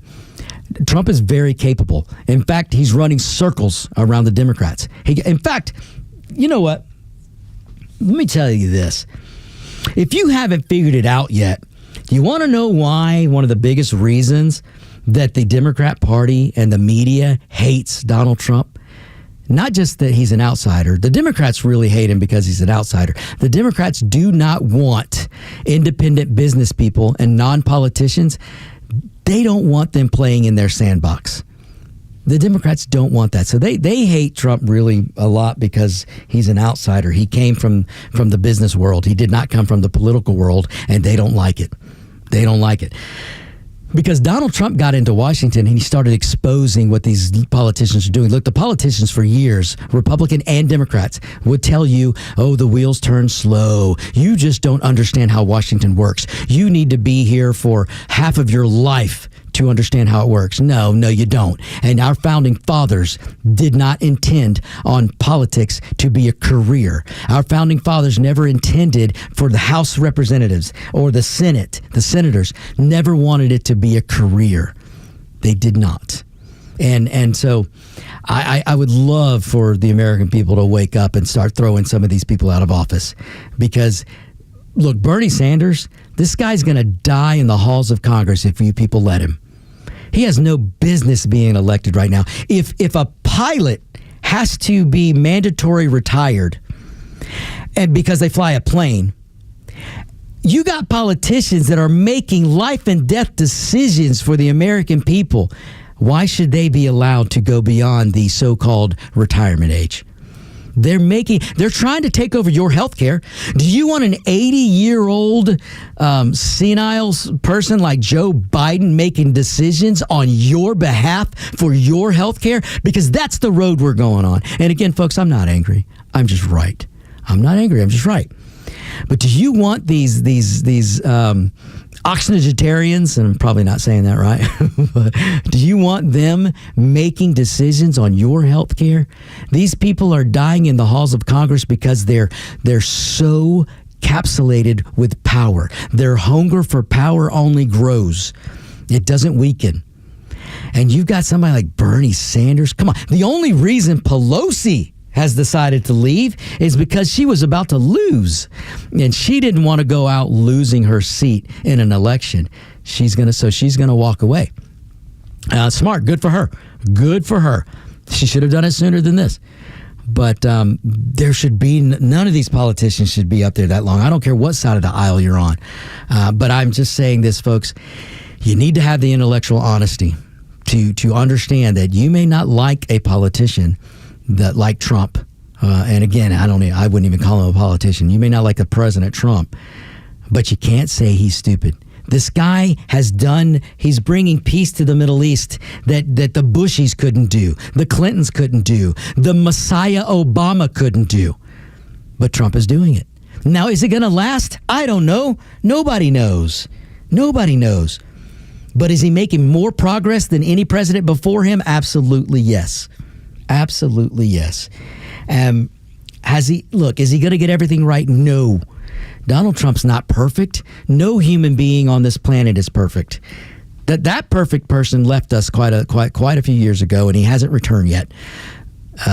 Trump is very capable. In fact, he's running circles around the Democrats. In fact, you know what? Let me tell you this. If you haven't figured it out yet, you want to know why one of the biggest reasons that the Democrat Party and the media hates Donald Trump? Not just that he's an outsider. The Democrats really hate him because he's an outsider. The Democrats do not want independent business people and non-politicians. They don't want them playing in their sandbox. The Democrats don't want that. So they hate Trump really a lot because he's an outsider. He came from the business world. He did not come from the political world, and they don't like it. They don't like it. Because Donald Trump got into Washington and he started exposing what these politicians are doing. Look, the politicians for years, Republican and Democrats, would tell you, oh, the wheels turn slow. You just don't understand how Washington works. You need to be here for half of your life to understand how it works. No, you don't. And our founding fathers did not intend on politics to be a career. Our founding fathers never intended for the House of Representatives or the Senate, the senators, never wanted it to be a career. They did not. And so I would love for the American people to wake up and start throwing some of these people out of office. Because, look, Bernie Sanders, this guy's going to die in the halls of Congress if you people let him. He has no business being elected right now. If a pilot has to be mandatory retired and because they fly a plane, you got politicians that are making life and death decisions for the American people. Why should they be allowed to go beyond the so-called retirement age? They're trying to take over your health care. Do you want an 80-year-old senile person like Joe Biden making decisions on your behalf for your health care? Because that's the road we're going on. And again, folks, I'm not angry. I'm just right. I'm not angry. I'm just right. But do you want these oxygenarians, and I'm probably not saying that right, but do you want them making decisions on your health care? These people are dying in the halls of Congress because they're so capsulated with power. Their hunger for power only grows. It doesn't weaken. And you've got somebody like Bernie Sanders. Come on. The only reason Pelosi has decided to leave is because she was about to lose, and she didn't want to go out losing her seat in an election. She's gonna walk away. Smart, good for her. Good for her. She should have done it sooner than this. But there should be none of these politicians should be up there that long. I don't care what side of the aisle you're on. But I'm just saying this, folks. You need to have the intellectual honesty to understand that you may not like a politician that like Trump, and again, I wouldn't even call him a politician. You may not like the President Trump, but you can't say he's stupid. This guy he's bringing peace to the Middle East that the Bushies couldn't do, the Clintons couldn't do, the Messiah Obama couldn't do. But Trump is doing it. Now, is it going to last? I don't know. Nobody knows. Nobody knows. But is he making more progress than any president before him? Absolutely yes. Absolutely yes. Is he going to get everything right? No. Donald Trump's not perfect. No human being on this planet is perfect. That perfect person left us quite a few years ago, and he hasn't returned yet.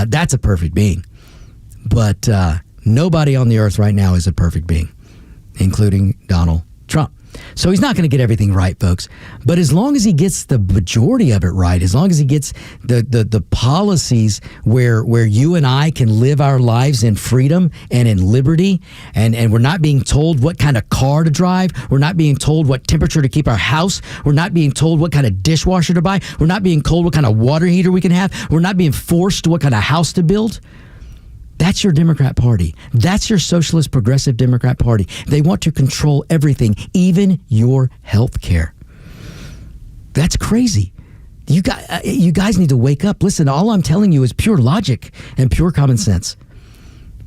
That's a perfect being. But nobody on the earth right now is a perfect being, including Donald Trump. So he's not going to get everything right, folks. But as long as he gets the majority of it right, as long as he gets the policies where you and I can live our lives in freedom and in liberty, and we're not being told what kind of car to drive, we're not being told what temperature to keep our house, we're not being told what kind of dishwasher to buy, we're not being told what kind of water heater we can have, we're not being forced what kind of house to build. That's your Democrat Party. That's your socialist progressive Democrat Party. They want to control everything, even your health care. That's crazy. You guys need to wake up. Listen, all I'm telling you is pure logic and pure common sense.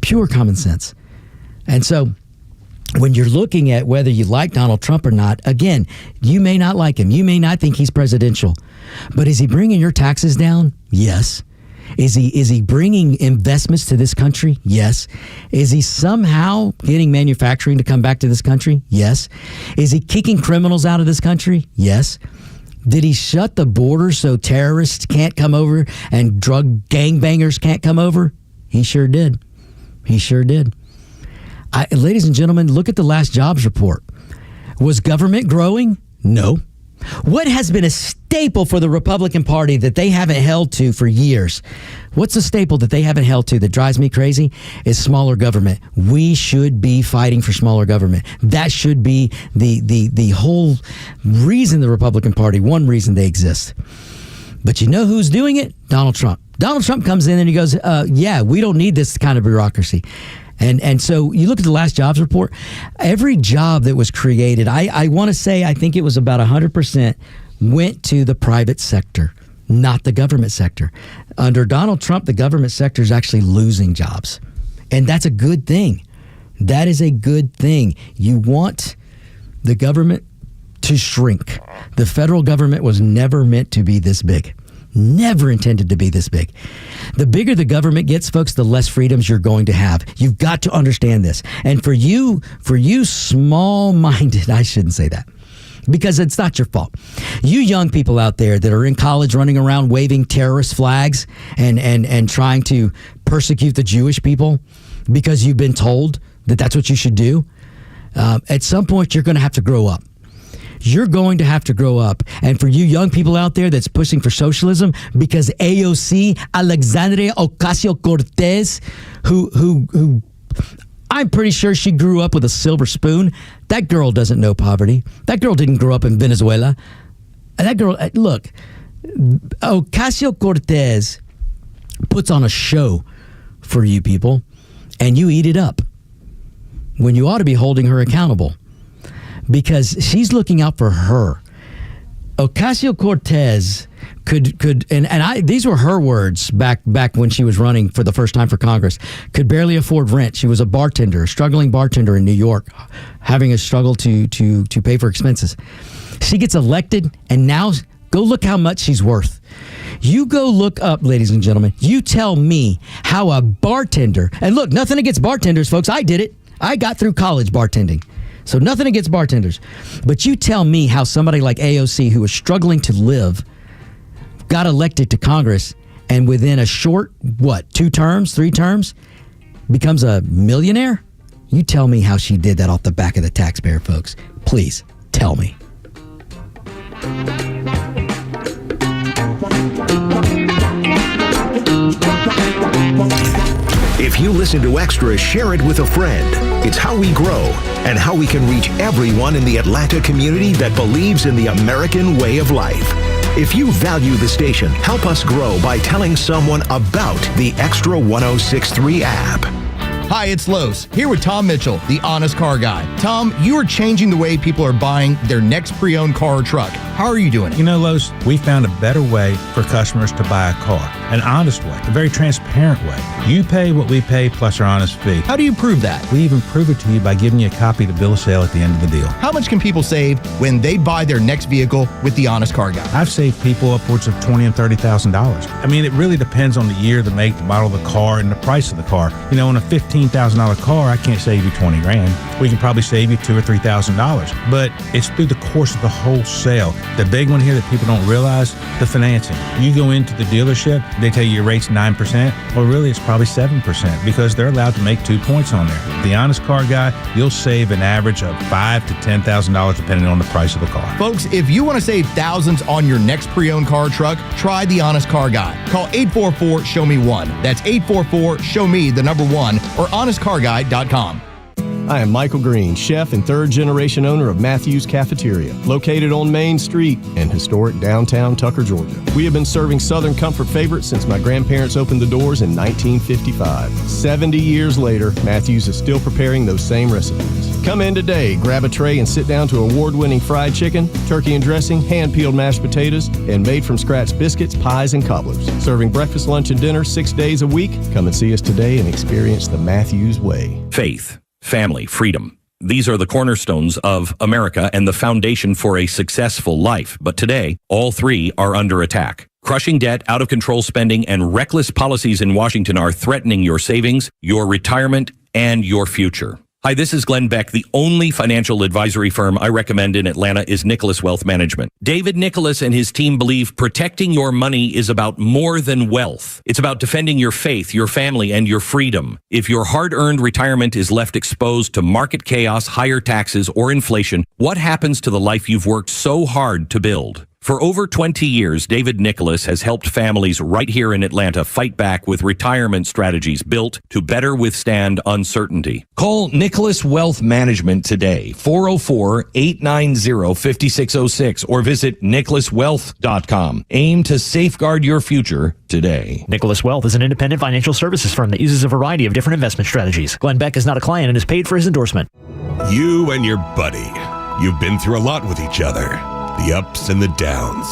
Pure common sense. And so when you're looking at whether you like Donald Trump or not, again, you may not like him. You may not think he's presidential. But is he bringing your taxes down? Yes. Is he bringing investments to this country? Yes. Is he somehow getting manufacturing to come back to this country? Yes. Is he kicking criminals out of this country? Yes. Did he shut the border so terrorists can't come over and drug gangbangers can't come over? He sure did. He sure did. Ladies and gentlemen, look at the last jobs report. Was government growing? No. What has been a staple for the Republican Party that they haven't held to for years? What's a staple that they haven't held to that drives me crazy? Is smaller government. We should be fighting for smaller government. That should be the whole reason the Republican Party, one reason they exist. But you know who's doing it? Donald Trump. Donald Trump comes in and he goes, yeah, we don't need this kind of bureaucracy. And so you look at the last jobs report, every job that was created, I want to say, I think it was about 100% went to the private sector, not the government sector. Under Donald Trump, the government sector is actually losing jobs. And that's a good thing. That is a good thing. You want the government to shrink. The federal government was never meant to be this big. Never intended to be this big. The bigger the government gets, folks, the less freedoms you're going to have. You've got to understand this. And for you small-minded, I shouldn't say that, because it's not your fault. You young people out there that are in college running around waving terrorist flags and trying to persecute the Jewish people because you've been told that that's what you should do, at some point you're going to have to grow up. You're going to have to grow up. And for you young people out there that's pushing for socialism, because AOC, Alexandria Ocasio-Cortez, who I'm pretty sure she grew up with a silver spoon. That girl doesn't know poverty. That girl didn't grow up in Venezuela. That girl, look, Ocasio-Cortez puts on a show for you people, and you eat it up when you ought to be holding her accountable. Because she's looking out for her. Ocasio-Cortez could these were her words back when she was running for the first time for Congress, could barely afford rent. She was a bartender, a struggling bartender in New York, having a struggle to pay for expenses. She gets elected, and now go look how much she's worth. You go look up, ladies and gentlemen, you tell me how a bartender, and look, nothing against bartenders, folks. I did it. I got through college bartending. So nothing against bartenders. But you tell me how somebody like AOC, who was struggling to live, got elected to Congress, and within a short, 2 terms, 3 terms, becomes a millionaire? You tell me how she did that off the back of the taxpayer, folks. Please, tell me. If you listen to Extra, share it with a friend. It's how we grow and how we can reach everyone in the Atlanta community that believes in the American way of life. If you value the station, help us grow by telling someone about the Extra 106.3 app. Hi, it's Los, here with Tom Mitchell, the honest car guy. Tom, you are changing the way people are buying their next pre-owned car or truck. How are you doing it? You know, Los, we found a better way for customers to buy a car. An honest way, a very transparent way. You pay what we pay plus our honest fee. How do you prove that? We even prove it to you by giving you a copy of the bill of sale at the end of the deal. How much can people save when they buy their next vehicle with the honest car guy? I've saved people upwards of $20,000 and $30,000. I mean, it really depends on the year, the make, the model of the car, and the price of the car. You know, on a $15,000 car, I can't save you $20,000. We can probably save you $2,000 or $3,000, but it's through the course of the whole sale. The big one here that people don't realize, the financing. You go into the dealership, they tell you your rate's 9%. Well, really, it's probably 7% because they're allowed to make 2 points on there. The Honest Car Guy, you'll save an average of $5,000 to $10,000 depending on the price of the car. Folks, if you want to save thousands on your next pre-owned car or truck, try the Honest Car Guy. Call 844-SHOW-ME-1. That's 844-SHOW-ME, the number 1, or honestcarguy.com. I am Michael Green, chef and third-generation owner of Matthew's Cafeteria, located on Main Street in historic downtown Tucker, Georgia. We have been serving Southern comfort favorites since my grandparents opened the doors in 1955. 70 years later, Matthew's is still preparing those same recipes. Come in today, grab a tray and sit down to award-winning fried chicken, turkey and dressing, hand-peeled mashed potatoes, and made-from-scratch biscuits, pies, and cobblers. Serving breakfast, lunch, and dinner 6 days a week. Come and see us today and experience the Matthews way. Faith, family, freedom. These are the cornerstones of America and the foundation for a successful life. But today, all three are under attack. Crushing debt, out-of-control spending, and reckless policies in Washington are threatening your savings, your retirement, and your future. Hi, this is Glenn Beck. The only financial advisory firm I recommend in Atlanta is Nicholas Wealth Management. David Nicholas and his team believe protecting your money is about more than wealth. It's about defending your faith, your family, and your freedom. If your hard-earned retirement is left exposed to market chaos, higher taxes, or inflation, what happens to the life you've worked so hard to build? For over 20 years, David Nicholas has helped families right here in Atlanta fight back with retirement strategies built to better withstand uncertainty. Call Nicholas Wealth Management today, 404-890-5606, or visit nicholaswealth.com. Aim to safeguard your future today. Nicholas Wealth is an independent financial services firm that uses a variety of different investment strategies. Glenn Beck is not a client and is paid for his endorsement. You and your buddy, you've been through a lot with each other. The ups and the downs.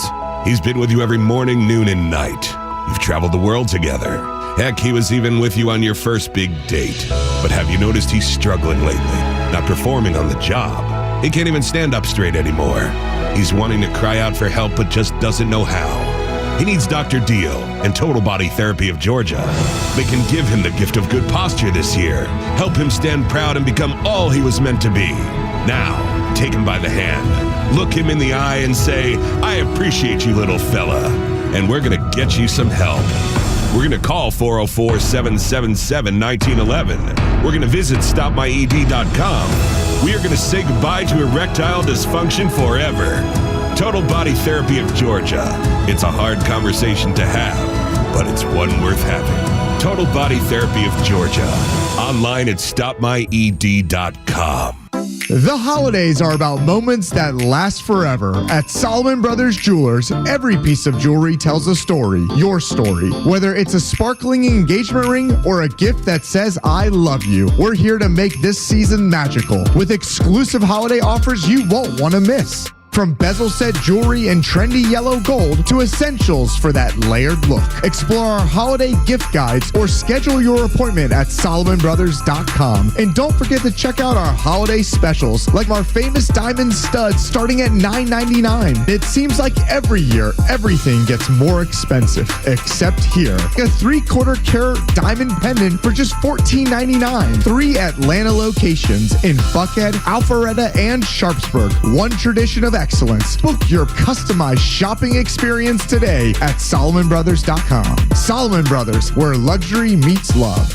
He's been with you every morning, noon, and night. You've traveled the world together. Heck, he was even with you on your first big date. But have you noticed he's struggling lately? Not performing on the job. He can't even stand up straight anymore. He's wanting to cry out for help, but just doesn't know how. He needs Dr. Deal and Total Body Therapy of Georgia. They can give him the gift of good posture this year. Help him stand proud and become all he was meant to be. Now, take him by the hand. Look him in the eye and say, I appreciate you, little fella. And we're going to get you some help. We're going to call 404-777-1911. We're going to visit stopmyed.com. We are going to say goodbye to erectile dysfunction forever. Total Body Therapy of Georgia. It's a hard conversation to have, but it's one worth having. Total Body Therapy of Georgia. Online at stopmyed.com. The holidays are about moments that last forever. At Solomon Brothers Jewelers, every piece of jewelry tells a story, your story. Whether it's a sparkling engagement ring or a gift that says, I love you, we're here to make this season magical with exclusive holiday offers you won't want to miss. From bezel set jewelry in trendy yellow gold to essentials for that layered look. Explore our holiday gift guides or schedule your appointment at SolomonBrothers.com. And don't forget to check out our holiday specials, like our famous diamond studs starting at $9.99. It seems like every year, everything gets more expensive, except here. A 3/4 carat diamond pendant for just $14.99. 3 Atlanta locations in Buckhead, Alpharetta, and Sharpsburg. One tradition of excellence. Book your customized shopping experience today at SolomonBrothers.com. Solomon Brothers, where luxury meets love.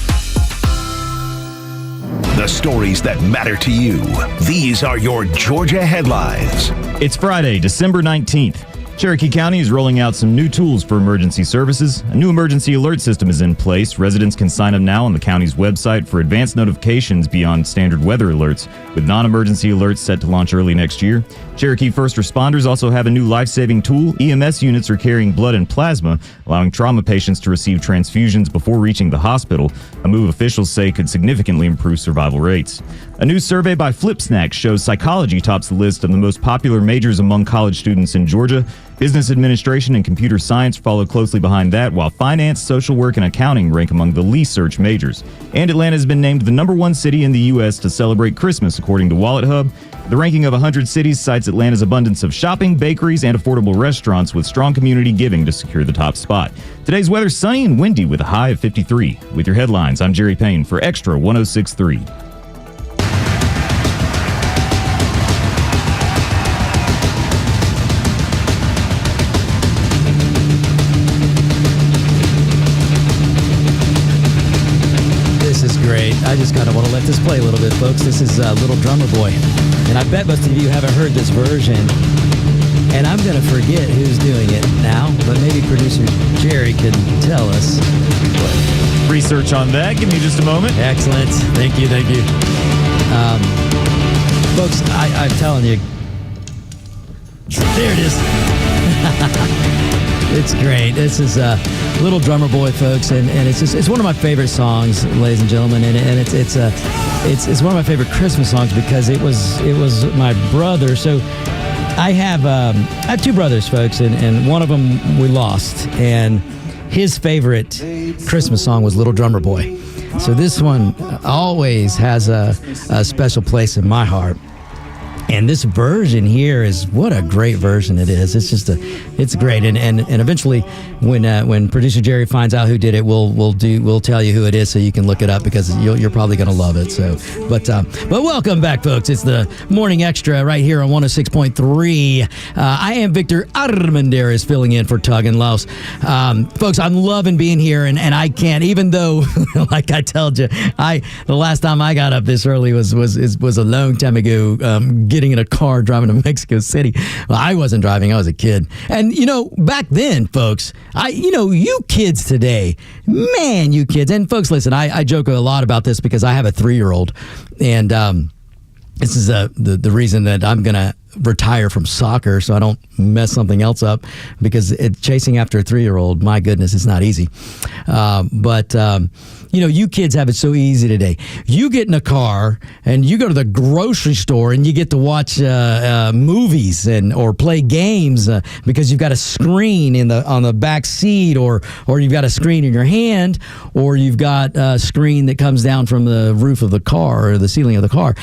The stories that matter to you. These are your Georgia headlines. It's Friday, December 19th. Cherokee County is rolling out some new tools for emergency services. A new emergency alert system is in place. Residents can sign up now on the county's website for advanced notifications beyond standard weather alerts, with non-emergency alerts set to launch early next year. Cherokee first responders also have a new life-saving tool. EMS units are carrying blood and plasma, allowing trauma patients to receive transfusions before reaching the hospital, a move officials say could significantly improve survival rates. A new survey by FlipSnack shows psychology tops the list of the most popular majors among college students in Georgia. Business administration and computer science follow closely behind that, while finance, social work, and accounting rank among the least searched majors. And Atlanta has been named the #1 city in the U.S. to celebrate Christmas, according to Wallet Hub. The ranking of 100 cities cites Atlanta's abundance of shopping, bakeries, and affordable restaurants with strong community giving to secure the top spot. Today's weather sunny and windy with a high of 53. With your headlines, I'm Jerry Payne for Extra 106.3. I just kind of want to let this play a little bit, folks. This is Little Drummer Boy. And I bet most of you haven't heard this version. And I'm going to forget who's doing it now, but maybe producer Jerry can tell us. Research on that. Give me just a moment. Excellent. Thank you. Folks, I'm telling you. There it is. It's great. This is Little Drummer Boy, folks, and it's one of my favorite songs, ladies and gentlemen, and it's one of my favorite Christmas songs because it was my brother. So I have two brothers, folks, and one of them we lost, and his favorite Christmas song was Little Drummer Boy. So this one always has a special place in my heart. And this version here is what a great version it is. It's just it's great. And eventually, when producer Jerry finds out who did it, we'll tell you who it is so you can look it up because you're probably going to love it. So, but welcome back, folks. It's the Morning Extra right here on 106.3. I am Victor Armendariz filling in for Tug and Laos. Folks, I'm loving being here, and I can't, even though, like I told you, the last time I got up this early was a long time ago. Getting in a car driving to Mexico City. Well, I wasn't driving. I was a kid. And, back then, folks, you kids today, man, you kids. And, folks, listen, I joke a lot about this because I have a 3-year-old. And this is the reason that I'm going to retire from soccer so I don't mess something else up because chasing after a 3-year-old, my goodness, it's not easy. But you kids have it so easy today. You get in a car and you go to the grocery store and you get to watch movies or play games because you've got a screen on the back seat or you've got a screen in your hand or you've got a screen that comes down from the roof of the car or the ceiling of the car.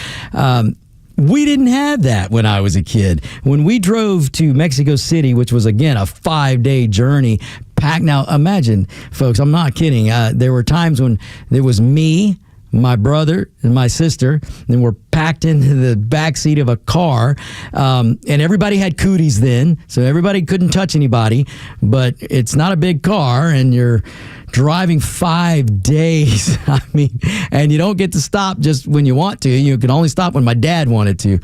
We didn't have that when I was a kid. When we drove to Mexico City, which was, again, a 5-day journey, packed. Now, imagine, folks, I'm not kidding. There were times when there was me, my brother, and my sister, and we're packed into the back seat of a car. And everybody had cooties then, so everybody couldn't touch anybody. But it's not a big car, and you're driving 5 days. I mean, and you don't get to stop just when you want to. You can only stop when my dad wanted to.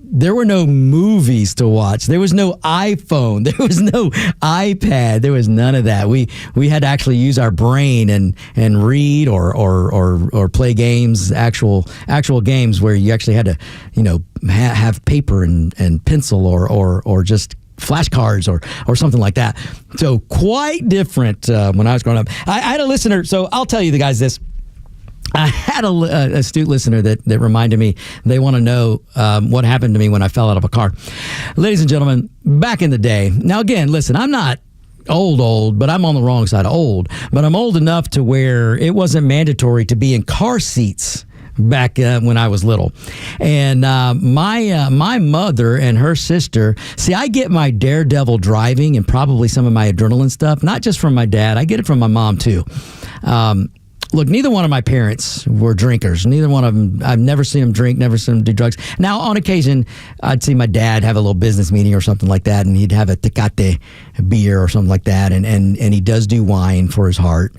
There were no movies to watch. There was no iPhone. There was no iPad. There was none of that. We had to actually use our brain and read or play games, actual games where you actually had to have paper and pencil or just flashcards or something like that. So quite different when I was growing up. I had a listener, so I'll tell you the guys this. I had a astute listener that reminded me they want to know what happened to me when I fell out of a car. Ladies and gentlemen, back in the day. Now, again, listen, I'm not old, but I'm on the wrong side of old. But I'm old enough to where it wasn't mandatory to be in car seats back when I was little. And my mother and her sister, see, I get my daredevil driving and probably some of my adrenaline stuff, not just from my dad. I get it from my mom, too. Look, neither one of my parents were drinkers. Neither one of them, I've never seen them drink, never seen them do drugs. Now, on occasion, I'd see my dad have a little business meeting or something like that, and he'd have a Tecate beer or something like that, and he does do wine for his heart.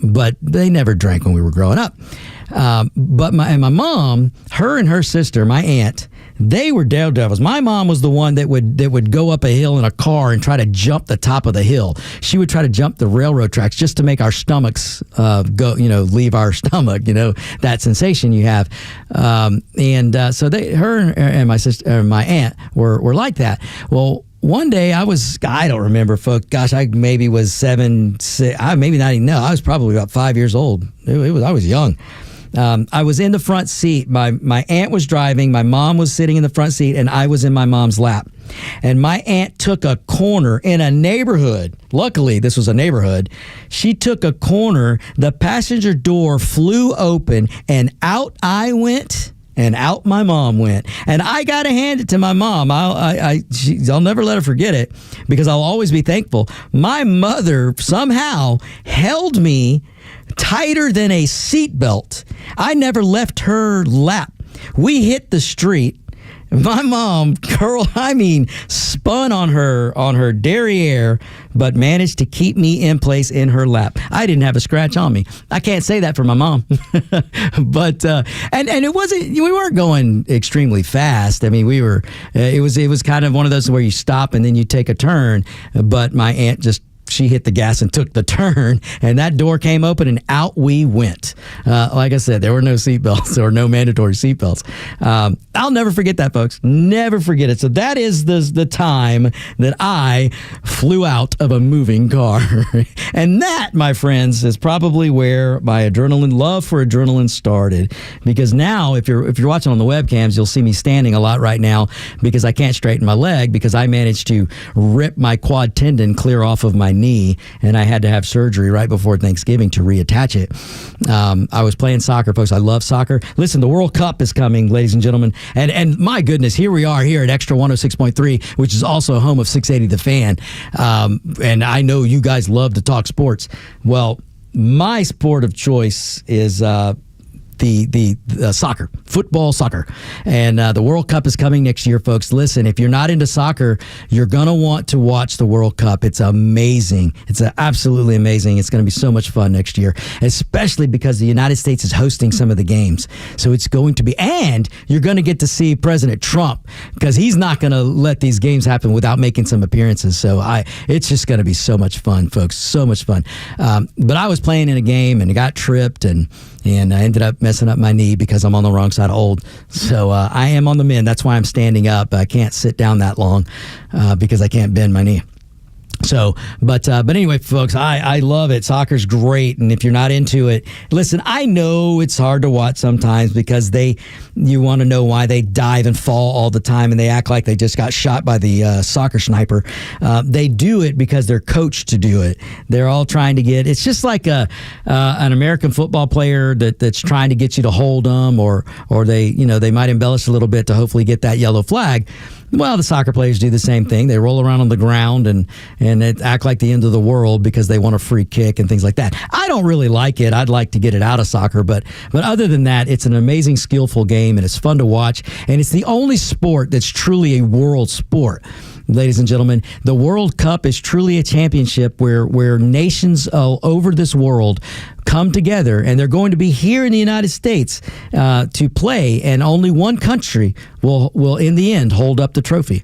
But they never drank when we were growing up. But my mom, her and her sister, my aunt, they were daredevils. My mom was the one that would go up a hill in a car and try to jump the top of the hill. She would try to jump the railroad tracks just to make our stomachs leave our stomach, that sensation you have. So her and my sister, my aunt were like that. Well, one day I don't remember, folks. Gosh, I maybe was 7, 6, maybe not even know. I was probably about 5 years old. I was young. I was in the front seat. My aunt was driving. My mom was sitting in the front seat, and I was in my mom's lap. And my aunt took a corner in a neighborhood. Luckily, this was a neighborhood. She took a corner. The passenger door flew open, and out I went. And out my mom went. And I got to hand it to my mom. I'll never let her forget it because I'll always be thankful. My mother somehow held me tighter than a seatbelt. I never left her lap. We hit the street. My mom, spun on her derriere, but managed to keep me in place in her lap. I didn't have a scratch on me. I can't say that for my mom, but and it wasn't. We weren't going extremely fast. I mean, we were. It was kind of one of those where you stop and then you take a turn. But my aunt she hit the gas and took the turn, and that door came open, and out we went. Like I said, there were no seatbelts or no mandatory seatbelts. I'll never forget that, folks. Never forget it. So that is the time that I flew out of a moving car. And that, my friends, is probably where my love for adrenaline started. Because now, if you're watching on the webcams, you'll see me standing a lot right now because I can't straighten my leg because I managed to rip my quad tendon clear off of my knee, and I had to have surgery right before Thanksgiving to reattach it. I was playing soccer, folks. I love soccer. Listen, the World Cup is coming, ladies and gentlemen, and my goodness, here we are here at Xtra 106.3, which is also home of 680 The Fan. And I know you guys love to talk sports. Well, my sport of choice is the soccer, football, soccer. And the World Cup is coming next year, folks. Listen, if you're not into soccer, you're going to want to watch the World Cup. It's amazing. It's absolutely amazing. It's going to be so much fun next year, especially because the United States is hosting some of the games. So it's going to be, and you're going to get to see President Trump because he's not going to let these games happen without making some appearances. So it's just going to be so much fun, folks. So much fun. But I was playing in a game and I got tripped and I ended up messing up my knee because I'm on the wrong side of old. So I am on the mend. That's why I'm standing up. I can't sit down that long because I can't bend my knee. So, but anyway, folks, I love it. Soccer's great. And if you're not into it, listen, I know it's hard to watch sometimes because you want to know why they dive and fall all the time and they act like they just got shot by the soccer sniper. They do it because they're coached to do it. They're all trying to it's just like an American football player that's trying to get you to hold them or they might embellish a little bit to hopefully get that yellow flag. Well, the soccer players do the same thing. They roll around on the ground and it act like the end of the world because they want a free kick and things like that. I don't really like it. I'd like to get it out of soccer, but other than that, it's an amazing, skillful game and it's fun to watch. And it's the only sport that's truly a world sport. Ladies and gentlemen, the World Cup is truly a championship where nations all over this world come together, and they're going to be here in the United States to play, and only one country will in the end hold up the trophy.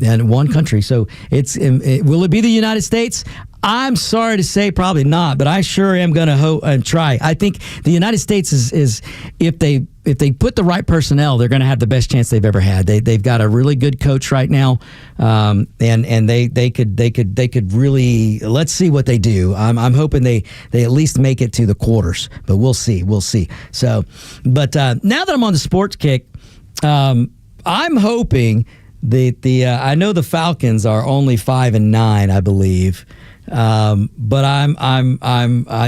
And one country. So will it be the United States? I'm sorry to say probably not, but I sure am going to try. I think the United States is if they put the right personnel, they're going to have the best chance they've ever had. They've got a really good coach right now, and they could really, let's see what they do. I'm hoping they at least make it to the quarters, but we'll see. So, but now that I'm on the sports kick, I'm hoping I know the Falcons are only 5-9, I believe. But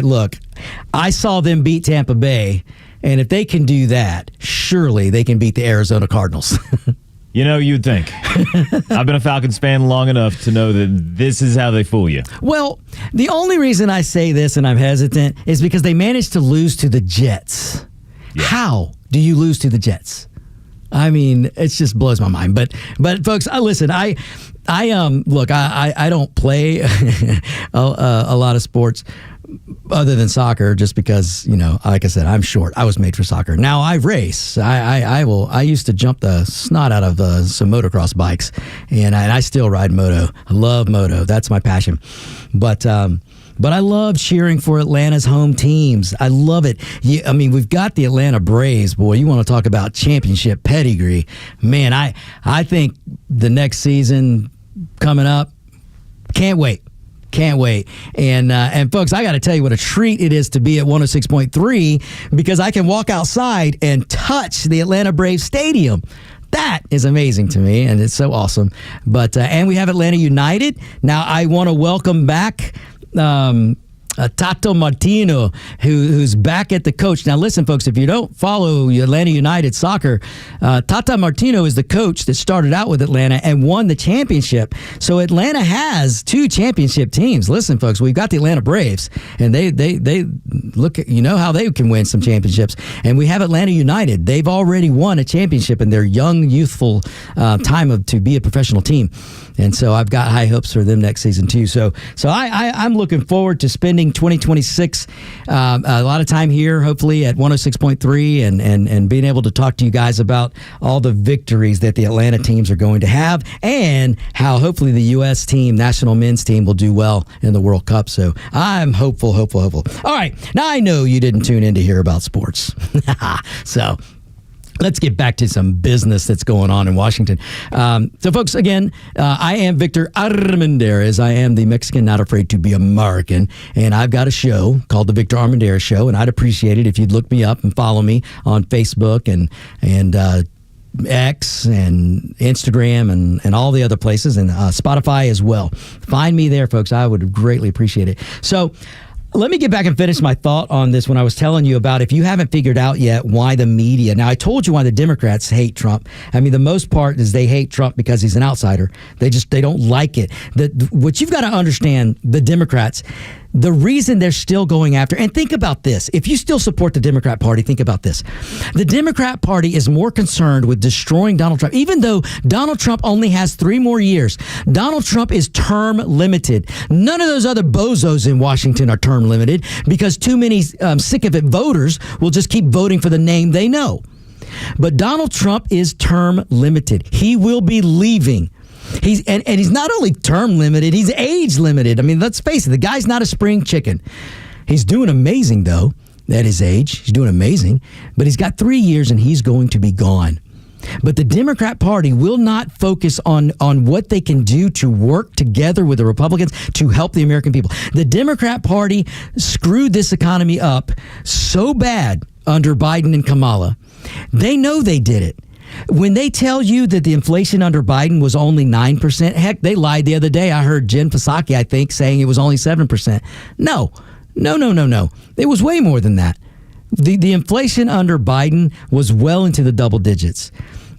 look, I saw them beat Tampa Bay, and if they can do that, surely they can beat the Arizona Cardinals. You'd think. I've been a Falcons fan long enough to know that this is how they fool you. Well, the only reason I say this and I'm hesitant is because they managed to lose to the Jets. Yeah. How do you lose to the Jets? I mean, it just blows my mind. But folks, listen, I don't play a lot of sports other than soccer, just because, like I said, I'm short. I was made for soccer. Now I race. I used to jump the snot out of some motocross bikes, and I still ride moto. I love moto. That's my passion. But I love cheering for Atlanta's home teams. I love it. We've got the Atlanta Braves, boy. You want to talk about championship pedigree. Man, I think the next season coming up, can't wait. And folks, I got to tell you what a treat it is to be at 106.3 because I can walk outside and touch the Atlanta Braves Stadium. That is amazing to me, and it's so awesome. But and we have Atlanta United. Now, I want to welcome back Tato Martino, who's back at the coach. Now, listen, folks, if you don't follow Atlanta United soccer, Tata Martino is the coach that started out with Atlanta and won the championship. So Atlanta has 2 championship teams. Listen, folks, we've got the Atlanta Braves, and they look at, how they can win some championships. And we have Atlanta United. They've already won a championship in their young, youthful time to be a professional team. And so I've got high hopes for them next season too. So I'm looking forward to spending 2026 a lot of time here, hopefully at 106.3, and being able to talk to you guys about all the victories that the Atlanta teams are going to have, and how hopefully the U.S. team, national men's team, will do well in the World Cup. So I'm hopeful. All right, now I know you didn't tune in to hear about sports. So let's get back to some business that's going on in Washington. So, folks, again, I am Victor Armendariz. I am the Mexican not afraid to be American, and I've got a show called The Victor Armendariz Show, and I'd appreciate it if you'd look me up and follow me on Facebook and X and Instagram and all the other places, and Spotify as well. Find me there, folks. I would greatly appreciate it. So, let me get back and finish my thought on this when I was telling you about, if you haven't figured out yet, why the media. Now, I told you why the Democrats hate Trump. I mean, the most part is they hate Trump because he's an outsider. They don't like it. What you've got to understand, the Democrats, the reason they're still going after, and think about this. If you still support the Democrat Party, think about this. The Democrat Party is more concerned with destroying Donald Trump. Even though Donald Trump only has 3 more years, Donald Trump is term limited. None of those other bozos in Washington are term limited because too many sick of it voters will just keep voting for the name they know. But Donald Trump is term limited. He will be leaving. He's not only term limited, he's age limited. I mean, let's face it, the guy's not a spring chicken. He's doing amazing, though, at his age. He's doing amazing. But he's got 3 years, and he's going to be gone. But the Democrat Party will not focus on what they can do to work together with the Republicans to help the American people. The Democrat Party screwed this economy up so bad under Biden and Kamala. They know they did it. When they tell you that the inflation under Biden was only 9%, heck, they lied the other day. I heard Jen Psaki, I think, saying it was only 7%. No. It was way more than that. The inflation under Biden was well into the double digits.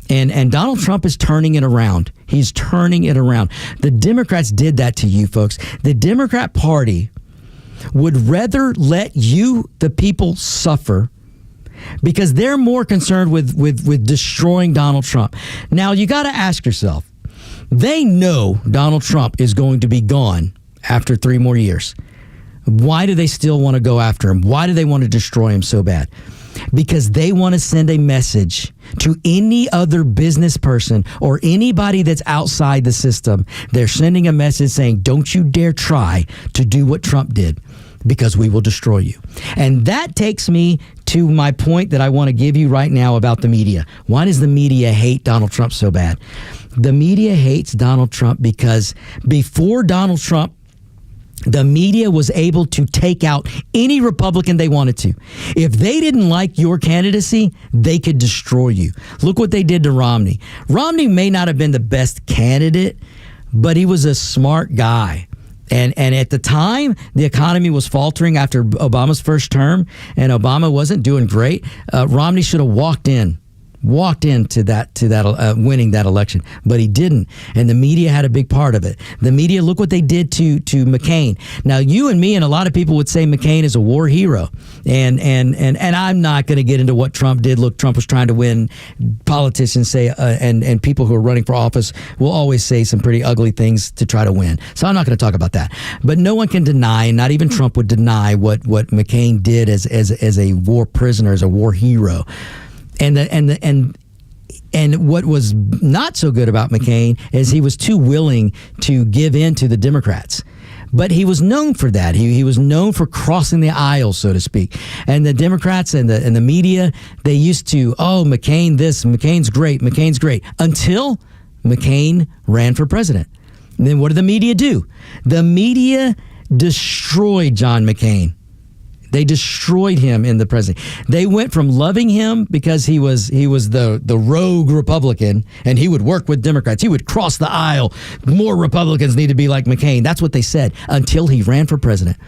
And Donald Trump is turning it around. He's turning it around. The Democrats did that to you, folks. The Democrat Party would rather let you, the people, suffer because they're more concerned with destroying Donald Trump. Now, you got to ask yourself, they know Donald Trump is going to be gone after 3 more years. Why do they still want to go after him? Why do they want to destroy him so bad? Because they want to send a message to any other business person or anybody that's outside the system. They're sending a message saying, don't you dare try to do what Trump did, because we will destroy you. And that takes me to my point that I want to give you right now about the media. Why does the media hate Donald Trump so bad? The media hates Donald Trump because before Donald Trump, the media was able to take out any Republican they wanted to. If they didn't like your candidacy, they could destroy you. Look what they did to Romney. Romney may not have been the best candidate, but he was a smart guy. And at the time, the economy was faltering after Obama's first term, and Obama wasn't doing great. Romney should have walked into that winning that election, but he didn't, and the media had a big part of it. The media, look what they did to McCain. Now, you and me and a lot of people would say McCain is a war hero, and I'm not going to get into what Trump did. Look, Trump was trying to win. Politicians say and people who are running for office will always say some pretty ugly things to try to win. So I'm not going to talk about that. But no one can deny, not even Trump would deny what McCain did as a war prisoner, as a war hero. And what was not so good about McCain is he was too willing to give in to the Democrats. But he was known for that. He was known for crossing the aisle, so to speak. And the Democrats and the media, they used to, McCain this, McCain's great, until McCain ran for president. And then what did the media do? The media destroyed John McCain. They destroyed him in the presidency. They went from loving him because he was the rogue Republican and he would work with Democrats. He would cross the aisle. More Republicans need to be like McCain. That's what they said until he ran for president.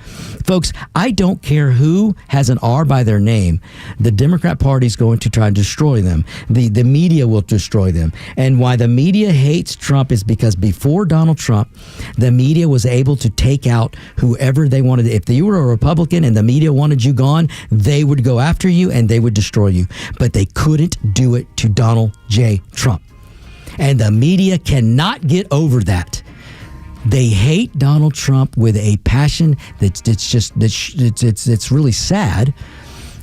Folks, I don't care who has an R by their name. The Democrat Party is going to try and destroy them. The media will destroy them. And why the media hates Trump is because before Donald Trump, the media was able to take out whoever they wanted. If you were a Republican and the media wanted you gone, they would go after you and they would destroy you. But they couldn't do it to Donald J. Trump. And the media cannot get over that. They hate Donald Trump with a passion it's really sad,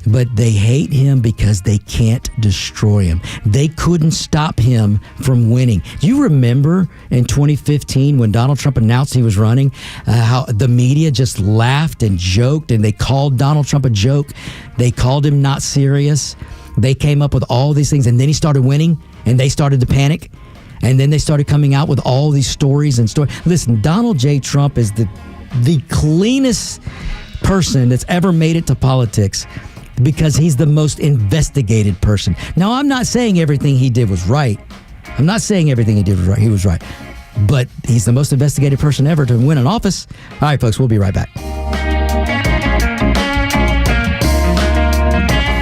but they hate him because they can't destroy him. They couldn't stop him from winning. Do you remember in 2015 when Donald Trump announced he was running, how the media just laughed and joked and they called Donald Trump a joke? They called him not serious. They came up with all these things, and then he started winning and they started to panic. And then they started coming out with all these stories and stories. Listen, Donald J. Trump is the cleanest person that's ever made it to politics because he's the most investigated person. Now, I'm not saying everything he did was right. I'm not saying everything he did was right. He was right. But he's the most investigated person ever to win an office. All right, folks, we'll be right back.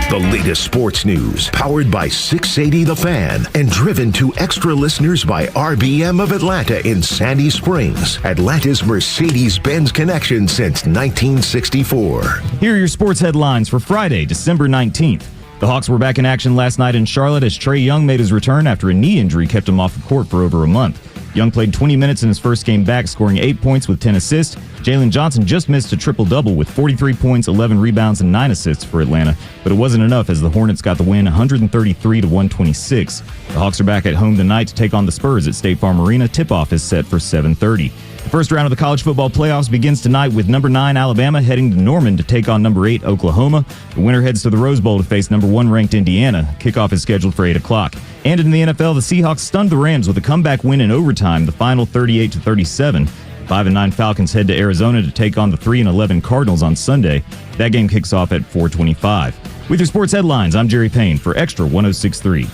The latest sports news, powered by 680 The Fan, and driven to extra listeners by RBM of Atlanta in Sandy Springs, Atlanta's Mercedes-Benz connection since 1964. Here are your sports headlines for Friday, December 19th. The Hawks were back in action last night in Charlotte as Trae Young made his return after a knee injury kept him off the court for over a month. Young played 20 minutes in his first game back, scoring 8 points with 10 assists. Jalen Johnson just missed a triple-double with 43 points, 11 rebounds, and 9 assists for Atlanta, but it wasn't enough as the Hornets got the win 133-126. The Hawks are back at home tonight to take on the Spurs at State Farm Arena. Tip-off is set for 7:30. The first round of the college football playoffs begins tonight with number 9 Alabama heading to Norman to take on number 8 Oklahoma. The winner heads to the Rose Bowl to face number 1 ranked Indiana. Kickoff is scheduled for 8 o'clock. And in the NFL, the Seahawks stunned the Rams with a comeback win in overtime, the final 38-37. 5-9 Falcons head to Arizona to take on the 3-11 Cardinals on Sunday. That game kicks off at 4:25. With your sports headlines, I'm Jerry Payne for Extra 106.3.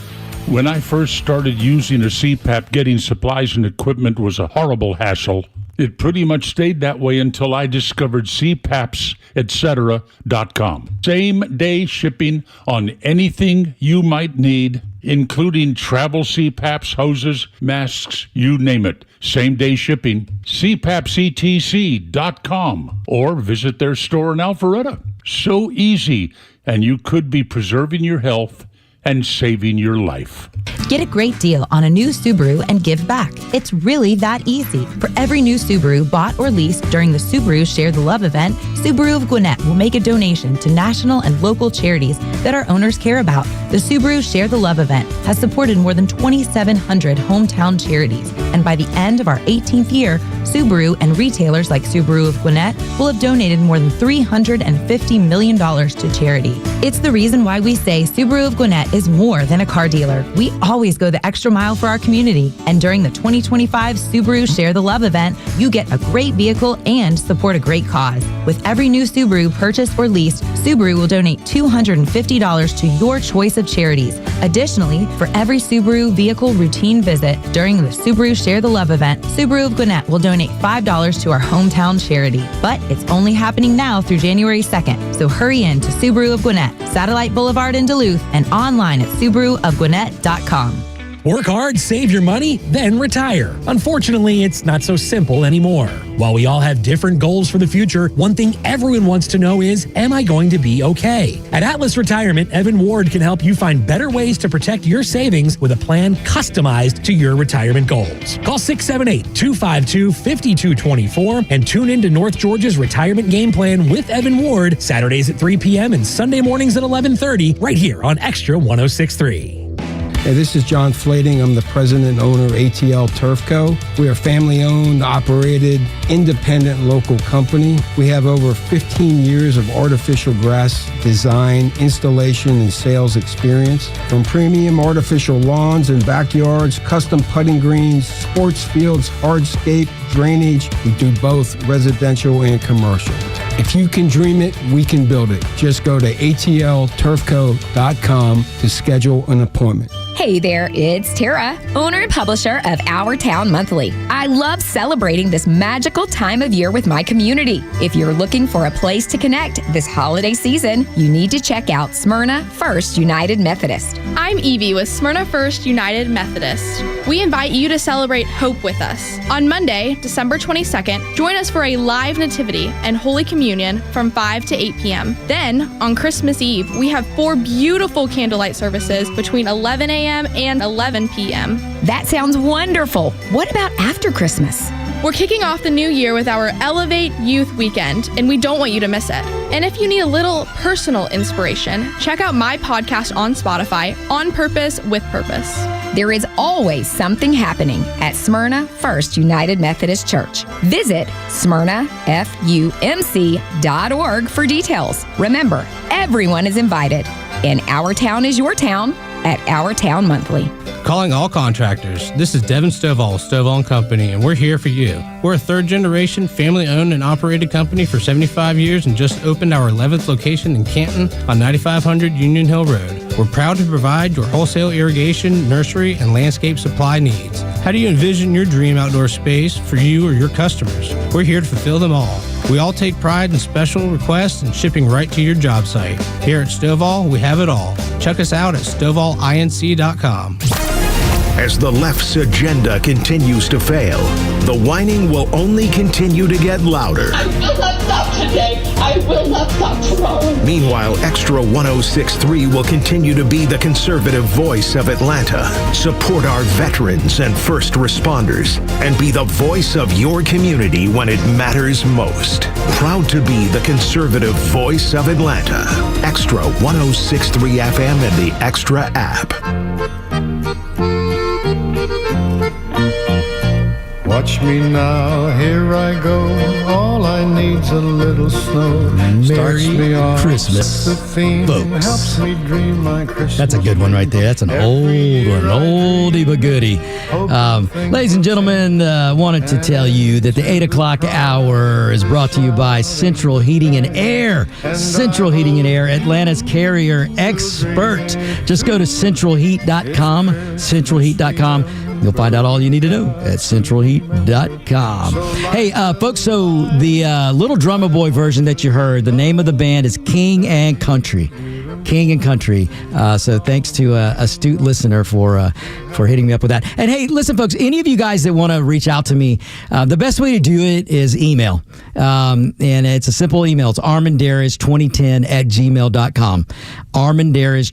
When I first started using a CPAP, getting supplies and equipment was a horrible hassle. It pretty much stayed that way until I discovered CPAPsetcetera.com. Same-day shipping on anything you might need, including travel CPAPs, hoses, masks, you name it. Same-day shipping. CPAPsetc.com or visit their store in Alpharetta. So easy, and you could be preserving your health and saving your life. Get a great deal on a new Subaru and give back. It's really that easy. For every new Subaru bought or leased during the Subaru Share the Love event, Subaru of Gwinnett will make a donation to national and local charities that our owners care about. The Subaru Share the Love event has supported more than 2,700 hometown charities. And by the end of our 18th year, Subaru and retailers like Subaru of Gwinnett will have donated more than $350 million to charity. It's the reason why we say Subaru of Gwinnett is more than a car dealer. We always go the extra mile for our community. And during the 2025 Subaru Share the Love event, you get a great vehicle and support a great cause. With every new Subaru purchased or leased, Subaru will donate $250 to your choice of charities. Additionally, for every Subaru vehicle routine visit during the Subaru Share the Love event, Subaru of Gwinnett will donate $5 to our hometown charity. But it's only happening now through January 2nd. So hurry in to Subaru of Gwinnett, Satellite Boulevard in Duluth, and online at SubaruofGwinnett.com. Work hard, save your money, then retire. Unfortunately, it's not so simple anymore. While we all have different goals for the future, one thing everyone wants to know is, am I going to be okay? At Atlas Retirement, Evan Ward can help you find better ways to protect your savings with a plan customized to your retirement goals. Call 678-252-5224 and tune in to North Georgia's Retirement Game Plan with Evan Ward, Saturdays at 3 p.m. and Sunday mornings at 11:30, right here on Extra 106.3. Hey, this is John Flading. I'm the president and owner of ATL Turf Co. We are a family-owned, operated, independent local company. We have over 15 years of artificial grass design, installation, and sales experience. From premium artificial lawns and backyards, custom putting greens, sports fields, hardscape, drainage. We do both residential and commercial. If you can dream it, we can build it. Just go to atlturfco.com to schedule an appointment. Hey there, it's Tara, owner and publisher of Our Town Monthly. I love celebrating this magical time of year with my community. If you're looking for a place to connect this holiday season, you need to check out Smyrna First United Methodist. I'm Evie with Smyrna First United Methodist. We invite you to celebrate hope with us. On Monday, December 22nd, join us for a live nativity and Holy Communion from 5 to 8 p.m. Then, on Christmas Eve, we have 4 beautiful candlelight services between 11 a.m. and 11 p.m. That sounds wonderful. What about after Christmas? We're kicking off the new year with our Elevate Youth Weekend, and we don't want you to miss it. And if you need a little personal inspiration, check out my podcast on Spotify, On Purpose with Purpose. There is always something happening at Smyrna First United Methodist Church. Visit smyrnafumc.org for details. Remember, everyone is invited, and our town is your town at Our Town Monthly. Calling all contractors. This is Devin Stovall, Stovall & Company, and we're here for you. We're a third-generation, family-owned and operated company for 75 years and just opened our 11th location in Canton on 9500 Union Hill Road. We're proud to provide your wholesale irrigation, nursery, and landscape supply needs. How do you envision your dream outdoor space for you or your customers? We're here to fulfill them all. We all take pride in special requests and shipping right to your job site. Here at Stovall, we have it all. Check us out at StovallINC.com. As the left's agenda continues to fail, the whining will only continue to get louder. I will not stop today. I will not stop tomorrow. Meanwhile, Extra 106.3 will continue to be the conservative voice of Atlanta. Support our veterans and first responders and be the voice of your community when it matters most. Proud to be the conservative voice of Atlanta. Extra 106.3 FM and the Extra app. Watch me now, here I go. All I need's a little snow. Merry Christmas, folks. Helps me dream my Christmas. That's a good one right there. That's an old one, oldie but goodie. Ladies and gentlemen, wanted to tell you that the 8 o'clock hour is brought to you by Central Heating and Air. Central Heating and Air, Atlanta's carrier expert. Just go to centralheat.com, centralheat.com. You'll find out all you need to know at centralheat.com. Hey, folks, so the Little Drummer Boy version that you heard, the name of the band is King and Country. King and Country. So thanks to a astute listener for hitting me up with that. And hey, listen, folks, any of you guys that want to reach out to me, the best way to do it is email. And it's a simple email. It's armendariz2010@gmail.com. armendariz2010@gmail.com. ARMENDARIZ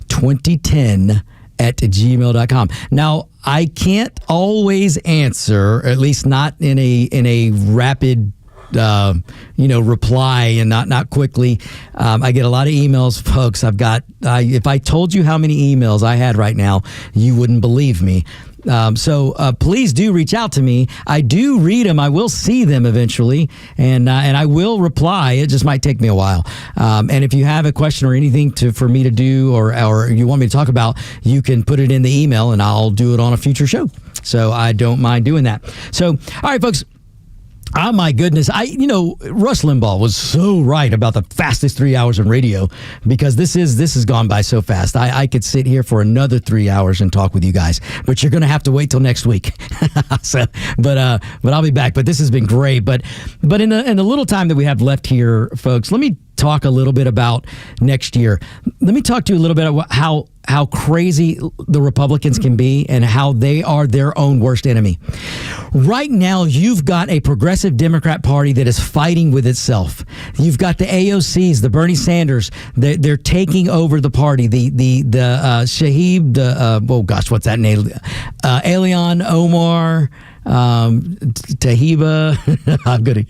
2010@gmail.com. Now, I can't always answer, at least not in a rapid reply and not quickly. I get a lot of emails, folks. If I told you how many emails I had right now, you wouldn't believe me. So please do reach out to me. I do read them. I will see them eventually, and I will reply. It just might take me a while. And if you have a question or anything for me to do, or you want me to talk about, you can put it in the email, and I'll do it on a future show. So I don't mind doing that. So, all right, folks. Oh my goodness. Rush Limbaugh was so right about the fastest 3 hours in radio, because this has gone by so fast. I could sit here for another 3 hours and talk with you guys, but you're going to have to wait till next week. But I'll be back. But this has been great. But in the little time that we have left here, folks, let me talk a little bit about next year. Let me talk to you a little bit about how crazy the Republicans can be and how they are their own worst enemy. Right now, you've got a progressive Democrat Party that is fighting with itself. You've got the AOCs, the Bernie Sanders. They're taking over the party. The Shahib, what's that name? Elian Omar. Tahiba. I'm gonna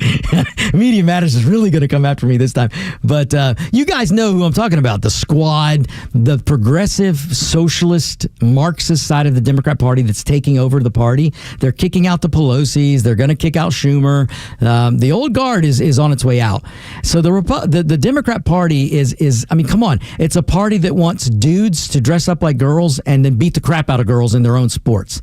Media Matters is really gonna come after me this time. But you guys know who I'm talking about. The Squad, the progressive socialist Marxist side of the Democrat Party that's taking over the party. They're kicking out the Pelosi's. They're gonna kick out Schumer. The old guard is on its way out. So the Democrat Party is I mean, come on. It's a party that wants dudes to dress up like girls and then beat the crap out of girls in their own sports.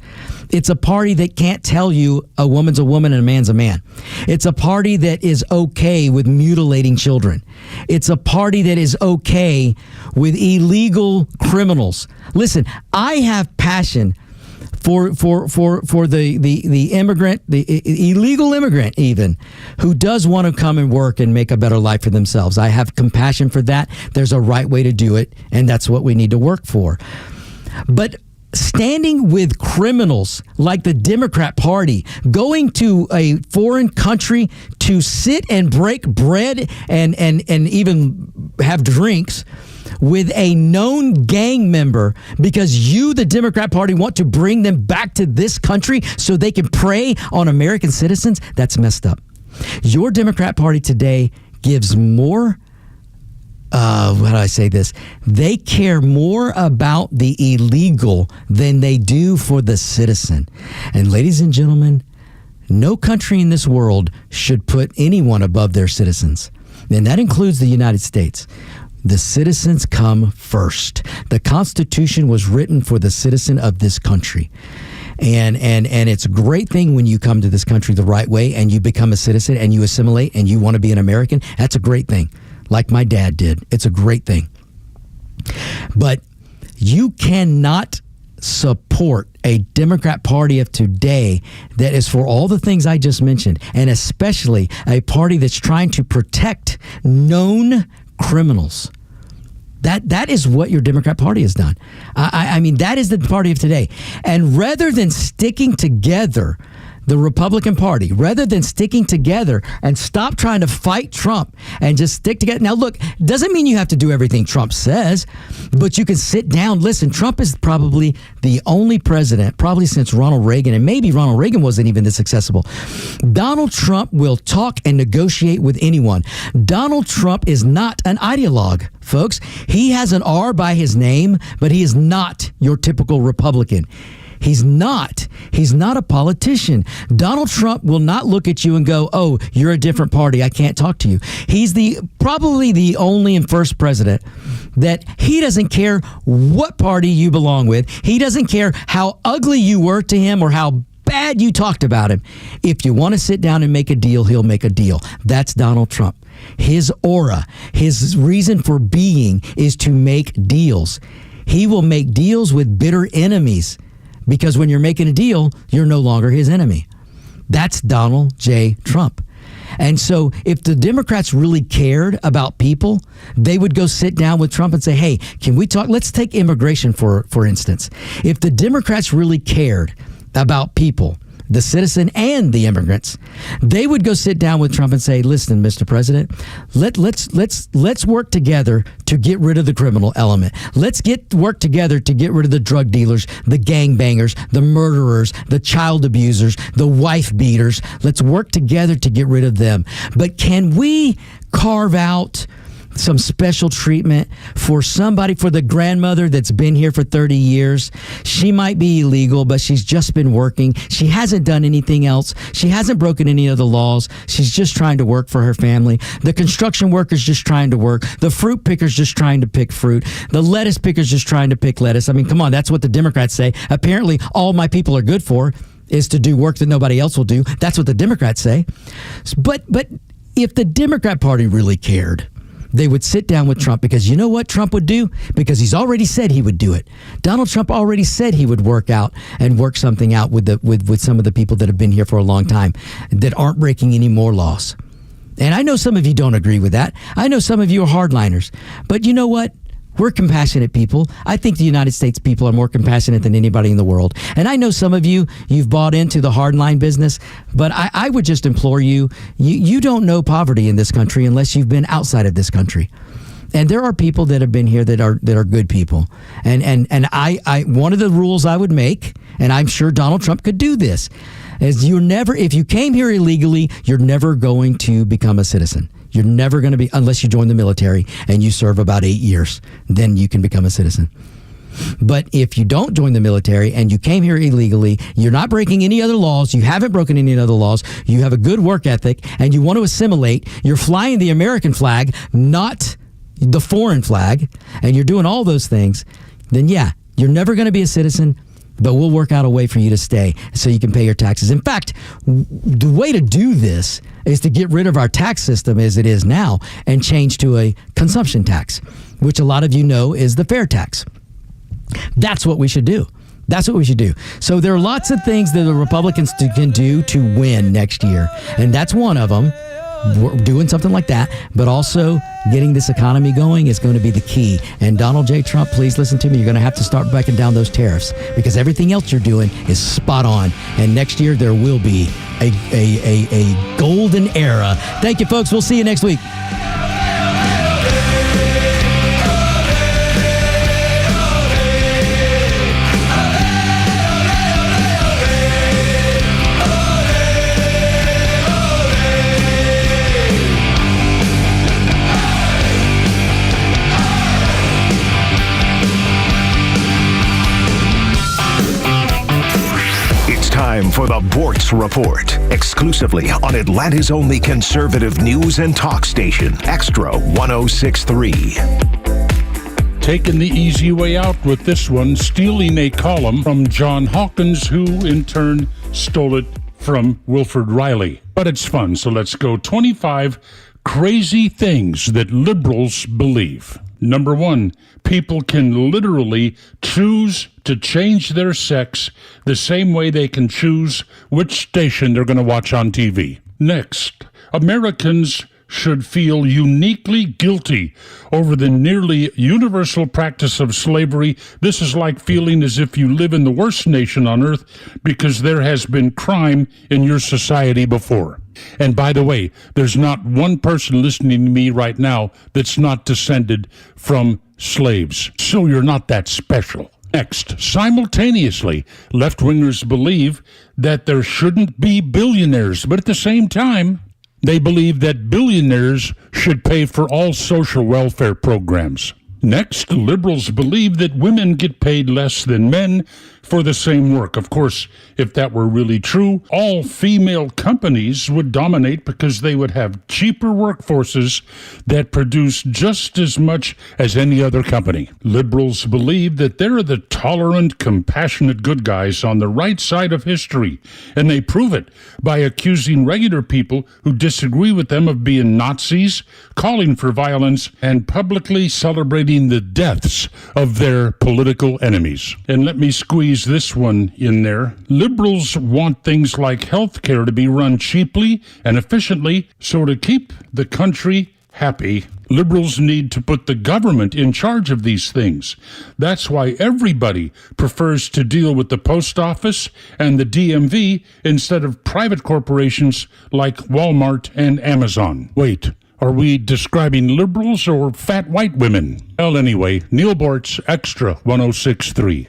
It's a party that can't tell you a woman's a woman and a man's a man. It's a party that is okay with mutilating children. It's a party that is okay with illegal criminals. Listen, I have passion for the immigrant, the illegal immigrant even, who does want to come and work and make a better life for themselves. I have compassion for that. There's a right way to do it, and that's what we need to work for. But standing with criminals like the Democrat Party, going to a foreign country to sit and break bread and even have drinks with a known gang member because you, the Democrat Party, want to bring them back to this country so they can prey on American citizens, that's messed up. Your Democrat Party today gives more, how do I say this? They care more about the illegal than they do for the citizen. And ladies and gentlemen, no country in this world should put anyone above their citizens. And that includes the United States. The citizens come first. The Constitution was written for the citizen of this country. And it's a great thing when you come to this country the right way and you become a citizen and you assimilate and you want to be an American. That's a great thing. Like my dad did. It's a great thing. But you cannot support a Democrat Party of today that is for all the things I just mentioned, and especially a party that's trying to protect known criminals. That is what your Democrat Party has done. I mean, that is the party of today. And rather than sticking together, the Republican Party, rather than sticking together and stop trying to fight Trump and just stick together. Now, look, doesn't mean you have to do everything Trump says, but you can sit down. Listen, Trump is probably the only president, probably since Ronald Reagan, and maybe Ronald Reagan wasn't even this accessible. Donald Trump will talk and negotiate with anyone. Donald Trump is not an ideologue, folks. He has an R by his name, but he is not your typical Republican. He's not a politician. Donald Trump will not look at you and go, oh, you're a different party, I can't talk to you. He's probably the only and first president that he doesn't care what party you belong with. He doesn't care how ugly you were to him or how bad you talked about him. If you want to sit down and make a deal, he'll make a deal. That's Donald Trump. His aura, his reason for being is to make deals. He will make deals with bitter enemies. Because when you're making a deal, you're no longer his enemy. That's Donald J. Trump. And so if the Democrats really cared about people, they would go sit down with Trump and say, hey, can we talk? Let's take immigration, for instance. If the Democrats really cared about people, the citizen and the immigrants, they would go sit down with Trump and say, listen, Mr. President, let's work together to get rid of the criminal element. Let's work together to get rid of the drug dealers, the gangbangers, the murderers, the child abusers, the wife beaters. Let's work together to get rid of them. But can we carve out some special treatment for the grandmother that's been here for 30 years. She might be illegal, but she's just been working. She hasn't done anything else. She hasn't broken any of the laws. She's just trying to work for her family. The construction worker's just trying to work. The fruit picker's just trying to pick fruit. The lettuce picker's just trying to pick lettuce. I mean, come on, that's what the Democrats say. Apparently, all my people are good for is to do work that nobody else will do. That's what the Democrats say. But if the Democrat Party really cared, they would sit down with Trump, because you know what Trump would do? Because he's already said he would do it. Donald Trump already said he would work something out with some of the people that have been here for a long time that aren't breaking any more laws. And I know some of you don't agree with that. I know some of you are hardliners. But you know what? We're compassionate people. I think the United States people are more compassionate than anybody in the world. And I know some of you've bought into the hardline business, but I would just implore you don't know poverty in this country unless you've been outside of this country. And there are people that have been here that are good people. And I one of the rules I would make, and I'm sure Donald Trump could do this, is if you came here illegally, you're never going to become a citizen. You're never going to be, unless you join the military and you serve about 8 years, then you can become a citizen. But if you don't join the military and you came here illegally, you're not breaking any other laws, you haven't broken any other laws, you have a good work ethic, and you want to assimilate, you're flying the American flag, not the foreign flag, and you're doing all those things, then yeah, you're never going to be a citizen. But we'll work out a way for you to stay so you can pay your taxes. In fact, the way to do this is to get rid of our tax system as it is now and change to a consumption tax, which a lot of you know is the fair tax. That's what we should do. That's what we should do. So there are lots of things that the Republicans can do to win next year. And that's one of them. We're doing something like that, but also getting this economy going is going to be the key. And Donald J. Trump, please listen to me. You're going to have to start backing down those tariffs because everything else you're doing is spot on. And next year there will be a golden era. Thank you, folks. We'll see you next week. Time for the Bortz Report, exclusively on Atlanta's only conservative news and talk station, Xtra 106.3. Taking the easy way out with this one, stealing a column from John Hawkins, who in turn stole it from Wilford Riley. But it's fun, so let's go. 25 crazy things that liberals believe. Number 1, people can literally choose to change their sex the same way they can choose which station they're going to watch on TV. Next, Americans should feel uniquely guilty over the nearly universal practice of slavery. This is like feeling as if you live in the worst nation on earth because there has been crime in your society before. And by the way, there's not one person listening to me right now that's not descended from slaves. So you're not that special. Next, simultaneously, left-wingers believe that there shouldn't be billionaires, but at the same time, they believe that billionaires should pay for all social welfare programs. Next, liberals believe that women get paid less than men for the same work. Of course, if that were really true, all female companies would dominate because they would have cheaper workforces that produce just as much as any other company. Liberals believe that they're the tolerant, compassionate good guys on the right side of history, and they prove it by accusing regular people who disagree with them of being Nazis, calling for violence, and publicly celebrating the deaths of their political enemies. And let me squeeze this one in there. Liberals want things like health care to be run cheaply and efficiently, so to keep the country happy, liberals need to put the government in charge of these things. That's why everybody prefers to deal with the post office and the DMV instead of private corporations like Walmart and Amazon. Wait, are we describing liberals or fat white women? Well, anyway, Neil Bortz, Xtra 106.3.